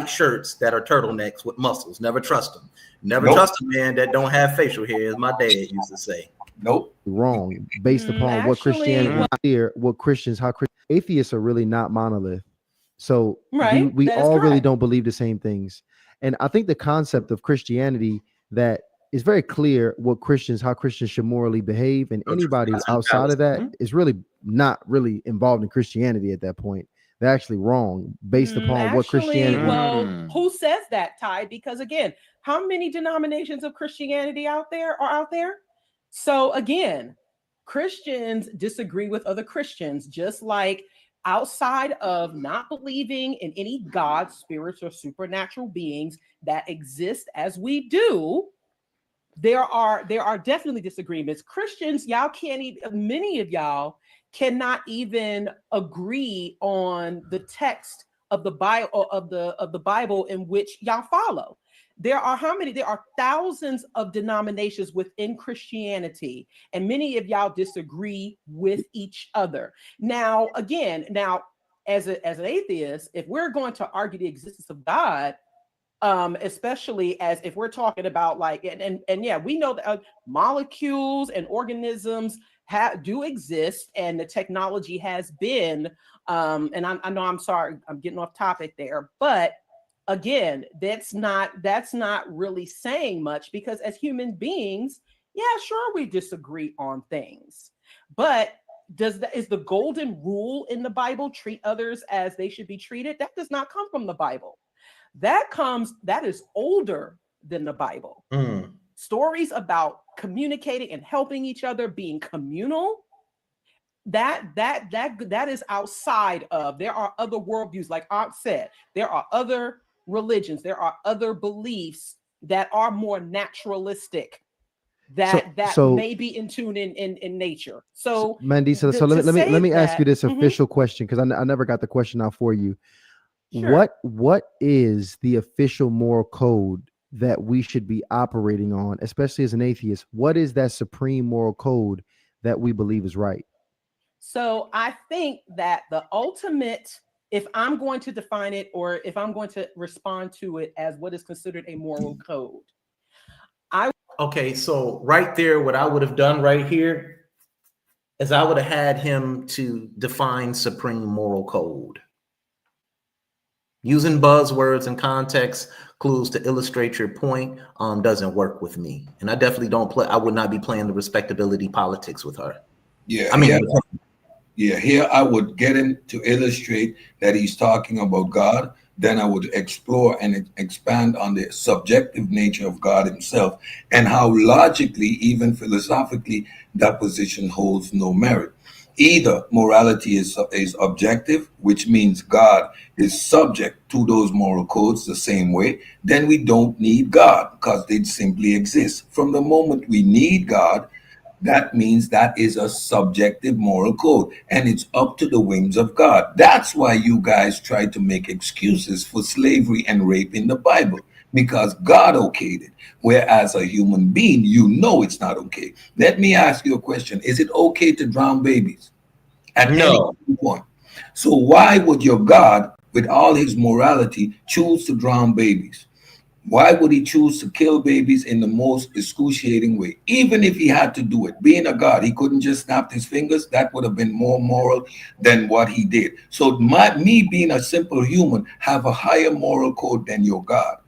shirts that are turtlenecks with muscles. Never trust them. Never trust a man that don't have facial hair, as my dad used to say. Nope. Wrong. Based upon what Christianity here, atheists are really not monolith. So we all really don't believe the same things. And I think the concept of Christianity that is very clear how Christians should morally behave, and anybody outside of that is really not really involved in Christianity at that point. They're actually wrong based upon what Christianity. Well, who says that, Ty? Because again, how many denominations of Christianity are out there? So again, Christians disagree with other Christians, just like outside of not believing in any God, spirits, or supernatural beings that exist as we do. There are definitely disagreements. Christians, y'all can't even, many of y'all cannot even agree on the text of the Bible of the Bible in which y'all follow. There are thousands of denominations within Christianity, and many of y'all disagree with each other. Now, again, as an atheist, if we're going to argue the existence of God, especially as if we're talking about like, and yeah, we know that molecules and organisms do exist, and the technology has been, and I know I'm sorry, I'm getting off topic there, but again, that's not really saying much, because as human beings, yeah, sure, we disagree on things, but is the golden rule in the Bible, treat others as they should be treated? That does not come from the Bible. That is older than the Bible. Stories about communicating and helping each other, being communal, that is outside of. There are other worldviews, like Ahnk said. There are other religions. There are other beliefs that are more naturalistic, that may be in tune in nature. So Mandy, so let me ask you this official question, because I never got the question out for you. Sure. What is the official moral code that we should be operating on, especially as an atheist? What is that supreme moral code that we believe is right? So I think that the ultimate, if I'm going to define it, or if I'm going to respond to it as what is considered a moral code, okay, so right there, what I would have done right here is I would have had him to define supreme moral code. Using buzzwords and context clues to illustrate your point doesn't work with me. And I definitely I would not be playing the respectability politics with her. Yeah, I mean, here I would get him to illustrate that he's talking about God. Then I would explore and expand on the subjective nature of God himself, and how logically, even philosophically, that position holds no merit. Either morality is objective, which means God is subject to those moral codes the same way, then we don't need God, because they simply exist. From the moment we need God, that means that is a subjective moral code, and it's up to the whims of God. That's why you guys try to make excuses for slavery and rape in the Bible, because God okayed it. Whereas a human being, you know it's not okay. Let me ask you a question. Is it okay to drown babies at any point? So why would your God, with all his morality, choose to drown babies? Why would he choose to kill babies in the most excruciating way? Even if he had to do it, being a God, he couldn't just snap his fingers. That would have been more moral than what he did. So me being a simple human have a higher moral code than your God.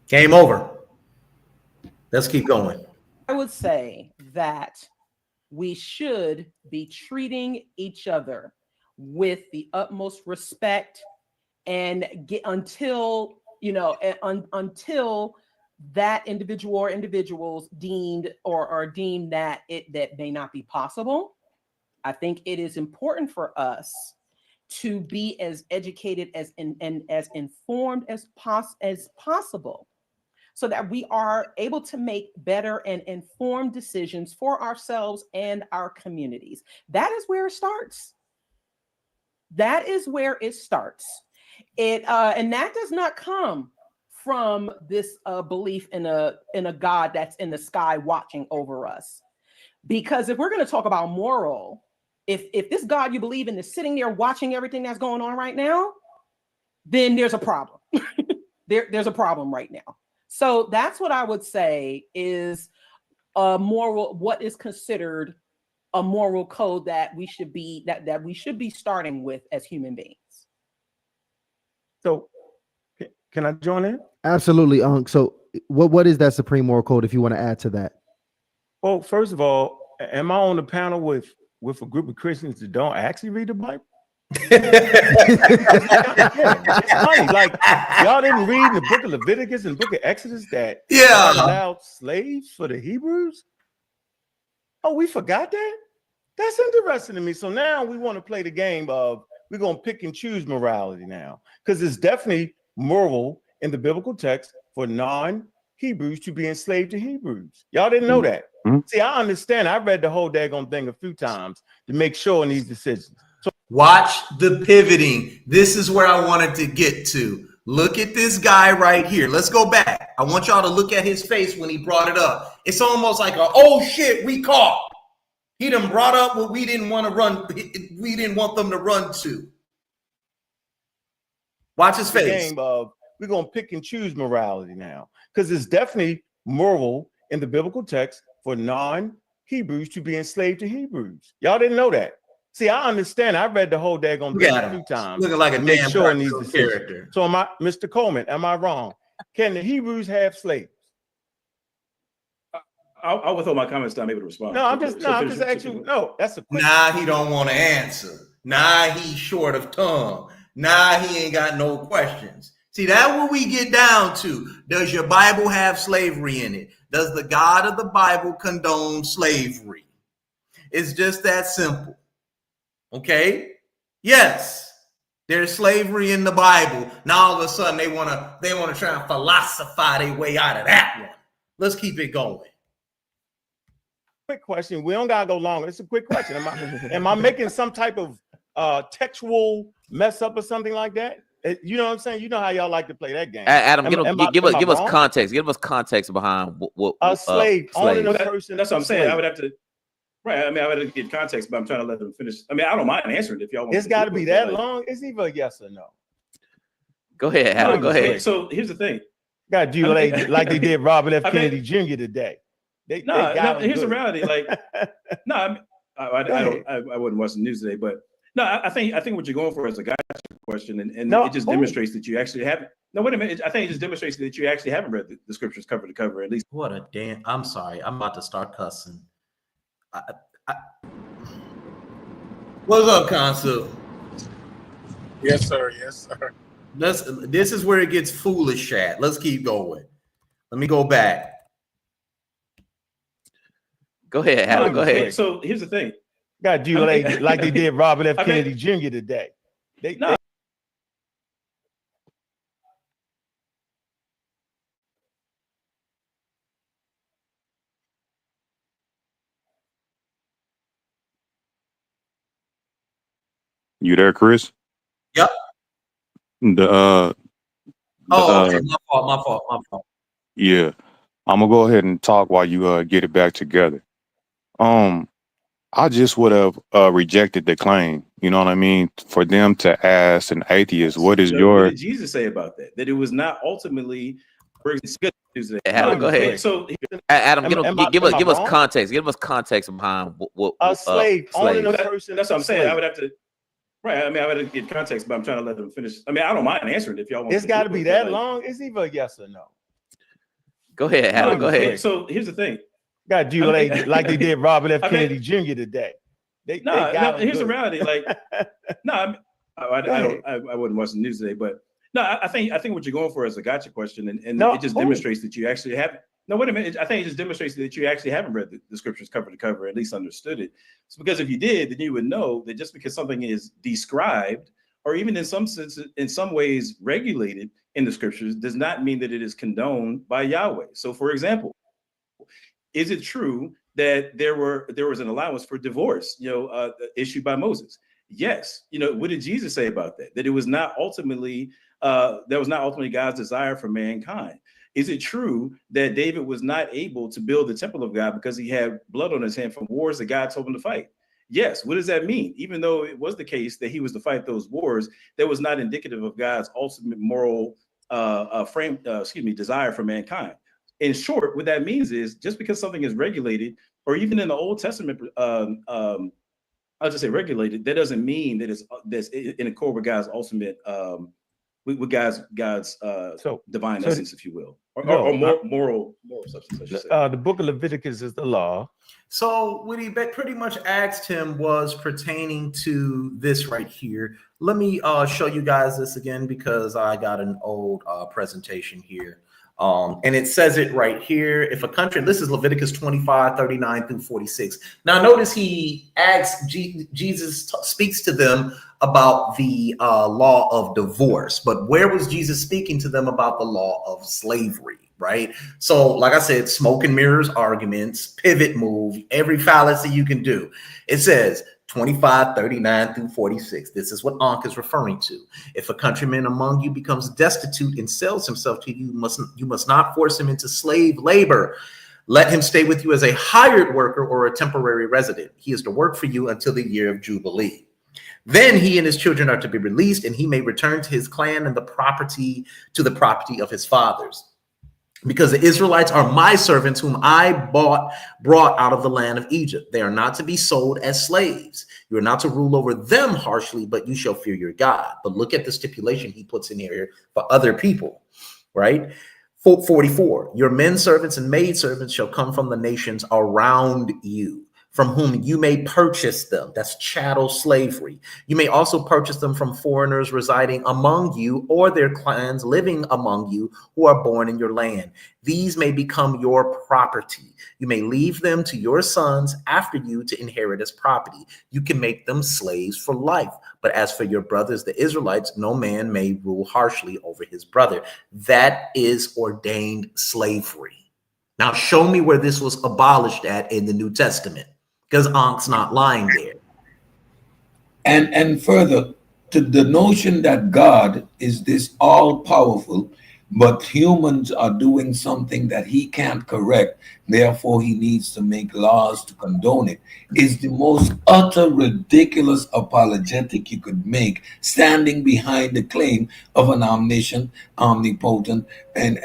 Game over. Let's keep going. I would say that we should be treating each other with the utmost respect, and until that individual or individuals deemed that that may not be possible. I think it is important for us to be as educated as informed as possible, so that we are able to make better and informed decisions for ourselves and our communities. That is where it starts. That is where it starts. And that does not come from this belief in a God that's in the sky watching over us. Because if we're going to talk about moral, if this God you believe in is sitting there watching everything that's going on right now, then there's a problem. There's a problem right now. So that's what I would say is a moral, what is considered a moral code that we should be that we should be starting with as human beings. So can I join in? Absolutely, Ahnk. So what is that supreme moral code, if you want to add to that? Well, first of all, Am I on the panel with a group of Christians that don't actually read the Bible? It's funny. Like, y'all didn't read in the book of Leviticus and the book of Exodus that God allowed slaves for the Hebrews? Oh, we forgot that? That's interesting to me. So now we want to play the game of we're going to pick and choose morality now, because it's definitely moral in the biblical text for non-Hebrews to be enslaved to Hebrews. Y'all didn't know that. See, I understand. I read the whole daggone thing a few times to make sure in these decisions. So watch the pivoting. This is where I wanted to get to. Look at this guy right here. Let's go back. I want y'all to look at his face when he brought it up. It's almost like a, oh shit, we caught. He done brought up what we didn't want to run. We didn't want them to run to. Watch his face. Game of we're going to pick and choose morality now, because it's definitely moral in the biblical text for non-Hebrews to be enslaved to Hebrews. Y'all didn't know that. See, I understand. I read the whole daggone thing a few times. Looking like a make damn sure in these character. So am I, Mr. Coleman, am I wrong? Can the Hebrews have slaves? I'll withhold my comments. I'm able to respond. No, I'm just asking. No, that's a question. Nah, he don't want to answer. Nah, he's short of tongue. Nah, he ain't got no questions. See, that's what we get down to. Does your Bible have slavery in it? Does the God of the Bible condone slavery? It's just that simple. Okay? Yes, there's slavery in the Bible. Now all of a sudden they want to try and philosophize their way out of that one. Let's keep it going. Quick question. We don't gotta go longer. It's a quick question. Am I making some type of textual mess up or something like that? You know what I'm saying? You know how y'all like to play that game. Adam, give us context. Give us context behind what a slave. Person. That's what I'm saying. I would have to. Right. I mean, I would have to get context, but I'm trying to let them finish. I mean, I don't mind answering if y'all want. It's got to be that long. It's either a yes or no. Go ahead, Adam. Go ahead. So here's the thing. Got to do like they did Robert F. Kennedy Jr. today. Here's the reality. Like, no, I wouldn't watch the news today, but no, I think what you're going for is a gotcha question, and it just demonstrates that you actually haven't. No, wait a minute. I think it just demonstrates that you actually haven't read the scriptures cover to cover, at least. What a damn! I'm sorry. I'm about to start cussing. What's up, Consul? Yes, sir. Yes, sir. This is where it gets foolish at. Let's keep going. Let me go back. Go ahead, Adam. Go ahead. So here's the thing. Got to do like they did Robert F. Kennedy Jr. today. You there, Chris? Yep. Okay. My fault. Yeah. I'm gonna go ahead and talk while you get it back together. I just would have rejected the claim. You know what I mean? For them to ask an atheist, what is your? What did Jesus say about that? That it was not ultimately. Adam, go ahead. So, Adam, give us context. Give us context behind what a slave. That's what I'm saying. I would have to. Right. I mean, I would have to get context, but I'm trying to let them finish. I mean, I don't mind answering if y'all want. It's got to be that long. It's either a yes or no. Go ahead, Adam. Go ahead. So here's the thing. Got to do like they did Robert F. Kennedy Jr. today. Here's the reality. Like, I wouldn't watch the news today, but no, I think what you're going for is a gotcha question, and it just demonstrates that you actually haven't. No, wait a minute. I think it just demonstrates that you actually haven't read the scriptures cover to cover, at least understood it. So because if you did, then you would know that just because something is described, or even in some sense, in some ways regulated in the scriptures, does not mean that it is condoned by Yahweh. So, for example, is it true that there was an allowance for divorce, issued by Moses? Yes. What did Jesus say about that? That it was not ultimately God's desire for mankind. Is it true that David was not able to build the temple of God because he had blood on his hand from wars that God told him to fight? Yes. What does that mean? Even though it was the case that he was to fight those wars, that was not indicative of God's ultimate moral desire for mankind. In short, what that means is just because something is regulated, or even in the Old Testament, I'll just say regulated, that doesn't mean that that's in accord with God's ultimate with God's divine so essence, if you will, or moral substance, I should say. The book of Leviticus is the law. So what he pretty much asked him was pertaining to this right here. Let me show you guys this again, because I got an old presentation here. And it says it right here. If a country, this is Leviticus 25:39-46. Now notice he asks, Jesus speaks to them about the law of divorce, but where was Jesus speaking to them about the law of slavery? Right. So like I said, smoke and mirrors arguments, pivot move, every fallacy you can do. It says 25:39-46. This is what Ahnk is referring to. If a countryman among you becomes destitute and sells himself to you, you must not force him into slave labor. Let him stay with you as a hired worker or a temporary resident. He is to work for you until the year of Jubilee. Then he and his children are to be released, and he may return to his clan and the property of his fathers. Because the Israelites are my servants, whom I brought out of the land of Egypt. They are not to be sold as slaves. You are not to rule over them harshly, but you shall fear your God. But look at the stipulation he puts in here for other people, right? 44, your men servants and maid servants shall come from the nations around you, from whom you may purchase them. That's chattel slavery. You may also purchase them from foreigners residing among you, or their clans living among you who are born in your land. These may become your property. You may leave them to your sons after you to inherit as property. You can make them slaves for life. But as for your brothers, the Israelites, no man may rule harshly over his brother. That is ordained slavery. Now show me where this was abolished at in the New Testament, because Ankh's not lying there. And further, to the notion that God is this all-powerful, but humans are doing something that he can't correct, therefore he needs to make laws to condone it, is the most utter ridiculous apologetic you could make, standing behind the claim of an omniscient, omnipotent, and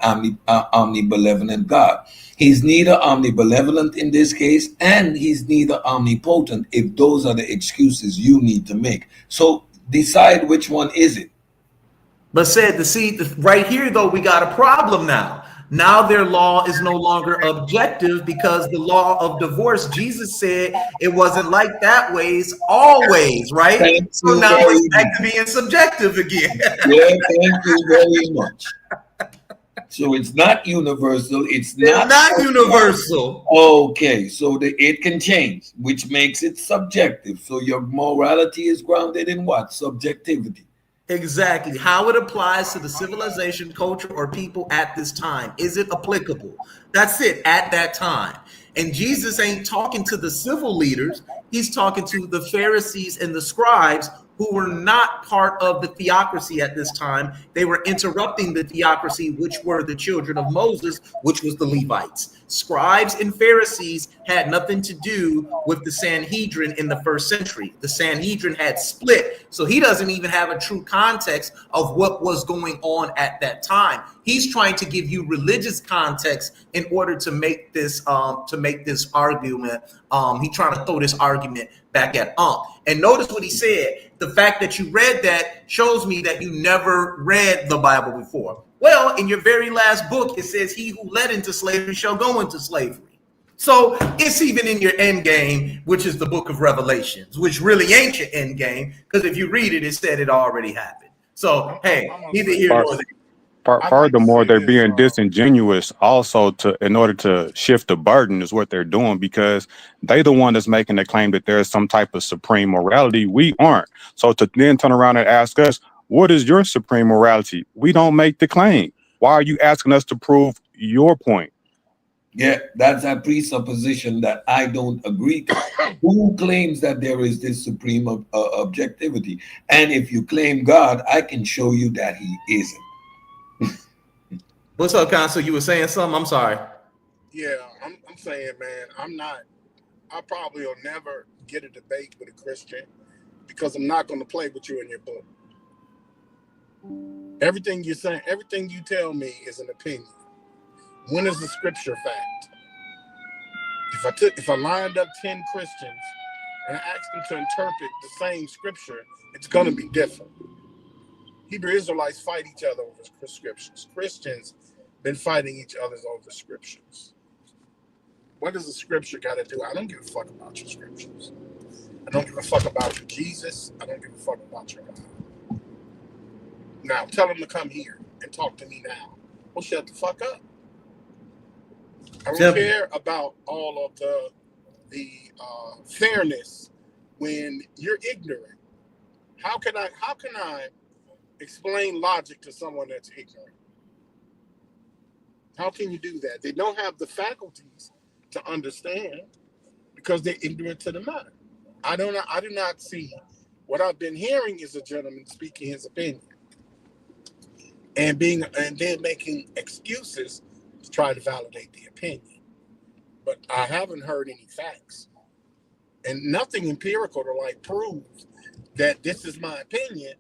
omnibenevolent God. He's neither omnibenevolent in this case, and he's neither omnipotent, if those are the excuses you need to make. So decide which one is it. But right here, though, we got a problem now. Now their law is no longer objective, because the law of divorce, Jesus said it wasn't like that ways always, right? So now it's back to being subjective again. Yeah, thank you very much. So it's not universal. It's not universal. Okay, so it can change, which makes it subjective. So your morality is grounded in what? Subjectivity. Exactly. How it applies to the civilization, culture, or people at this time. Is it applicable? That's it, at that time. And Jesus ain't talking to the civil leaders. He's talking to the Pharisees and the scribes, who were not part of the theocracy at this time. They were interrupting the theocracy, which were the children of Moses, which was the Levites. Scribes and Pharisees had nothing to do with the Sanhedrin in the first century. The Sanhedrin had split, so he doesn't even have a true context of what was going on at that time. He's trying to give you religious context in order to make this argument. He's trying to throw this argument back at Ahnk. And notice what he said. The fact that you read that shows me that you never read the Bible before. Well, in your very last book, it says, he who led into slavery shall go into slavery. So it's even in your end game, which is the book of Revelations, which really ain't your end game, because if you read it, it said it already happened. So, hey, neither here nor there. Furthermore, they're being disingenuous also in order to shift the burden is what they're doing, because they the one that's making the claim that there's some type of supreme morality. We aren't. So to then turn around and ask us, what is your supreme morality? We don't make the claim. Why are you asking us to prove your point? Yeah, that's a presupposition that I don't agree to. Who claims that there is this supreme objectivity? And if you claim God, I can show you that he isn't. What's up, Counsel? You were saying something? I'm sorry. Yeah, I'm saying, man, I probably will never get a debate with a Christian, because I'm not going to play with you in your book. Everything you're saying, everything you tell me is an opinion. When is the scripture fact? If I lined up 10 Christians and I asked them to interpret the same scripture, it's going to be different. Hebrew Israelites fight each other over scriptures. Christians been fighting each other over scriptures. What does the scripture got to do? I don't give a fuck about your scriptures. I don't give a fuck about your Jesus. I don't give a fuck about your God. Now, tell them to come here and talk to me now. Well, shut the fuck up. I don't care about all of the fairness when you're ignorant. How can I explain logic to someone that's ignorant? How can you do that? They don't have the faculties to understand because they're ignorant to the matter. I do not see. What I've been hearing is a gentleman speaking his opinion and then making excuses to try to validate the opinion. But I haven't heard any facts and nothing empirical to like prove that this is my opinion,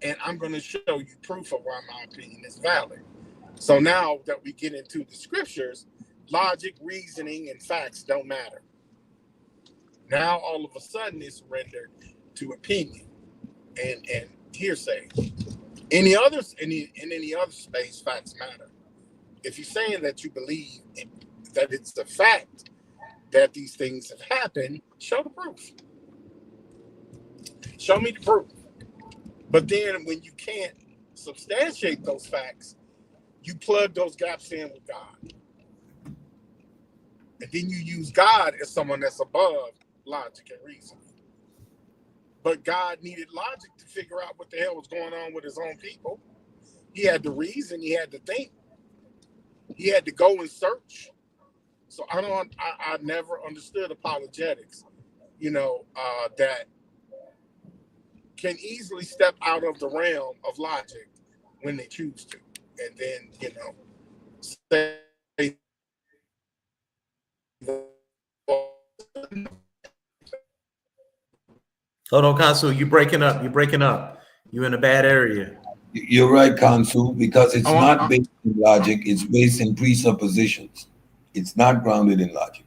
and I'm going to show you proof of why my opinion is valid. So now that we get into the scriptures, logic, reasoning, and facts don't matter. Now all of a sudden it's rendered to opinion and hearsay. In any other space, facts matter. If you're saying that you believe that it's the fact that these things have happened, show the proof. Show me the proof. But then when you can't substantiate those facts, you plug those gaps in with God. And then you use God as someone that's above logic and reason. But God needed logic to figure out what the hell was going on with his own people. He had to reason, he had to think. He had to go and search. So I never understood apologetics, that can easily step out of the realm of logic when they choose to. And then, say, hold on, Consul, you're breaking up. You're in a bad area. You're right, Consul, because it's not based in logic, it's based in presuppositions. It's not grounded in logic.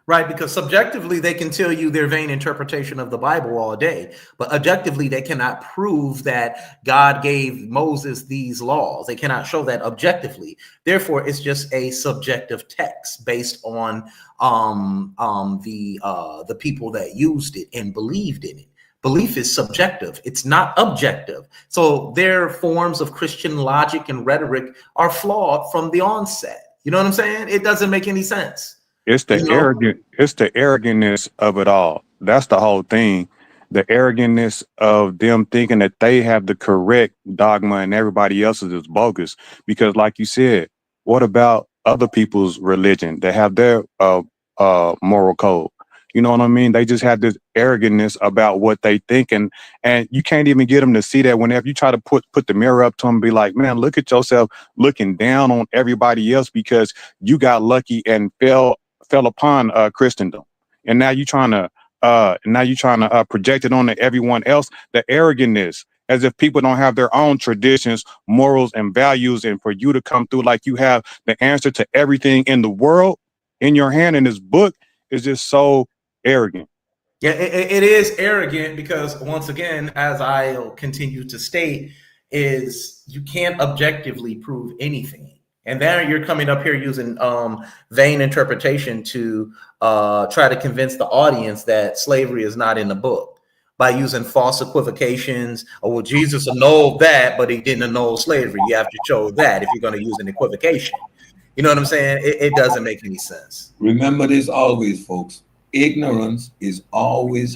Right, because subjectively they can tell you their vain interpretation of the Bible all day, but objectively they cannot prove that God gave Moses these laws. They cannot show that objectively. Therefore, it's just a subjective text based on the people that used it and believed in it. Belief is subjective. It's not objective. So their forms of Christian logic and rhetoric are flawed from the onset. You know what I'm saying? It doesn't make any sense. It's the arrogantness of it all. That's the whole thing. The arrogantness of them thinking that they have the correct dogma and everybody else's is bogus. Because like you said, what about other people's religion that have their moral code? You know what I mean? They just have this arrogantness about what they think, and you can't even get them to see that. Whenever you try to put the mirror up to them, be like, man, look at yourself looking down on everybody else because you got lucky and fell upon Christendom, and now you're trying to project it onto everyone else. The arrogantness, as if people don't have their own traditions, morals, and values, and for you to come through like you have the answer to everything in the world in your hand in this book is just so arrogant. Yeah, it is arrogant because, once again, as I'll continue to state, is you can't objectively prove anything. And then you're coming up here using vain interpretation to try to convince the audience that slavery is not in the book by using false equivocations. Oh, well, Jesus annulled that, but he didn't annul slavery. You have to show that if you're going to use an equivocation. You know what I'm saying? It doesn't make any sense. Remember this always, folks. Ignorance is always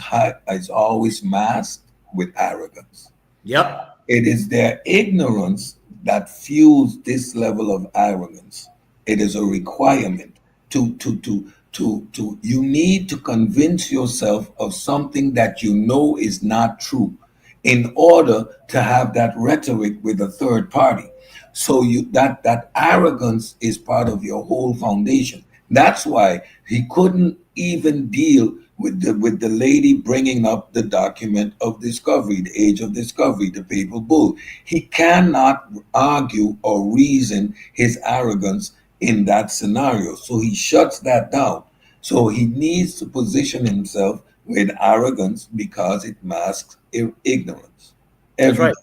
masked with arrogance. Yep. It is their ignorance that fuels this level of arrogance. It is a requirement to you need to convince yourself of something that you know is not true in order to have that rhetoric with a third party. So that arrogance is part of your whole foundation. That's why he couldn't even deal with the lady bringing up the document of discovery, the age of discovery, the papal bull. He cannot argue or reason his arrogance in that scenario. So he shuts that down. So he needs to position himself with arrogance because it masks ignorance. That's right.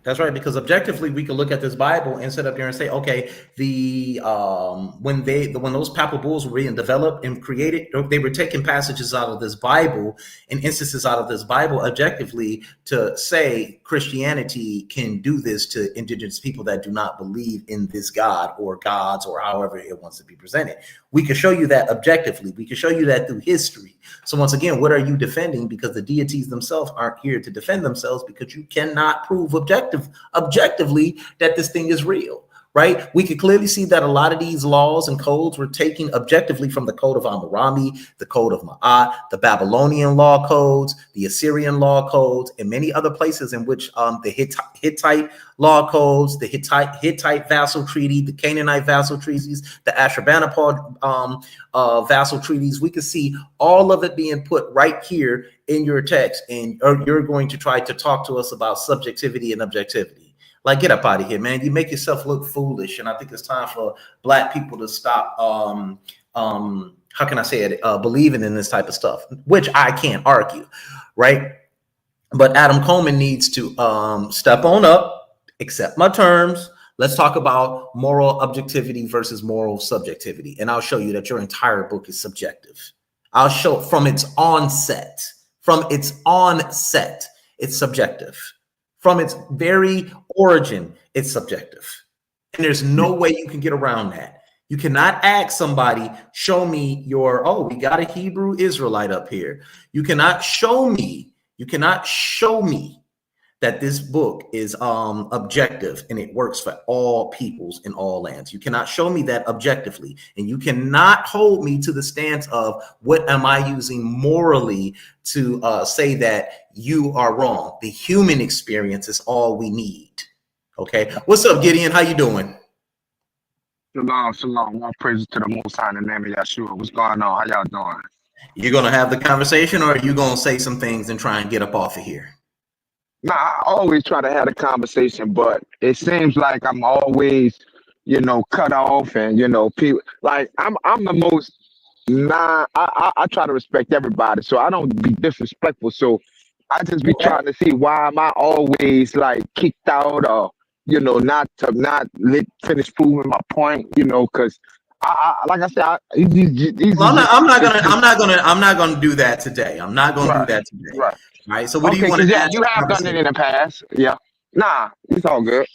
That's right, because objectively we could look at this Bible and sit up there and say, okay, when those papal bulls were being developed and created, they were taking passages out of this Bible and instances out of this Bible objectively to say Christianity can do this to indigenous people that do not believe in this God or gods or however it wants to be presented. We can show you that objectively. We can show you that through history. So once again, what are you defending? Because the deities themselves aren't here to defend themselves, because you cannot prove objectively that this thing is real, right? We could clearly see that a lot of these laws and codes were taken objectively from the Code of Hammurabi, the Code of Ma'at, the Babylonian law codes, the Assyrian law codes, and many other places in which the Hittite law codes, the Hittite vassal treaty, the Canaanite vassal treaties, the Ashurbanipal vassal treaties. We can see all of it being put right here in your text, and you're going to try to talk to us about subjectivity and objectivity. Like, get up out of here, man. You make yourself look foolish, and I think it's time for Black people to stop how can I say it, believing in this type of stuff, which I can't argue, right? But Adam Coleman needs to step on up, accept my terms. Let's talk about moral objectivity versus moral subjectivity, and I'll show you that your entire book is subjective. I'll show from its onset, it's subjective. From its very origin, it's subjective. And there's no way you can get around that. You cannot ask somebody, show me your, oh, we got a Hebrew Israelite up here. You cannot show me that this book is objective and it works for all peoples in all lands. You cannot show me that objectively. And you cannot hold me to the stance of what am I using morally to say that you are wrong. The human experience is all we need. Okay. What's up, Gideon? How you doing? Shalom, shalom. All praises to the Most High in the name of Yeshua. What's going on? How y'all doing? You gonna have the conversation, or are you gonna say some things and try and get up off of here? Nah, I always try to have a conversation, but it seems like I'm always, cut off, and people like I'm the most. I try to respect everybody, so I don't be disrespectful. So I just be trying to see why am I always like kicked out, or not finish proving my point, because I like I said, I'm not gonna do that today. I'm not gonna do that today. Right. Right. So what do you want to add? You have done it in the past. Yeah. Nah, it's all good.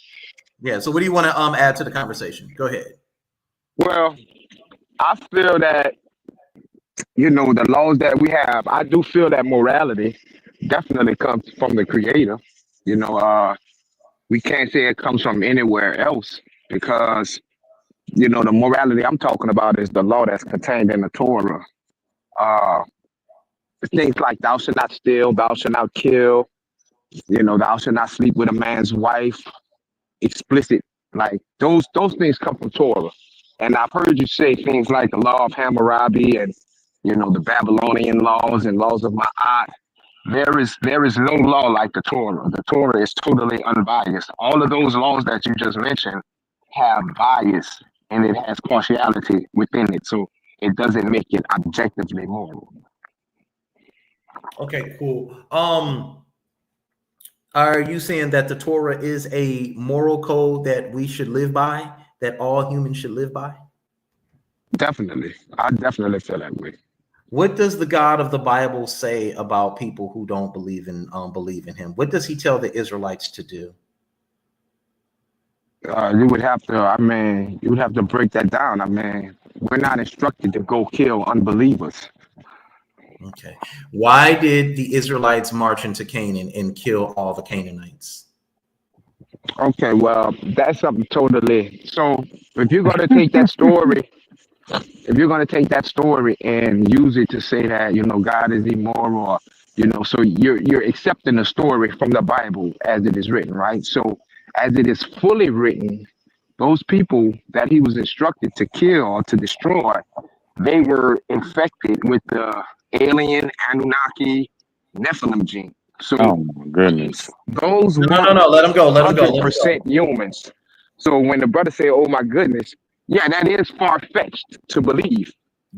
Yeah. So what do you want to add to the conversation? Go ahead. Well, I feel that the laws that we have, I do feel that morality definitely comes from the Creator. We can't say it comes from anywhere else, because the morality I'm talking about is the law that's contained in the Torah. Things like thou shalt not steal, thou shalt not kill, thou shalt not sleep with a man's wife, explicit, like those things come from Torah. And I've heard you say things like the law of Hammurabi and the Babylonian laws and laws of Ma'at. There is no law like the Torah. The Torah is totally unbiased. All of those laws that you just mentioned have bias, and it has partiality within it, so it doesn't make it objectively moral. Okay, cool. Are you saying that the Torah is a moral code that we should live by, that all humans should live by? Definitely. I definitely feel that way. What does the God of the Bible say about people who don't believe in him? What does he tell the Israelites to do? You would have to break that down. We're not instructed to go kill unbelievers. Okay. Why did the Israelites march into Canaan and kill all the Canaanites? Okay, well, that's something totally. So if you're going to take that story, and use it to say that, God is immoral, so you're accepting the story from the Bible as it is written, right? So as it is fully written, those people that he was instructed to kill or to destroy, they were infected with the alien Anunnaki Nephilim gene. So oh my goodness, those no, let them go. 100% humans. So when the brother say, "Oh my goodness," yeah, that is far fetched to believe.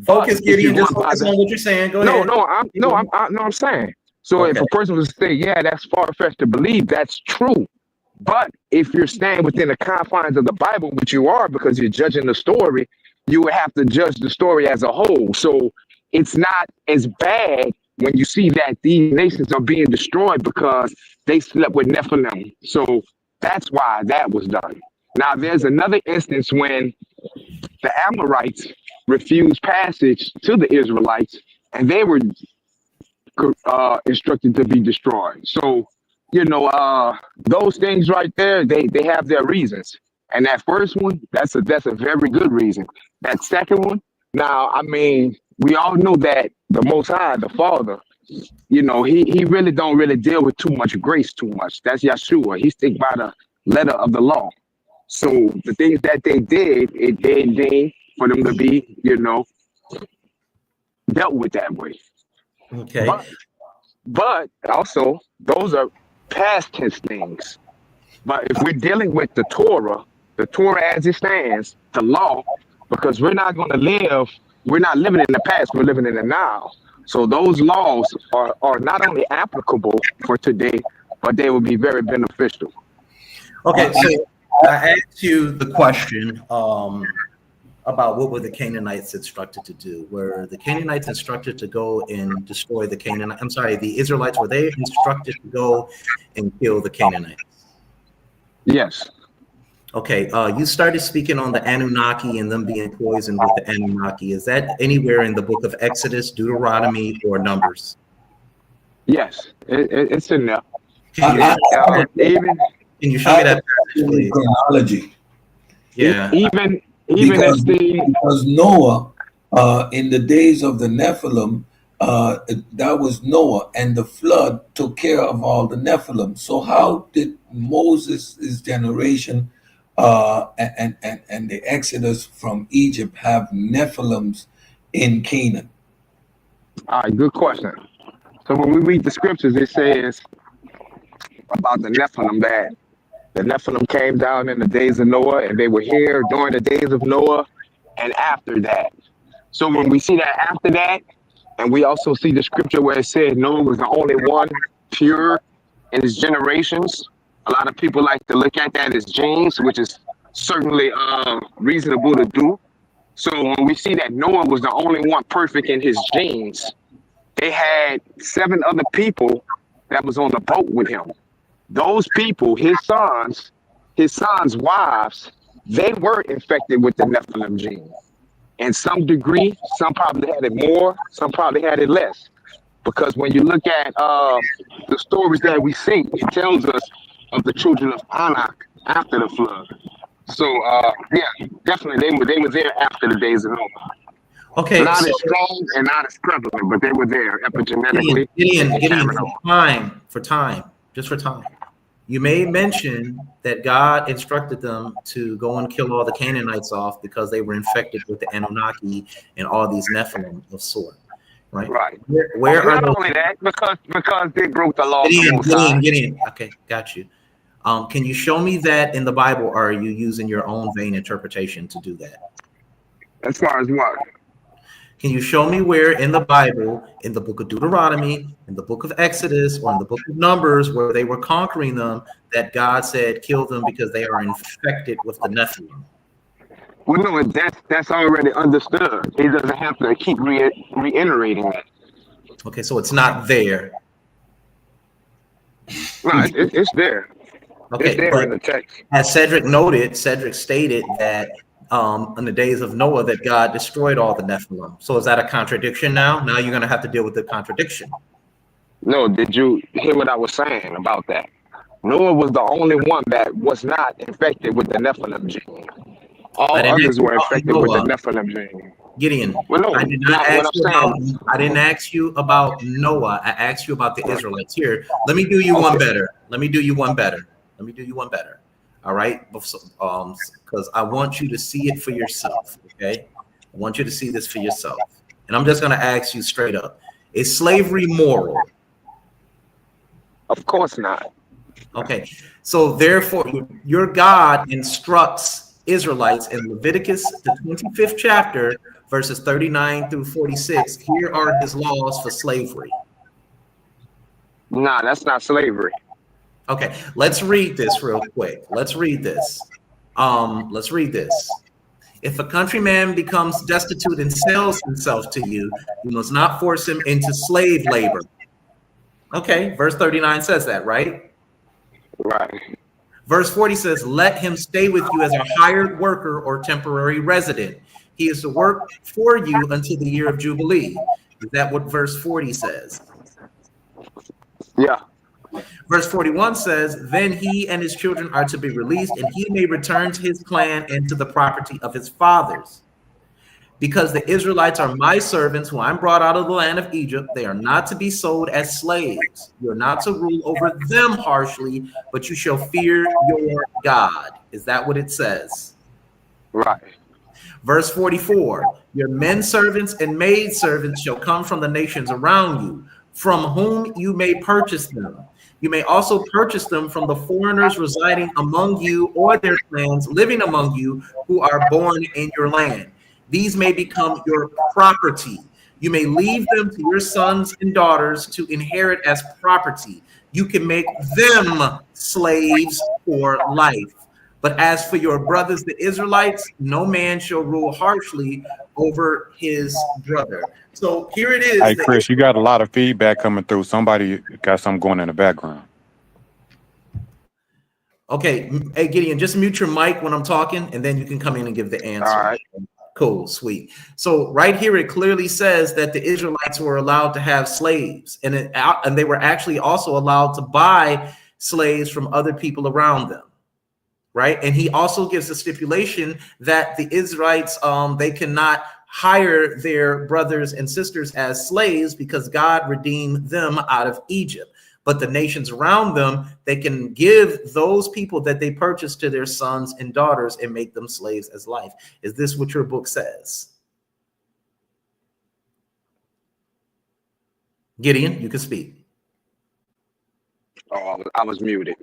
Focus, Gideon. Just focus on what you're saying. Go ahead. I'm saying. So if a person was to say, "Yeah, that's far fetched to believe," that's true. But if you're staying within the confines of the Bible, which you are because you're judging the story, you would have to judge the story as a whole. So it's not as bad when you see that these nations are being destroyed because they slept with Nephilim. So that's why that was done. Now, there's another instance when the Amorites refused passage to the Israelites, and they were instructed to be destroyed. So, you know, those things right there, they have their reasons. And that first one, that's a very good reason. That second one, now, I mean, we all know that the Most High, the Father, you know, he really don't really deal with too much grace too much. That's Yeshua. He stick by the letter of the law. So the things that they did, it deemed for them to be, you know, dealt with that way. Okay. But also, those are past tense things. But if we're dealing with the Torah as it stands, the law, because we're not living in the past, we're living in the now. So those laws are not only applicable for today, but they will be very beneficial. Okay, so I asked you the question about what were the Canaanites instructed to do? Were the Canaanites instructed to go and destroy the Canaanites? I'm sorry, the Israelites, were they instructed to go and kill the Canaanites? Yes. Okay, you started speaking on the Anunnaki and them being poisoned with the Anunnaki. Is that anywhere in the book of Exodus, Deuteronomy, or Numbers? Yes, it's in there. Can you show me that passage, please? Chronology. Yeah. Because Noah, in the days of the Nephilim, that was Noah, and the flood took care of all the Nephilim. So how did Moses' generation and the Exodus from Egypt have Nephilims in Canaan? All right, good question. So when we read the scriptures, it says about the Nephilim that the Nephilim came down in the days of Noah, and they were here during the days of Noah and after that. So when we see that after that, and we also see the scripture where it said Noah was the only one pure in his generations. A lot of people like to look at that as genes, which is certainly reasonable to do. So when we see that Noah was the only one perfect in his genes, they had 7 other people that was on the boat with him. Those people, his sons' wives, they were infected with the Nephilim gene. In some degree, some probably had it more, some probably had it less. Because when you look at the stories that we see, it tells us of the children of Ahnk after the flood. So yeah, definitely they were there after the days of Noah. Okay, not as strong and not as prevalent, but they were there epigenetically. Gideon, for time. You made mention that God instructed them to go and kill all the Canaanites off because they were infected with the Anunnaki and all these Nephilim of sort. Right. Where are not only that, because they broke the law. Gideon. Okay, got you. Can you show me that in the Bible, or are you using your own vain interpretation to do that? As far as what? Can you show me where in the Bible, in the book of Deuteronomy, in the book of Exodus, or in the book of Numbers, where they were conquering them, that God said, kill them because they are infected with the Nephilim? Well, no, that's already understood. He doesn't have to keep reiterating it. Okay, so it's not there. No, it's there. Okay, it's there in the text. As Cedric stated that in the days of Noah that God destroyed all the Nephilim. So is that a contradiction now? Now you're going to have to deal with the contradiction. No, did you hear what I was saying about that? Noah was the only one that was not infected with the Nephilim gene. All others were infected with the Nephilim gene. Gideon, well, no, I didn't ask you about Noah. I asked you about the Israelites. Here, let me do you one better. All right, because I want you to see it for yourself. Okay, I want you to see this for yourself, and I'm just going to ask you straight up: is slavery moral? Of course not. Okay, so therefore, your God instructs Israelites in Leviticus, the 25th chapter, verses 39 through 46. Here are his laws for slavery. Nah, that's not slavery. Okay, let's read this real quick. Let's read this. Let's read this. If a countryman becomes destitute and sells himself to you, you must not force him into slave labor. Okay, verse 39 says that, right? Right. Verse 40 says, let him stay with you as a hired worker or temporary resident. He is to work for you until the year of Jubilee. Is that what verse 40 says? Yeah. Verse 41 says, then he and his children are to be released, and he may return to his clan and to the property of his fathers. Because the Israelites are my servants, who I brought out of the land of Egypt, they are not to be sold as slaves. You are not to rule over them harshly, but you shall fear your God. Is that what it says? Right. Verse 44, your men servants and maid servants shall come from the nations around you, from whom you may purchase them. You may also purchase them from the foreigners residing among you or their clans living among you who are born in your land. These may become your property. You may leave them to your sons and daughters to inherit as property. You can make them slaves for life. But as for your brothers, the Israelites, no man shall rule harshly over his brother. So here it is. Hey, Chris, you got a lot of feedback coming through. Somebody got something going in the background. Okay. Hey, Gideon, just mute your mic when I'm talking, and then you can come in and give the answer. All right. Cool, sweet. So right here, it clearly says that the Israelites were allowed to have slaves, and they were actually also allowed to buy slaves from other people around them. Right. And he also gives a stipulation that the Israelites, they cannot hire their brothers and sisters as slaves because God redeemed them out of Egypt. But the nations around them, they can give those people that they purchased to their sons and daughters and make them slaves as life. Is this what your book says? Gideon, you can speak. Oh, I was muted.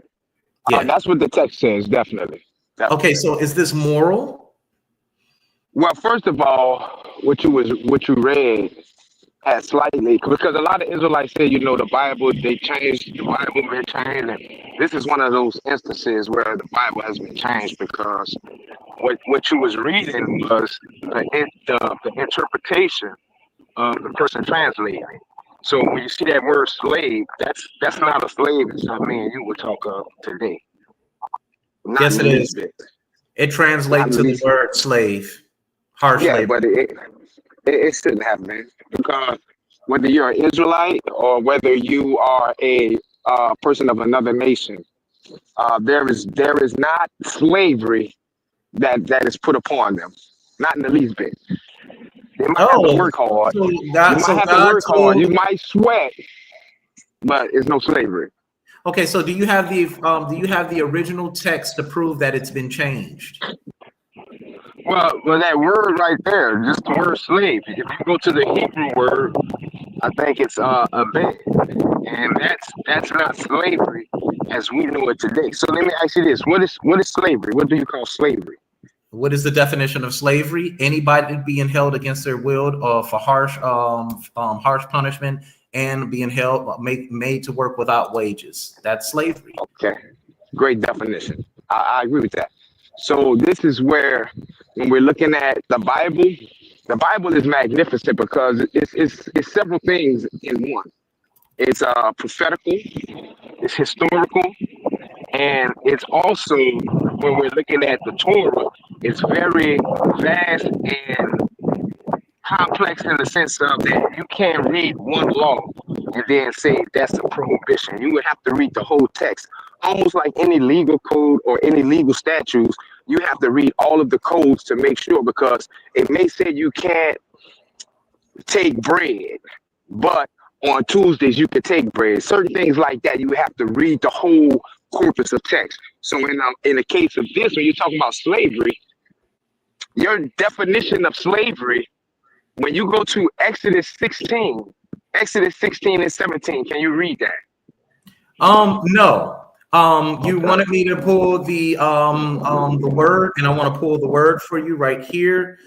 Yeah. That's what the text says, definitely. Okay, so is this moral? Well, first of all, what you read had slightly, because a lot of Israelites say, you know, the Bible, they changed, the Bible been changed, and this is one of those instances where the Bible has been changed, because what you was reading was the interpretation of the person translating. So when you see that word slave, that's not a slave as me and you would talk of today. Not yes, it is. It translates to the word slave, harsh labor. But it shouldn't have been, because whether you're an Israelite or whether you are a person of another nation, there is not slavery that is put upon them, not in the least bit. They might have to work hard. You might sweat, but it's no slavery. Okay, so do you have the original text to prove that it's been changed? Well, that word right there, just the word slave. If you go to the Hebrew word, I think it's abed, and that's not slavery as we know it today. So let me ask you this: what is slavery? What do you call slavery? What is the definition of slavery? Anybody being held against their will for harsh punishment and being held, made to work without wages. That's slavery. Okay, great definition. I agree with that. So this is where, when we're looking at the Bible is magnificent because it's several things in one. It's prophetical, it's historical, and it's also, when we're looking at the Torah, it's very vast and complex in the sense of that you can't read one law and then say that's a prohibition. You would have to read the whole text. Almost like any legal code or any legal statutes, you have to read all of the codes to make sure, because it may say you can't take bread, but on Tuesdays you could take bread. Certain things like that, you have to read the whole corpus of text. So in the case of this, when you're talking about slavery, your definition of slavery, when you go to Exodus 16 and 17, can you read that? No. You wanted me to pull the word, and I want to pull the word for you right here.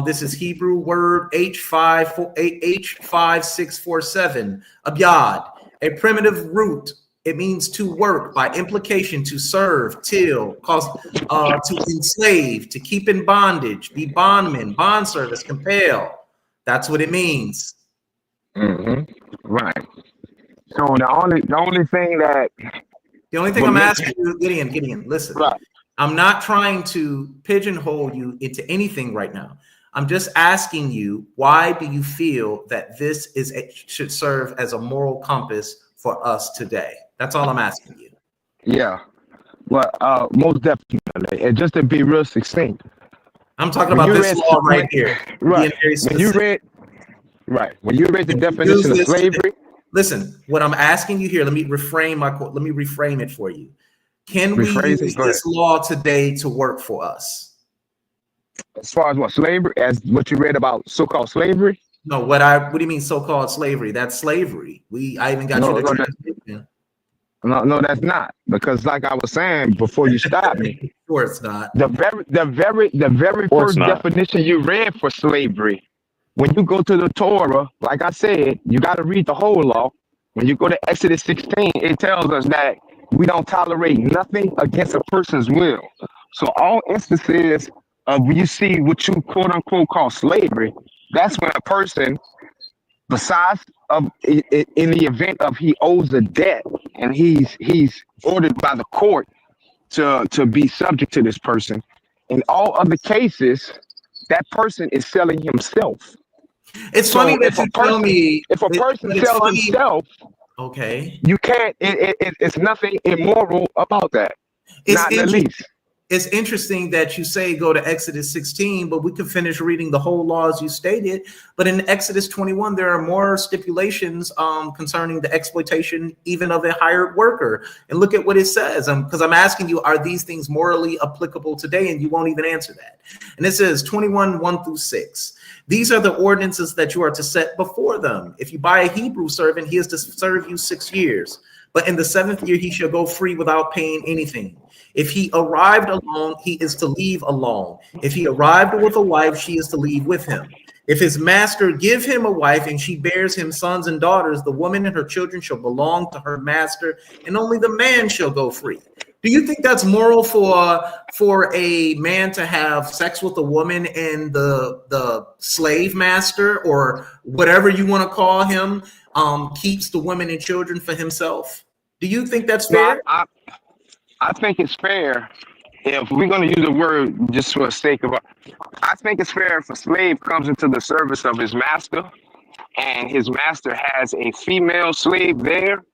This is Hebrew word H5647, abyad, a primitive root It means to work, by implication, to serve, till, cause, to enslave, to keep in bondage, be bondman, bond service, compel. That's what it means. Right. So the only thing I'm asking you, Gideon, listen. Right. I'm not trying to pigeonhole you into anything right now. I'm just asking you, why do you feel that this should serve as a moral compass for us today? That's all I'm asking you. Yeah. Well, most definitely. And just to be real succinct, I'm talking about this law right here. Right. When you read the definition of slavery. Listen, what I'm asking you here, let me reframe it for you. Can we use this law today to work for us? As far as what, slavery, as what you read about so-called slavery? No, what do you mean so-called slavery? That's slavery. I even got you the translation. No, that's not, because like I was saying before you stopped me. Of course not. The very first definition you read for slavery, when you go to the Torah, like I said, you got to read the whole law. When you go to Exodus 16, it tells us that we don't tolerate nothing against a person's will. So all instances of when you see what you quote unquote call slavery, that's when a person, besides in the event of he owes a debt and he's ordered by the court to be subject to this person. In all other cases, that person is selling himself. It's funny that you tell me if a person sells himself, okay, you can't. It's nothing immoral about that. Not the least. It's interesting that you say go to Exodus 16, but we could finish reading the whole law as you stated. But in Exodus 21, there are more stipulations concerning the exploitation even of a hired worker. And look at what it says, because I'm asking you, are these things morally applicable today? And you won't even answer that. And it says 21, 1-6. These are the ordinances that you are to set before them. If you buy a Hebrew servant, he is to serve you 6 years. But in the 7th year, he shall go free without paying anything. If he arrived alone, he is to leave alone. If he arrived with a wife, she is to leave with him. If his master give him a wife and she bears him sons and daughters, the woman and her children shall belong to her master, and only the man shall go free. Do you think that's moral for a man to have sex with a woman and the slave master, or whatever you want to call him, keeps the women and children for himself? Do you think that's fair? I think it's fair if we're going to use the word just for the sake of it. I think it's fair if a slave comes into the service of his master and his master has a female slave there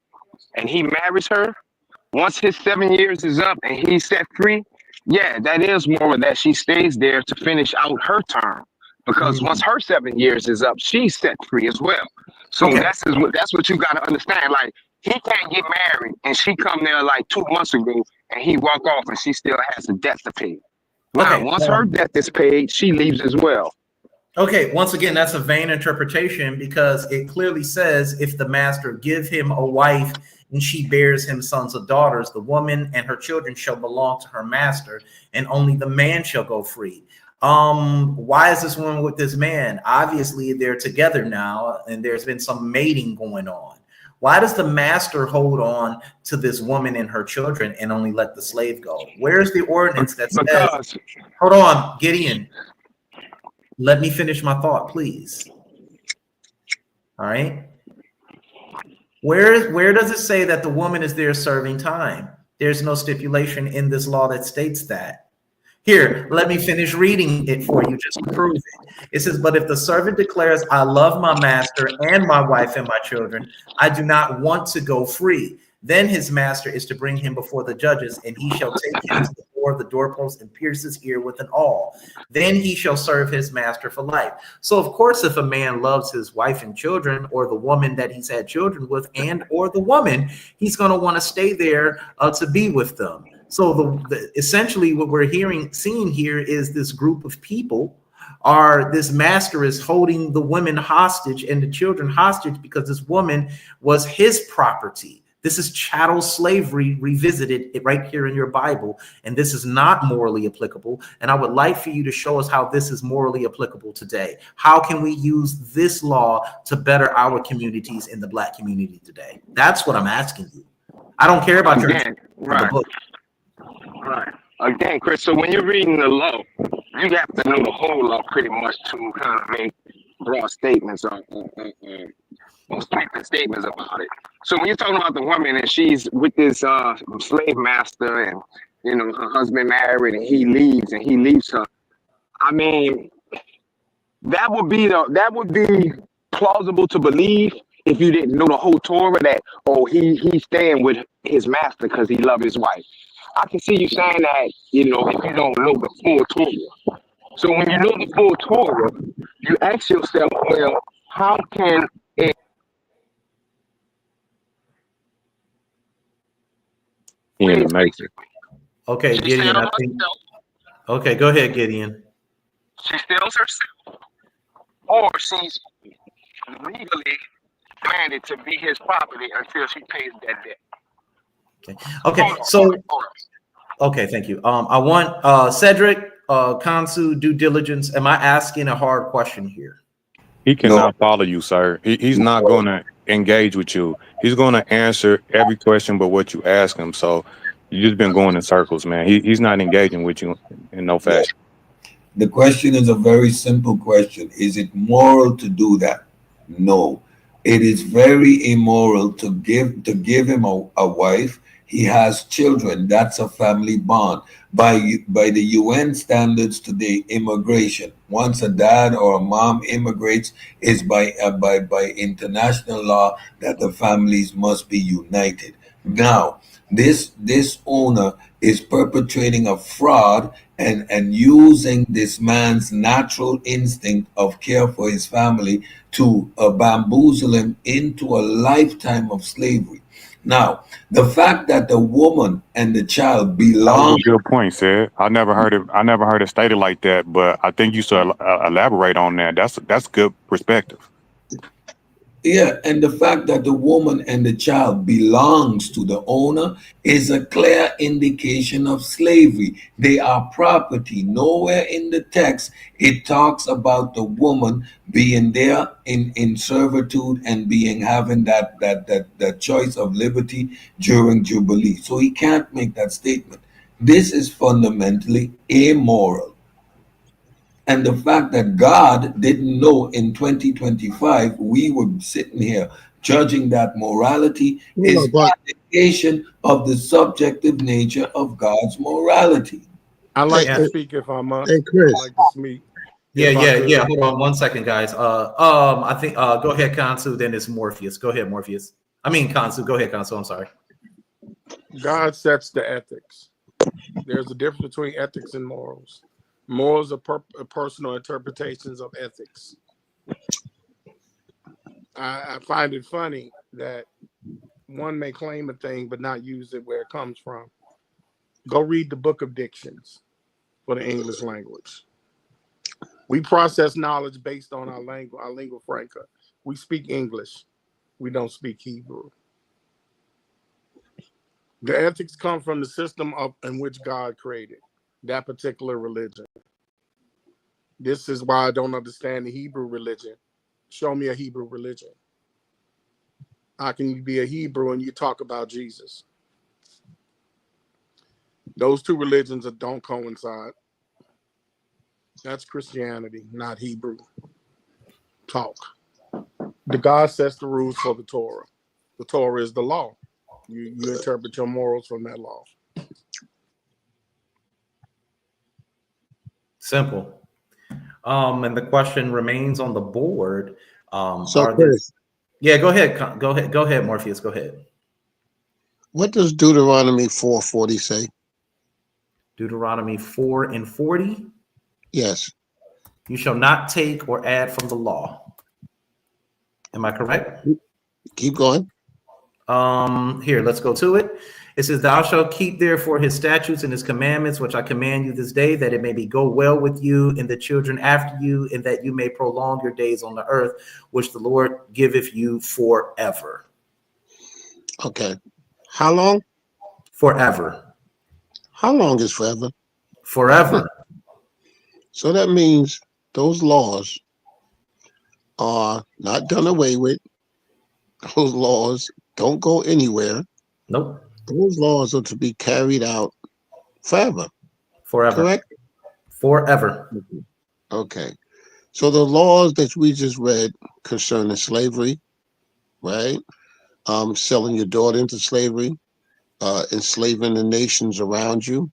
and he marries her. Once his 7 years is up and he's set free, yeah, that is more that she stays there to finish out her term. Because once her 7 years is up, she's set free as well. So that's what you got to understand. Like, he can't get married and she come there like 2 months ago and he walk off and she still has a debt to pay. Now, once her debt is paid, she leaves as well. Okay, once again, that's a vain interpretation, because it clearly says if the master give him a wife and she bears him sons or daughters, the woman and her children shall belong to her master, and only the man shall go free. Why is this woman with this man? Obviously, they're together now, and there's been some mating going on. Why does the master hold on to this woman and her children and only let the slave go? Where's the ordinance that says, hold on, Gideon, let me finish my thought, please. All right. Where does it say that the woman is there serving time? There's no stipulation in this law that states that. Here, let me finish reading it for you just to prove it. It says, but if the servant declares, I love my master and my wife and my children, I do not want to go free. Then his master is to bring him before the judges, and he shall take him to the door of the doorpost and pierce his ear with an awl. Then he shall serve his master for life. So, of course, if a man loves his wife and children, or the woman that he's had children with, and or the woman, he's going to want to stay there to be with them. So essentially what we're seeing here is this group of people, this master is holding the women hostage and the children hostage because this woman was his property. This is chattel slavery revisited right here in your Bible, and this is not morally applicable. And I would like for you to show us how this is morally applicable today. How can we use this law to better our communities in the Black community today? That's what I'm asking you. I don't care about your Again, the right. book. Right. Again, Chris, so when you're reading the law, you have to know the whole law pretty much to kind of make broad statements or sweeping statements about it. So when you're talking about the woman and she's with this slave master and, you know, her husband married and he leaves her, I mean, that would be plausible to believe if you didn't know the whole Torah that, oh, he's staying with his master because he loves his wife. I can see you saying that, you know, if you don't know the full Torah. So when you know the full Torah, you ask yourself, well, how can it in the matrix? Okay, she Gideon, I settles think. herself, Okay, go ahead, Gideon. she settles herself, or she's legally granted to be his property until she pays that debt. Okay, so okay, thank you. I want Cedric, Kansu, due diligence. Am I asking a hard question here? He cannot follow you, sir. He's not going to engage with you. He's going to answer every question but what you ask him. So you just been going in circles, man. He's not engaging with you in no fashion. The question is a very simple question. Is it moral to do that? No. It is very immoral to give him a wife. He has children. That's a family bond. By the UN standards today, immigration, once a dad or a mom immigrates, is by international law that the families must be united. Now, this owner is perpetrating a fraud and using this man's natural instinct of care for his family to bamboozle him into a lifetime of slavery. Now, the fact that the woman and the child That was belong. a good point, Sid. I never heard it stated like that, but I think you should elaborate on that. That's good perspective. Yeah, and the fact that the woman and the child belongs to the owner is a clear indication of slavery. They are property. Nowhere in the text it talks about the woman being there in servitude and having that choice of liberty during Jubilee. So he can't make that statement. This is fundamentally immoral. And the fact that God didn't know in 2025 we were sitting here judging that morality is an indication of the subjective nature of God's morality. I like to speak if I must. Hey, Chris. I like to speak. Yeah. Hold on 1 second, guys. I think go ahead, Kansu. Then it's Morpheus. Go ahead, Morpheus. I mean Kansu. Go ahead, Kansu. I'm sorry. God sets the ethics. There's a difference between ethics and morals. Morals are personal interpretations of ethics. I find it funny that one may claim a thing but not use it where it comes from. Go read the book of dictions for the English language. We process knowledge based on our language, our lingua franca. We speak English. We don't speak Hebrew. The ethics come from the system in which God created that particular religion. This is why I don't understand the Hebrew religion. Show me a Hebrew religion. How can you be a Hebrew and you talk about Jesus? Those two religions don't coincide. That's Christianity, not Hebrew talk. The God sets the rules for the Torah. The Torah is the law. You interpret your morals from that law. Simple. And the question remains on the board. So, Chris, yeah, go ahead, Morpheus. Go ahead. what does Deuteronomy 4:40 say? Deuteronomy 4:40. Yes. You shall not take or add from the law. Am I correct? Keep going. Here, let's go to it. It says, thou shalt keep therefore his statutes and his commandments, which I command you this day, that it may go well with you and the children after you, and that you may prolong your days on the earth, which the Lord giveth you forever. Okay. How long? Forever. How long is forever? Forever. So that means those laws are not done away with. Those laws don't go anywhere. Nope. those laws are to be carried out forever. Forever. Correct? Forever. Okay. So the laws that we just read concerning slavery, right? Selling your daughter into slavery, enslaving the nations around you,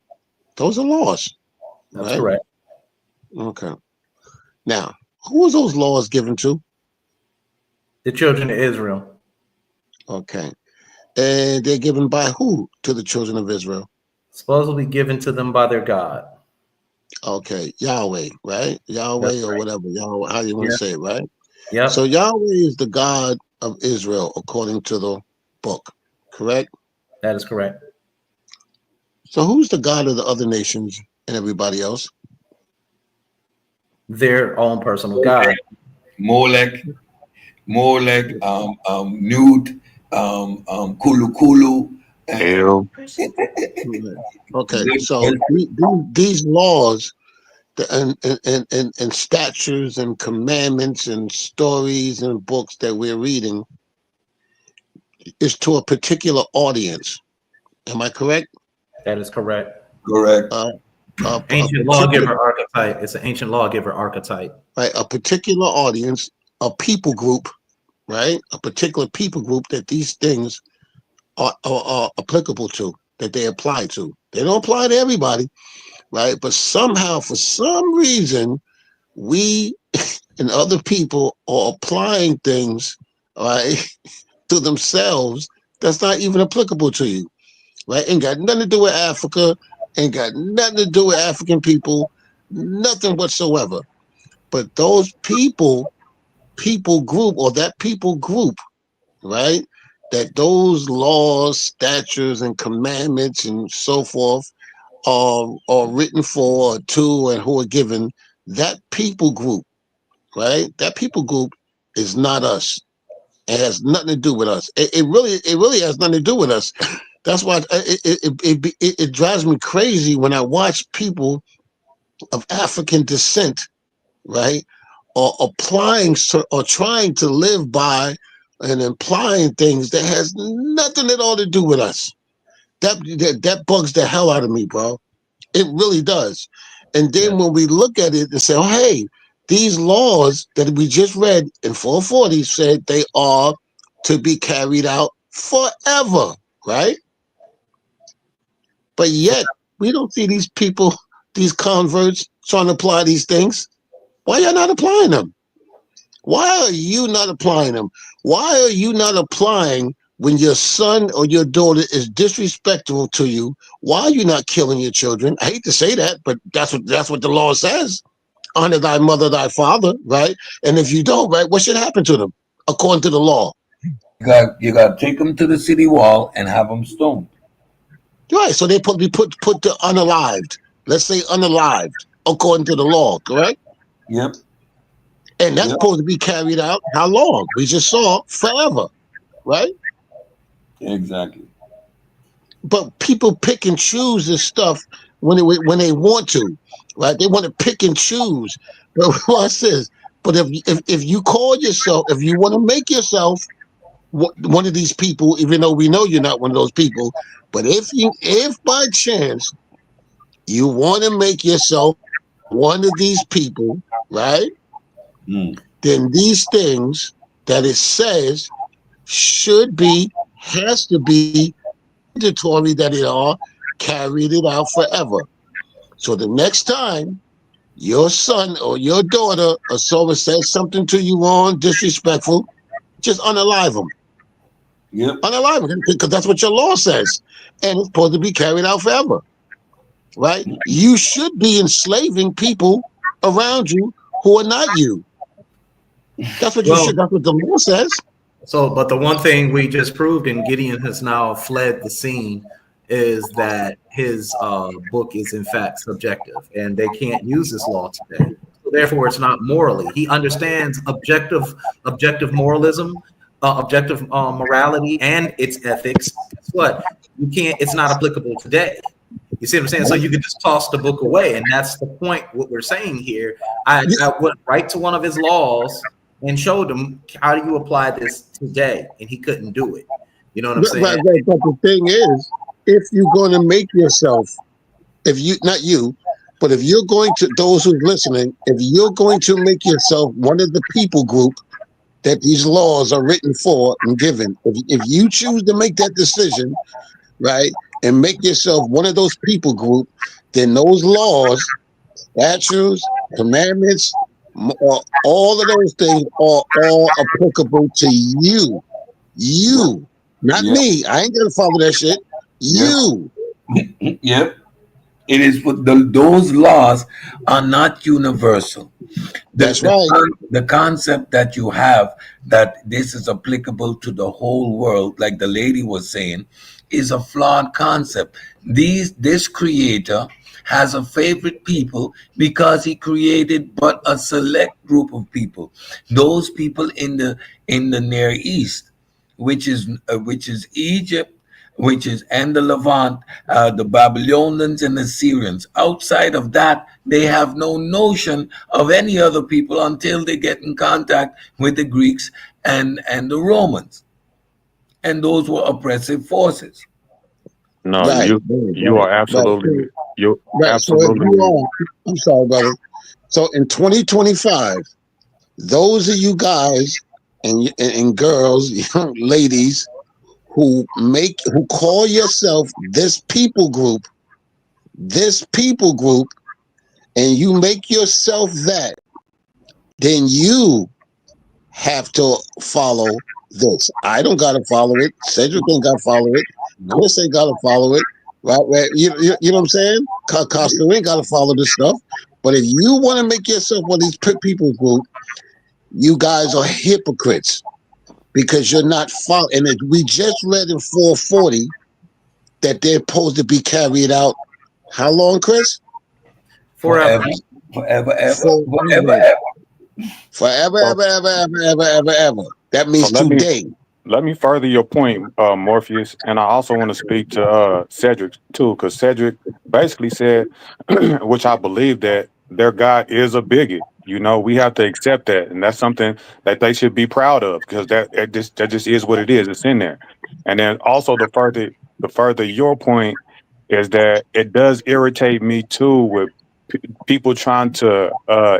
those are laws. That's right? correct. Okay. Now, who was those laws given to? The children of Israel. Okay. And they're given by who to the children of Israel? Supposedly given to them by their God. Okay, Yahweh, right? Yahweh That's or right. whatever, Yahweh, how you want to Yeah. say it, right? Yep. So Yahweh is the God of Israel according to the book, correct? That is correct. So who's the God of the other nations and everybody else? Their own personal God. Molech, Newt, Kulu Kulu. Hell. Okay, so these laws and statutes and commandments and stories and books that we're reading is to a particular audience. Am I correct? That is correct. Correct. Ancient lawgiver archetype. It's an ancient lawgiver archetype. Right, a particular audience, a people group, right? A particular people group that these things are applicable to, that they apply to. They don't apply to everybody, right? But somehow, for some reason, we and other people are applying things, right, to themselves that's not even applicable to you, right? Ain't got nothing to do with Africa, ain't got nothing to do with African people, nothing whatsoever. But those people group, or that people group, right, that those laws, statutes, and commandments and so forth are written for, to, and who are given, that people group, right? That people group is not us. It has nothing to do with us. It really has nothing to do with us. That's why it drives me crazy when I watch people of African descent, right, or applying or trying to live by and implying things that has nothing at all to do with us. That bugs the hell out of me, bro. It really does. And then when we look at it and say, oh, hey, these laws that we just read in 440 said they are to be carried out forever, right? But yet we don't see these people, these converts trying to apply these things. Why y'all not applying them? Why are you not applying them? Why are you not applying when your son or your daughter is disrespectful to you? Why are you not killing your children? I hate to say that, but that's what the law says. Honor thy mother, thy father, right? And if you don't, right, what should happen to them according to the law? You got to take them to the city wall and have them stoned. Right. So they put the unalived. Let's say unalived according to the law, correct? Yep. And that's supposed to be carried out how long? We just saw forever, right? Exactly. But people pick and choose this stuff when they want to, right? They want to pick and choose. But watch this. But if you call yourself, if you want to make yourself one of these people, even though we know you're not one of those people, but if by chance you want to make yourself one of these people, right? Then these things that it says has to be mandatory that it are carried it out forever. So the next time your son or your daughter or someone says something to you wrong, disrespectful, just unalive them. Yep. Unalive them, because that's what your law says. And it's supposed to be carried out forever. Right? You should be enslaving people around you who are not you. That's what you should. That's what the law says. So, but the one thing we just proved, and Gideon has now fled the scene, is that his book is in fact subjective, and they can't use this law today. So therefore, it's not morally. He understands objective moralism, objective morality, and its ethics. Guess what? You can't. It's not applicable today. You see what I'm saying? So you can just toss the book away, and that's the point. What we're saying here. I went right to one of his laws and showed him, how do you apply this today? And he couldn't do it. You know what I'm saying? But the thing is, if you're going to make yourself, if you, not you, but if you're going to, those who's listening, if you're going to make yourself one of the people group that these laws are written for and given, if you choose to make that decision, right, and make yourself one of those people group, then those laws, statutes, commandments, all of those things are all applicable to you. You, not me. I ain't gonna follow that shit. You. Yep. It is what those laws are not universal. That's right. The concept that you have that this is applicable to the whole world, like the lady was saying, is a flawed concept. This creator has a favorite people because he created but a select group of people. Those people in the Near East, which is Egypt, and the Levant, the Babylonians and the Syrians. Outside of that, they have no notion of any other people until they get in contact with the Greeks and the Romans. And those were oppressive forces. No, you are absolutely you're absolutely. So I'm sorry, brother. So in 2025, those of you guys and girls, young ladies, who call yourself this people group, and you make yourself that, then you have to follow this. I don't gotta follow it. Cedric ain't gotta follow it. Chris ain't gotta follow it. Right? You know what I'm saying? Costa ain't gotta follow this stuff. But if you want to make yourself one of these people group, you guys are hypocrites. Because you're not following. And we just read in 440 that they're supposed to be carried out. How long, Chris? Forever. That means today. Let me further your point, Morpheus, and I also want to speak to Cedric too, because Cedric basically said, which I believe, that their God is a bigot. You know, we have to accept that, and that's something that they should be proud of, because that just is what it is. It's in there. And then also the further your point is that it does irritate me too with people trying to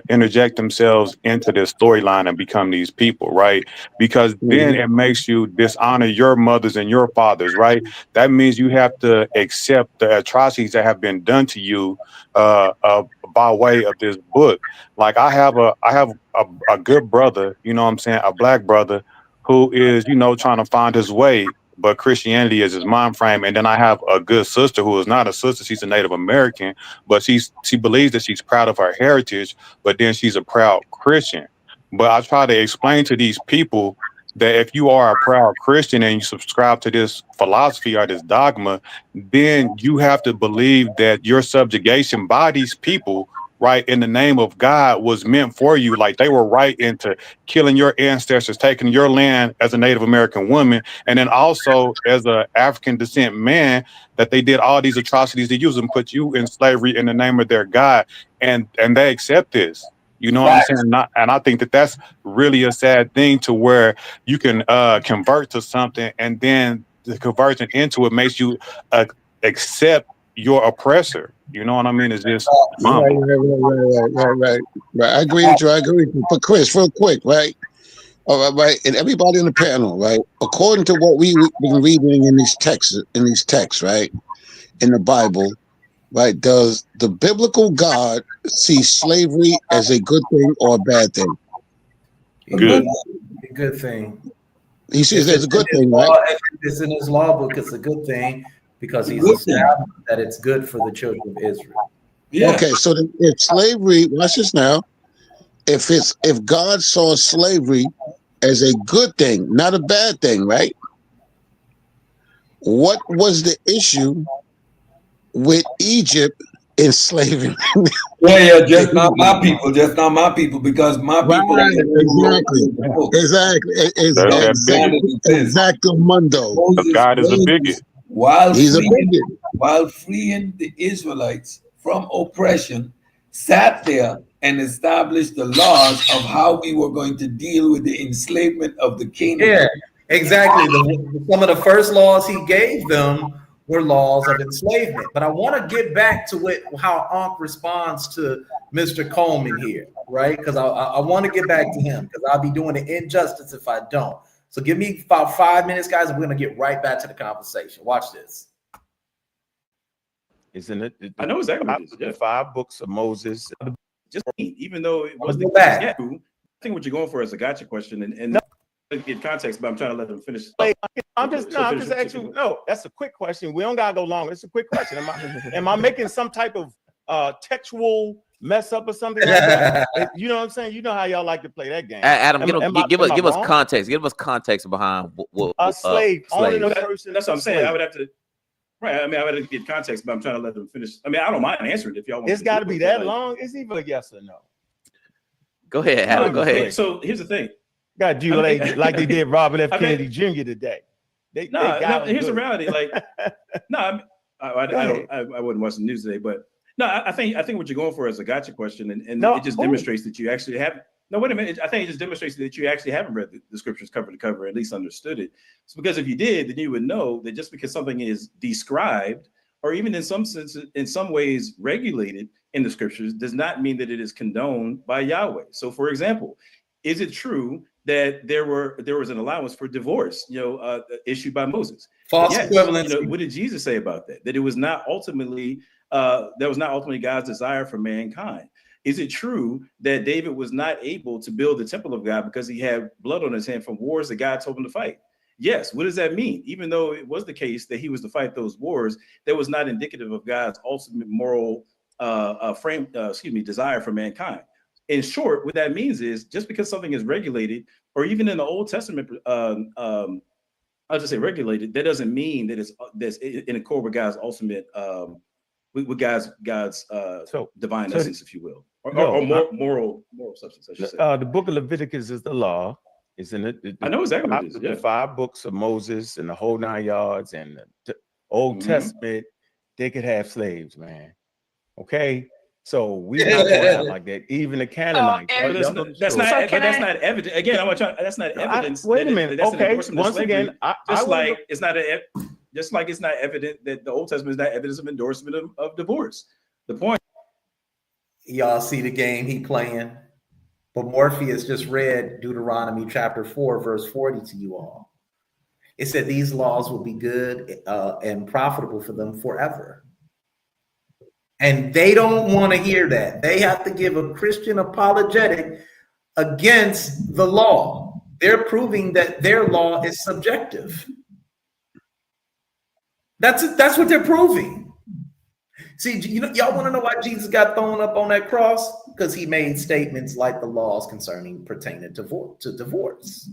interject themselves into this storyline and become these people, right? Because then it makes you dishonor your mothers and your fathers, right? That means you have to accept the atrocities that have been done to you by way of this book. Like I have a good brother, you know what I'm saying, a black brother who is, you know, trying to find his way, but Christianity is his mind frame. And then I have a good sister who is not a sister. She's a Native American, but she believes that she's proud of her heritage, but then she's a proud Christian. But I try to explain to these people that if you are a proud Christian and you subscribe to this philosophy or this dogma, then you have to believe that your subjugation by these people, right, in the name of God, was meant for you. Like they were right into killing your ancestors, taking your land as a Native American woman, and then also as an African descent man, that they did all these atrocities to use and put you in slavery in the name of their God, and they accept this. You know what I'm saying? And I think that that's really a sad thing, to where you can convert to something, and then the conversion into it makes you accept your oppressor. You know what I mean? It's just right. I agree with you. But Chris, real quick, right? All right, and everybody in the panel, right? According to what we've been reading in these texts, right, in the Bible, right? Does the biblical God see slavery as a good thing or a bad thing? Good. A good thing. He sees it as a good thing, right? If it's in his law book, it's a good thing because he's established that it's good for the children of Israel. Yeah. Okay, so if slavery, watch this now. If God saw slavery as a good thing, not a bad thing, right? What was the issue with Egypt enslaving? Just not my people, because my people. Right, exactly. God is a bigot. While freeing the Israelites from oppression, sat there and established the laws of how we were going to deal with the enslavement of the Canaanites. Yeah, exactly. Some of the first laws he gave them were laws of enslavement. But I want to get back to how Ahnk responds to Mr. Coleman here, right? Because I want to get back to him, because I'll be doing an injustice if I don't. So give me about 5 minutes, guys, and we're going to get right back to the conversation. Watch this. Isn't it? I know exactly what it is. The 5 books of Moses. Just even though it was go back. I think what you're going for is a gotcha question, and no. Get context, but I'm trying to let them finish. I'm just asking. No, that's a quick question. We don't gotta go long. It's a quick question. Am I making some type of textual mess up or something like that? You know what I'm saying? You know how y'all like to play that game. Adam, give us context. Give us context behind what a slave. Only the person. That's what I'm saying. I would have to. Right. I mean, I would have to get context, but I'm trying to let them finish. I mean, I don't mind answering if y'all want. It's got to be that long. It's either a yes or no. Go ahead, Adam. Go ahead. So here's the thing. Got you like they did Robert F. Kennedy Jr. today. Here's the reality. Like, no, I wouldn't watch the news today, but no, I think what you're going for is a gotcha question, and it just demonstrates that you actually haven't. No, wait a minute. I think it just demonstrates that you actually haven't read the scriptures cover to cover, at least understood it. So because if you did, then you would know that just because something is described, or even in some sense, in some ways regulated in the scriptures, does not mean that it is condoned by Yahweh. So, for example, is it true that there was an allowance for divorce, issued by Moses? False equivalence. What did Jesus say about that? That it was not ultimately God's desire for mankind. Is it true that David was not able to build the temple of God because he had blood on his hand from wars that God told him to fight? Yes. What does that mean? Even though it was the case that he was to fight those wars, that was not indicative of God's ultimate moral desire for mankind. In short, what that means is just because something is regulated, or even in the Old Testament, I'll just say regulated, that doesn't mean that that's in accord with God's ultimate, with God's divine essence, if you will, or moral substance, I should say. The book of Leviticus is the law, isn't it? I know exactly what it is. The 5 books of Moses and the whole 9 yards, and the Old Testament, they could have slaves, man. Okay. So we not going out like that. Even the Canaanites. That's not evident. Again, that's not evidence. Wait a minute. Okay. Once again, just like it's not evident that the Old Testament is not evidence of endorsement of divorce. The point. Y'all see the game he playing? But Morpheus just read Deuteronomy chapter 4, verse 40 to you all. It said these laws will be good and profitable for them forever. And they don't want to hear that. They have to give a Christian apologetic against the law. They're proving that their law is subjective. That's what they're proving. See, y'all want to know why Jesus got thrown up on that cross? Because he made statements like the laws pertaining to divorce.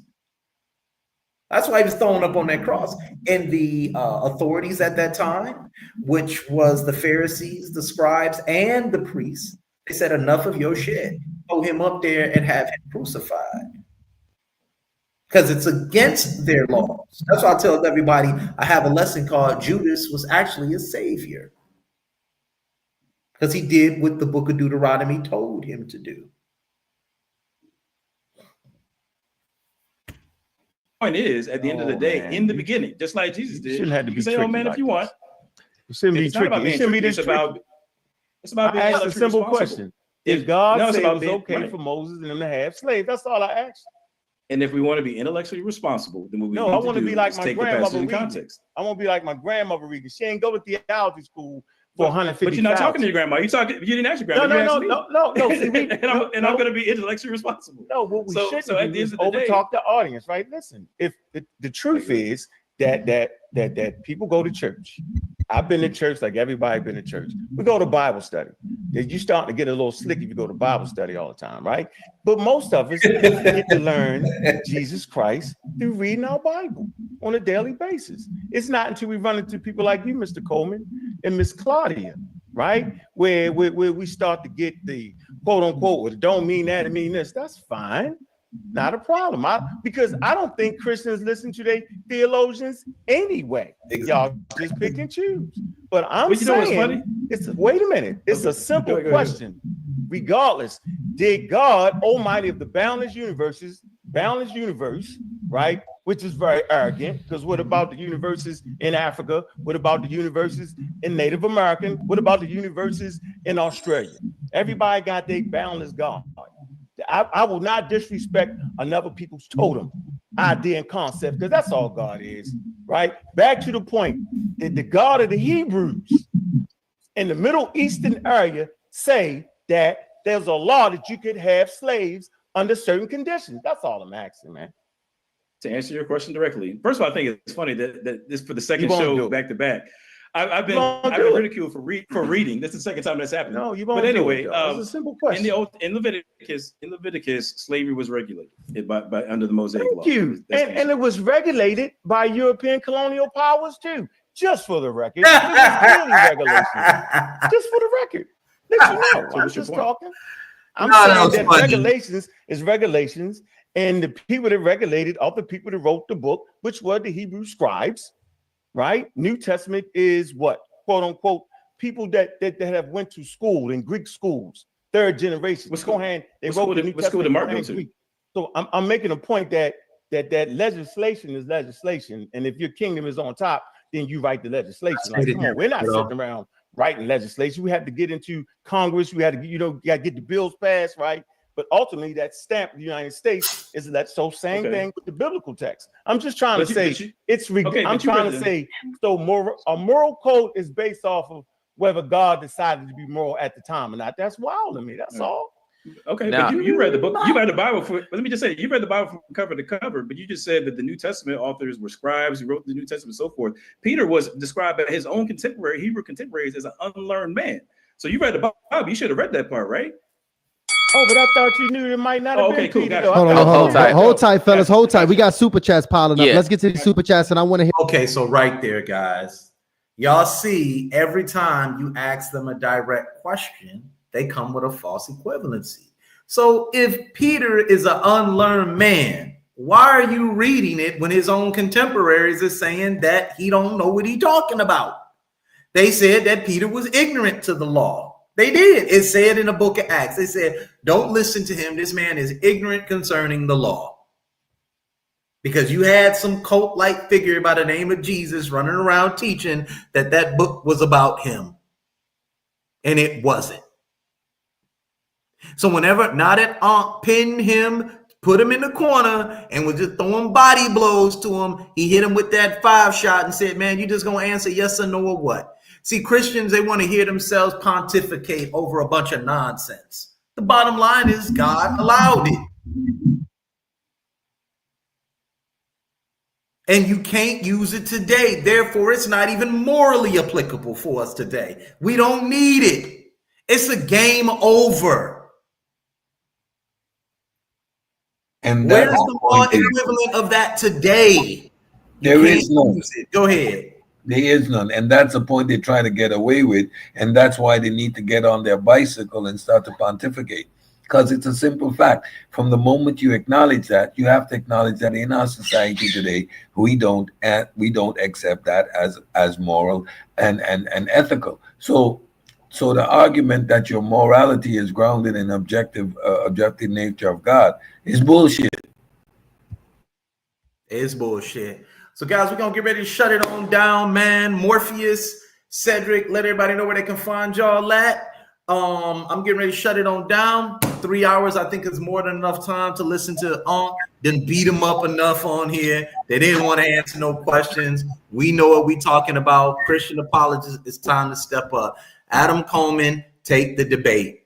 That's why he was thrown up on that cross. And the authorities at that time, which was the Pharisees, the scribes, and the priests, they said, enough of your shit. Throw him up there and have him crucified. Because it's against their laws. That's why I tell everybody, I have a lesson called Judas was actually a savior. Because he did what the book of Deuteronomy told him to do. Point is, at the end of the day, in the beginning, just like Jesus did, shouldn't have to be say, "Oh man, like if you want." It shouldn't be tricky. It shouldn't be this tricky. It's about being a simple question. If God said it was okay for Moses and them to have slaves, that's all I asked. And if we want to be intellectually responsible, then what we I want to be like my grandmother Regan. I want to be like my grandmother Regan. She ain't go to theology school for 150. But you're not talking to your grandma. You didn't ask your grandma. No. See, I'm going to be intellectually responsible. No, what we should do is overtalk the audience, right? Listen, if the truth is that people go to church. I've been to church like everybody been to church. We go to Bible study. You start to get a little slick if you go to Bible study all the time, right? But most of us get to learn Jesus Christ through reading our Bible on a daily basis. It's not until we run into people like you, Mr. Coleman, and Miss Claudia, right? Where we start to get the quote unquote, well, it don't mean that, it mean this. That's fine. Not a problem. Because I don't think Christians listen to their theologians anyway. Y'all just pick and choose. But I'm saying, wait a minute. It's a simple question. Regardless, did God, Almighty of the boundless universe, right, which is very arrogant, because what about the universes in Africa? What about the universes in Native American? What about the universes in Australia? Everybody got their boundless God. I will not disrespect another people's totem idea and concept, because that's all God is, right? Back to the point that the God of the Hebrews in the Middle Eastern area say that there's a law that you could have slaves under certain conditions. That's all I'm asking, man. To answer your question directly, first of all, I think it's funny that this for the second show back to back. I've been ridiculed for reading. This is the second time that's happened. No, you won't. But anyway, it's a simple question. In Leviticus, slavery was regulated by under the Mosaic law. Thank you. And it was regulated by European colonial powers too. Just for the record, it was clearly regulation. Just for the record, let you know. I'm just talking. I'm saying that regulations is regulations, and the people that regulated are the people that wrote the book, which were the Hebrew scribes. Right? New Testament is what, quote unquote, people that have went to school in Greek schools, third generation. They wrote the New Testament in Greek. So I'm making a point that legislation is legislation, and if your kingdom is on top, then you write the legislation. Like, come on, we're not sitting around writing legislation. We have to get into Congress. We had to, you got to get the bills passed, right? But ultimately, that stamp of the United States is that same thing with the biblical text. I'm just trying to say I'm trying to say so. A moral code is based off of whether God decided to be moral at the time or not. That's wild to me. That's all. Okay, now, but you read the book. You read the Bible let me just say, you read the Bible from cover to cover. But you just said that the New Testament authors were scribes who wrote the New Testament and so forth. Peter was described by his own Hebrew contemporaries as an unlearned man. So you read the Bible. You should have read that part, right? Oh, but I thought you knew it might not have been Peter. Gotcha. Hold tight, fellas. Hold tight. We got super chats piling up. Let's get to the super chats, and I want to hear. Okay, so right there, guys. Y'all see, every time you ask them a direct question, they come with a false equivalency. So if Peter is an unlearned man, why are you reading it when his own contemporaries are saying that he don't know what he's talking about? They said that Peter was ignorant to the law. They did. It said in the book of Acts, they said, don't listen to him. This man is ignorant concerning the law. Because you had some cult-like figure by the name of Jesus running around teaching that book was about him. And it wasn't. So whenever not at Ahnk pinned him, put him in the corner and was just throwing body blows to him, he hit him with that 5-shot and said, man, you just going to answer yes or no or what? See, Christians, they want to hear themselves pontificate over a bunch of nonsense. The bottom line is God allowed it. And you can't use it today. Therefore, it's not even morally applicable for us today. We don't need it. It's a game over. And where's the law equivalent of that today? There is none. Go ahead. There is none. And that's the point they try to get away with. And that's why they need to get on their bicycle and start to pontificate. Because it's a simple fact. From the moment you acknowledge that, you have to acknowledge that in our society today, we don't accept that as moral and ethical. So the argument that your morality is grounded in objective nature of God is bullshit. It's bullshit. So guys, we're gonna get ready to shut it on down, man. Morpheus, Cedric, let everybody know where they can find y'all at. I'm getting ready to shut it on down. 3 hours, I think, is more than enough time to listen to Ahnk. Didn't beat them up enough on here. They didn't want to answer no questions. We know what we talking about. Christian apologists, it's time to step up. Adam Coleman, take the debate.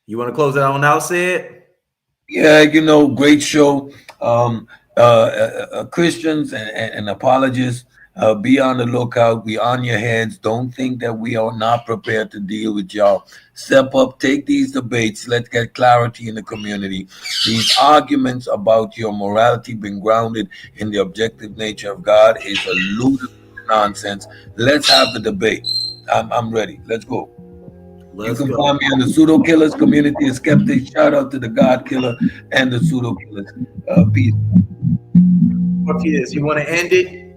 You want to close that on out, Sid? Yeah, great show. Christians and apologists, be on the lookout. Be on your heads. Don't think that we are not prepared to deal with y'all. Step up, take these debates. Let's get clarity in the community. These arguments about your morality being grounded in the objective nature of God is a ludicrous nonsense. Let's have the debate. I'm ready. Let's go. You can find me on the Pseudo Killers community of skeptics. Shout out to the God Killer and the Pseudo Killers. Peace. Morpheus, you want to end it?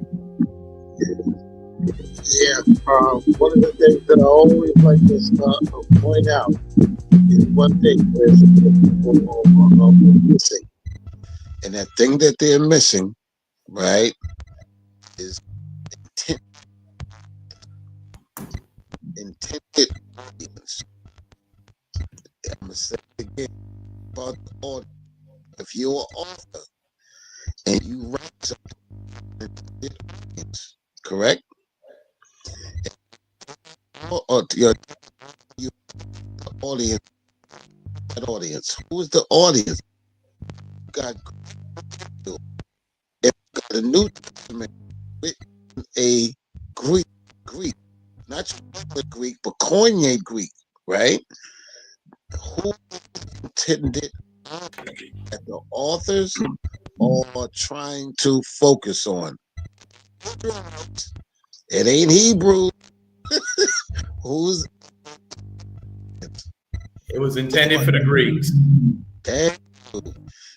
Yeah. One of the things that I always like to point out is one thing where people are missing. And that thing that they're missing, right, is intent, intended audience. I'm going to say it again about the audience. If you're an author and you write something, audience, correct? Or your audience, that audience. Who's the audience? You got, you got a New Testament written a Greek, not just Greek, but Koine Greek, right? Who intended that the authors are trying to focus on? It ain't Hebrew. Who's It was intended for the Greeks.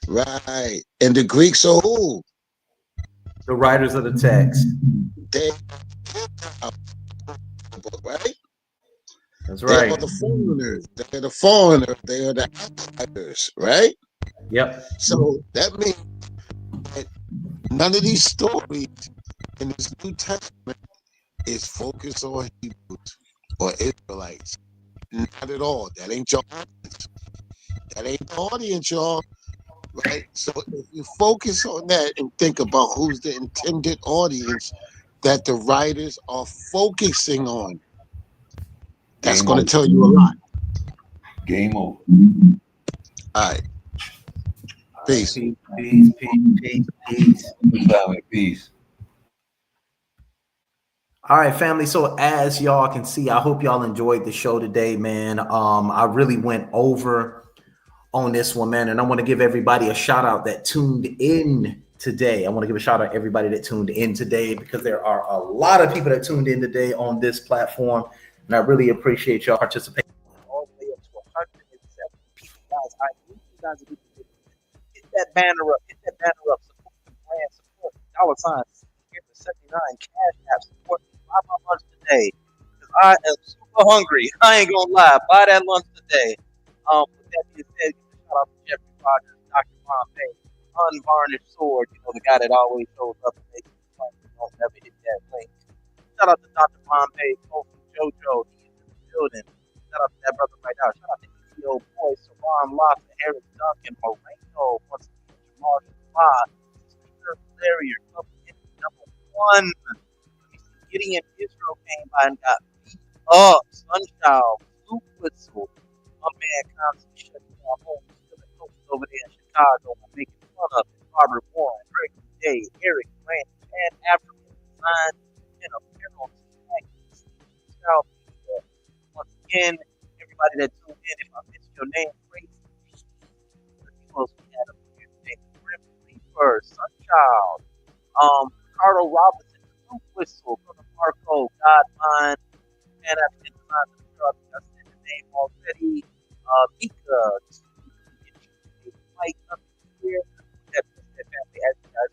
Right. And the Greeks are who? The writers of the text. They, right? That's right. They are the foreigners. They're the foreigners. They are the outsiders, right? Yep. So that means that none of these stories in this New Testament is focused on Hebrews or Israelites. Not at all. That ain't your audience. That ain't the audience, y'all. Right? So if you focus on that and think about who's the intended audience that the writers are focusing on, that's going to tell you a lot. Game over. All right. Peace. Peace. Peace. All right, family. So as y'all can see, I hope y'all enjoyed the show today, man. I really went over on this one, man, and I want to give everybody a shout out that tuned in today. I want to give a shout out to everybody that tuned in today, because there are a lot of people that tuned in today on this platform, and I really appreciate y'all participating. All the way up to 107 people, guys. I need you guys to hit that banner up. Hit that banner up. Support the brand. Support dollar signs. Give the 79 cash app. Support me. Buy my lunch today, because I am super hungry. I ain't gonna lie. Buy that lunch today. With that being said, shout out to Jeffrey Rogers, Dr. Pompey, Unvarnished Sword, the guy that always shows up and makes you fun. Don't never hit that link. Shout out to Dr. Pompey, Kofi JoJo, he is in the building. Shout out to that brother right now. Shout out to ECO Boy, Saran Lawson, Harris Duncan, Moreno, once again, Jamal Shabazz, Speaker Larrier, coming in #1. Let me see, Gideon Israel came by and got beat up. Sunchild, Blue Whistle, my man constantly shutting down home, still in coach over there in Chicago, making fun of it. Robert Warren, Greg Day, Eric Grant, and African Design and Apparel. Once again, everybody that tuned in, if I missed your name, crazy. Who else we had up here today? Grim Reaper, Sunchild, Ricardo Robinson, Blue Whistle, Brother Marco, Godmine, and African Design of the Truck. I said the name already. Mika, Mike up here. That family, as you guys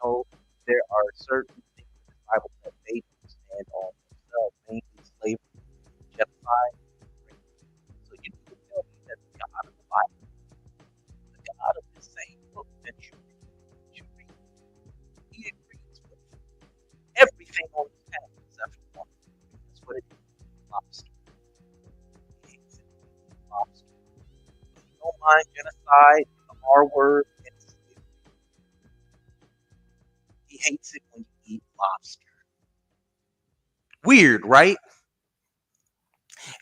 know, there are certain things in the Bible that they do stand on themselves, mainly slavery, genocide. So you need to tell me that the God of the Bible, the God of the same book that you read, he agrees with everything on this planet except for one. That's what it is. Lobster. He hates it. Lobster. But you don't mind genocide, the R word, and slavery. He hates it when you eat lobster. Weird, right?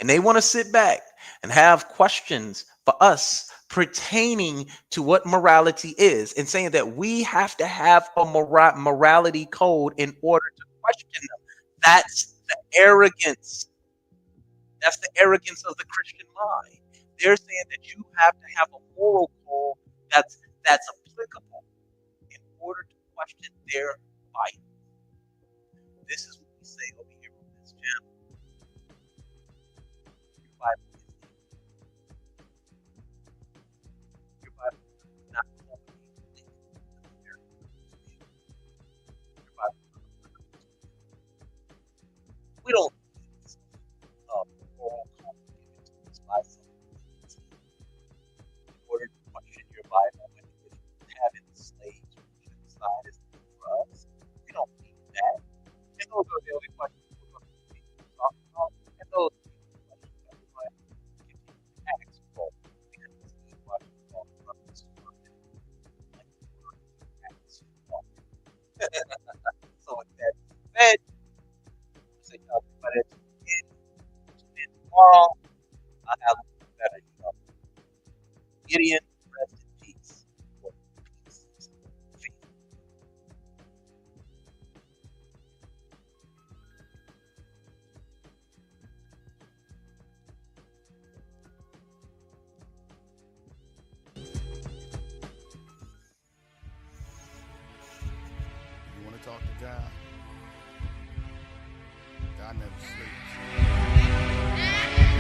And they want to sit back and have questions for us pertaining to what morality is, and saying that we have to have a morality code in order to question them. That's the arrogance. That's the arrogance of the Christian mind. They're saying that you have to have a moral code that's applicable in order to question their Bible. This is what we say over here on this channel. Your Bible is evil. Your Bible is not only tomorrow, I'll have a better, Gideon, rest in peace. You want to talk to God? God never sleeps.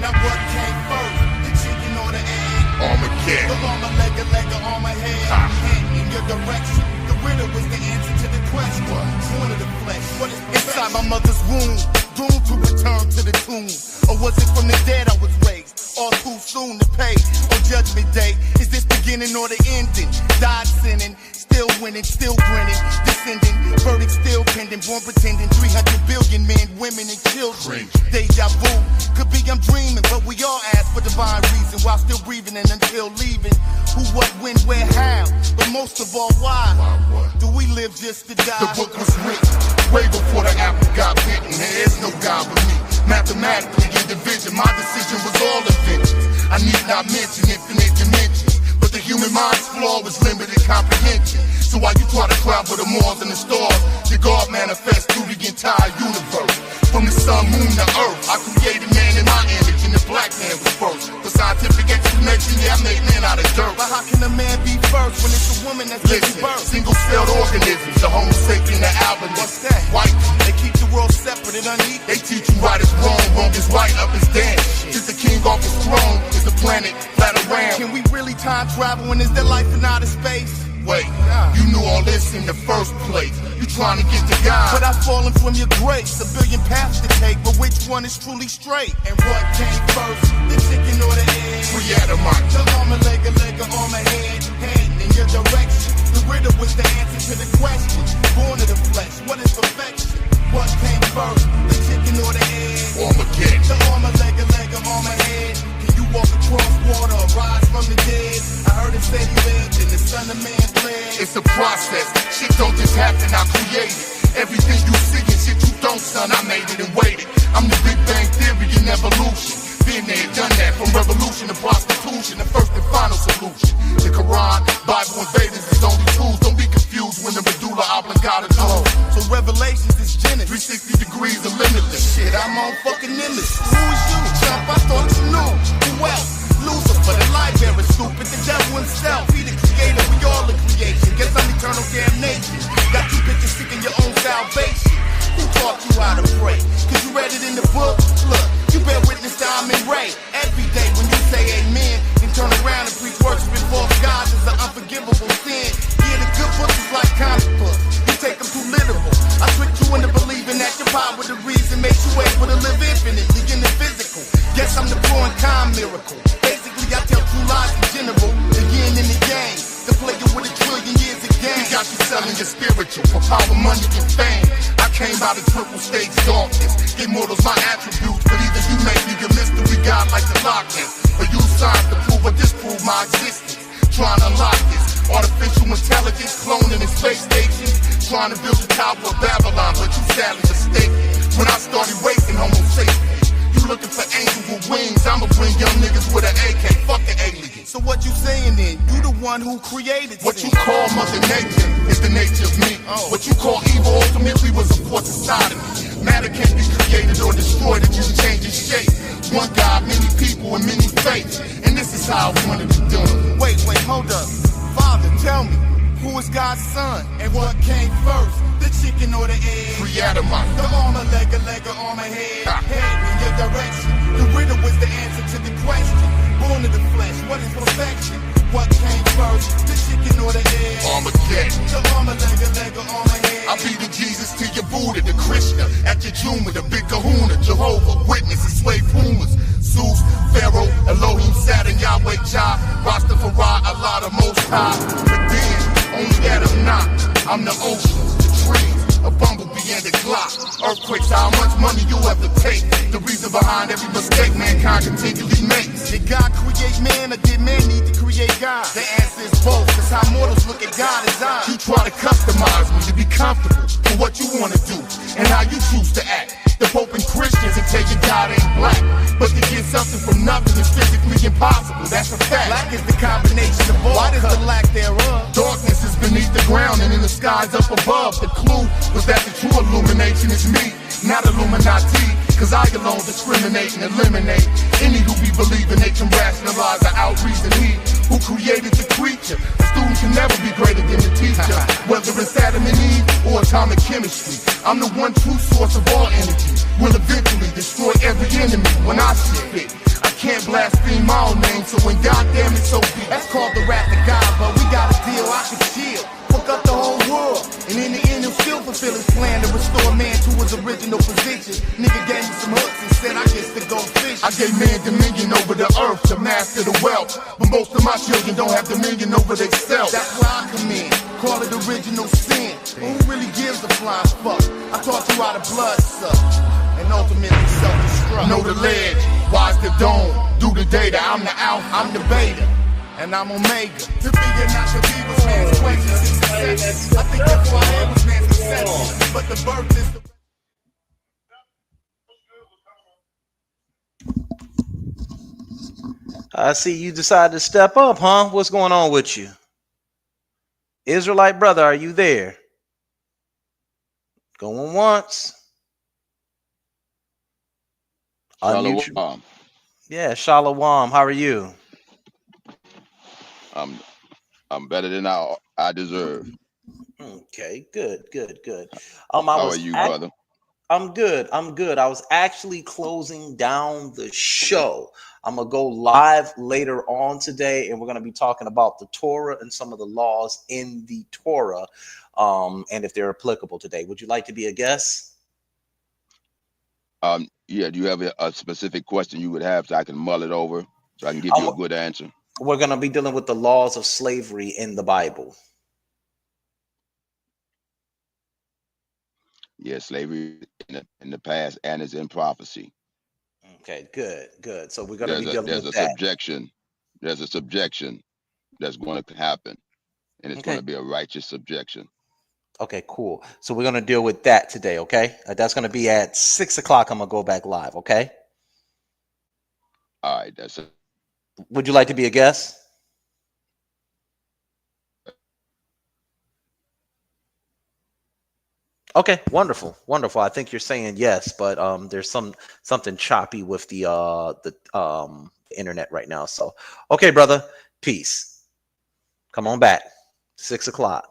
Now what came first, the chicken or the egg? Armageddon. The llama, leg on my head. Hand in your direction. The riddle was the answer to the question. Born of the flesh. What is inside my mother's womb? Doomed to return to the tomb. Or was it from the dead I was raised? All too soon to pay on Judgment Day. Is this beginning or the ending? Died sinning, still winning, still grinning, descending, verdict still pending, born pretending, 300 billion men, women, and children. Deja vu, could be I'm dreaming, but we all ask for divine reason while still breathing and until leaving. Who, what, when, where, how? But most of all, why? Do we live just to die? The book was written way before the apple got bitten. There is no God but me. Mathematically, in division, my decision was all inventions. I need not mention infinite dimensions, but the human mind's flaw was limited comprehension. So while you try to travel the Mars and the stars, your God manifests through the entire universe. From the sun, moon, to earth, I created man in my image, and the black man was first. For scientific explanation, yeah, I made man out of dirt. But how can a man be first when it's a woman that's giving birth? Single-celled organisms, the Homo sapien, the album. What's that? White. They keep the world separate and unequal. They teach you right is wrong, wrong is right, up is down. Is the king off his throne? Is the planet flat around? Can we really time travel when is there life in outer space? Wait, you knew all this in the first place. You trying to get to God, but I've fallen from your grace. A billion paths to take, but which one is truly straight? And what came first, the chicken or the egg? Free Adamite. The arm, a leg on my head, hand in your direction. The riddle was the answer to the question. Born of the flesh, what is perfection? What came first, the chicken or the egg? Armageddon. The arm, a leg on my head. Can you walk across water or rise from the dead? I heard it said he lived and the son of man fled. It's a process, shit don't just happen, I create it. Everything you see and shit you don't, son, I made it and waited. I'm the Big Bang Theory in evolution. Been there, done that, from revolution to prostitution, the first and final solution. The Quran, Bible, and Vedas is only tools. Don't be confused when the medulla oblongata do. So Revelations is Genesis, 360 degrees of limitless. Shit, I'm on fucking endless. Who is you, chump? I thought you knew. Who else? Lucifer, the library, stupid, the devil himself. He the creator, we all the creation. Guess I'm eternal damnation. Got you bitches seeking your own salvation. Who taught you how to pray? Cause you read it in the book? Look, you bear witness to I'm in Ray. Every day when you say amen, then turn around and preach worshiping false gods is an unforgivable sin. Yeah, the good books is like comic books. You take them too literal. I tricked you into believing that your power the reason makes you able to live infinitely in the physical. Guess I'm the pro and con miracle. Basically, I tell true lies in general, the yin and the yang. The player with a trillion years of game. We got you selling your spiritual for power, money, and fame. I came out of triple stage darkness. Immortals my attributes, but either you make me a mystery god like the Loch Ness, or use science to prove or disprove my existence. Trying to unlock this artificial intelligence, cloning in space stations. Trying to build the Tower of Babylon, but you sadly mistaken. When I started racing Homo sapiens, you looking for angels with wings. I'ma bring young niggas with an AK, fuck the alien. So what you saying then? You the one who created what sin. You call Mother Nature is the nature of me. What you call evil ultimately was a force inside of me. Matter can't be created or destroyed, it just changes shape. One God, many people, and many faiths. And this is how I wanted to do it. Wait, hold up. Father, tell me, who is God's son? And what came first, the chicken or the egg? Free Adamite. The arm, a leg on my head. Head in your direction. The riddle was the answer to the question. Born of the flesh, what is perfection? What came first, the chicken or the egg? Armageddon. The arm, a leg on my head. I be the Jesus to your Buddha, the Krishna, at your Juma, the big kahuna, Jehovah, witness and slave pumas, Zeus, Pharaoh, Elohim, Saturn, Yahweh, Jah, Rastafari, Allah, the Most High. But then, only that I'm not. I'm the oceans, the trees, a bumblebee and a Glock. Earthquakes, how much money you ever take? The reason behind every mistake mankind continually makes. Did God create man or did man need to create God? The answer is both, cause how mortals look at God is eyes. You try to customize me to be comfortable for what you want to do and how you choose to act. The Pope and Christians and tell you God ain't black. But to get something from nothing is physically impossible, that's a fact. Black is the combination of all. What is the lack thereof? Darkness is beneath the ground and in the skies up above. The clue was that the true illumination is me, not Illuminati. Cause I alone discriminate and eliminate any who be believing they can rationalize or out-reason he who created the creature. A student can never be greater than the teacher, whether it's Adam and Eve or atomic chemistry. I'm the one true source of all energy, will eventually destroy every enemy when I see fit. I can't blaspheme my own name, so when goddamn it so be. That's called the wrath of God, but we got a deal, I can chill. Fuck up the whole world, and in the end he'll still fulfill his plan to restore man to his original position. Nigga gave me some hooks and said I guess to go fish. I gave man dominion over the earth to master the wealth, but most of my children don't have dominion over themselves. That's where I come in, call it original sin. But who really gives a flying fuck? I taught you how to blood suck, and ultimately self-destruct. Know the ledge, wise the dome, do the data, I'm the alpha, I'm the beta, and I'm omega. To be or not to be was man's question is success. I think that's why I was man's conception, but the birth is the... I see you decided to step up, huh? What's going on with you? Israelite brother, are you there? Going once. Shalom. Yeah, Shalom. How are you? I'm better than I deserve. Okay, good. How are you, brother? I'm good. I was actually closing down the show. I'm gonna go live later on today, and we're gonna be talking about the Torah and some of the laws in the Torah, and if they're applicable today. Would you like to be a guest? Yeah. Do you have a specific question you would have so I can mull it over so I can give you a good answer? We're gonna be dealing with the laws of slavery in the Bible. Yeah, slavery in the past and it's in prophecy. Okay, good. So we're gonna be dealing there's with a that. subjection. There's a subjection that's going to happen, and it's going to be a righteous subjection. Okay, cool. So we're gonna deal with that today. Okay, that's gonna be at 6 o'clock. I'm gonna go back live. Okay. All right, that's it. Would you like to be a guest? Okay, wonderful. I think you're saying yes, but there's something choppy with the internet right now. So, okay, brother, peace. Come on back, 6 o'clock.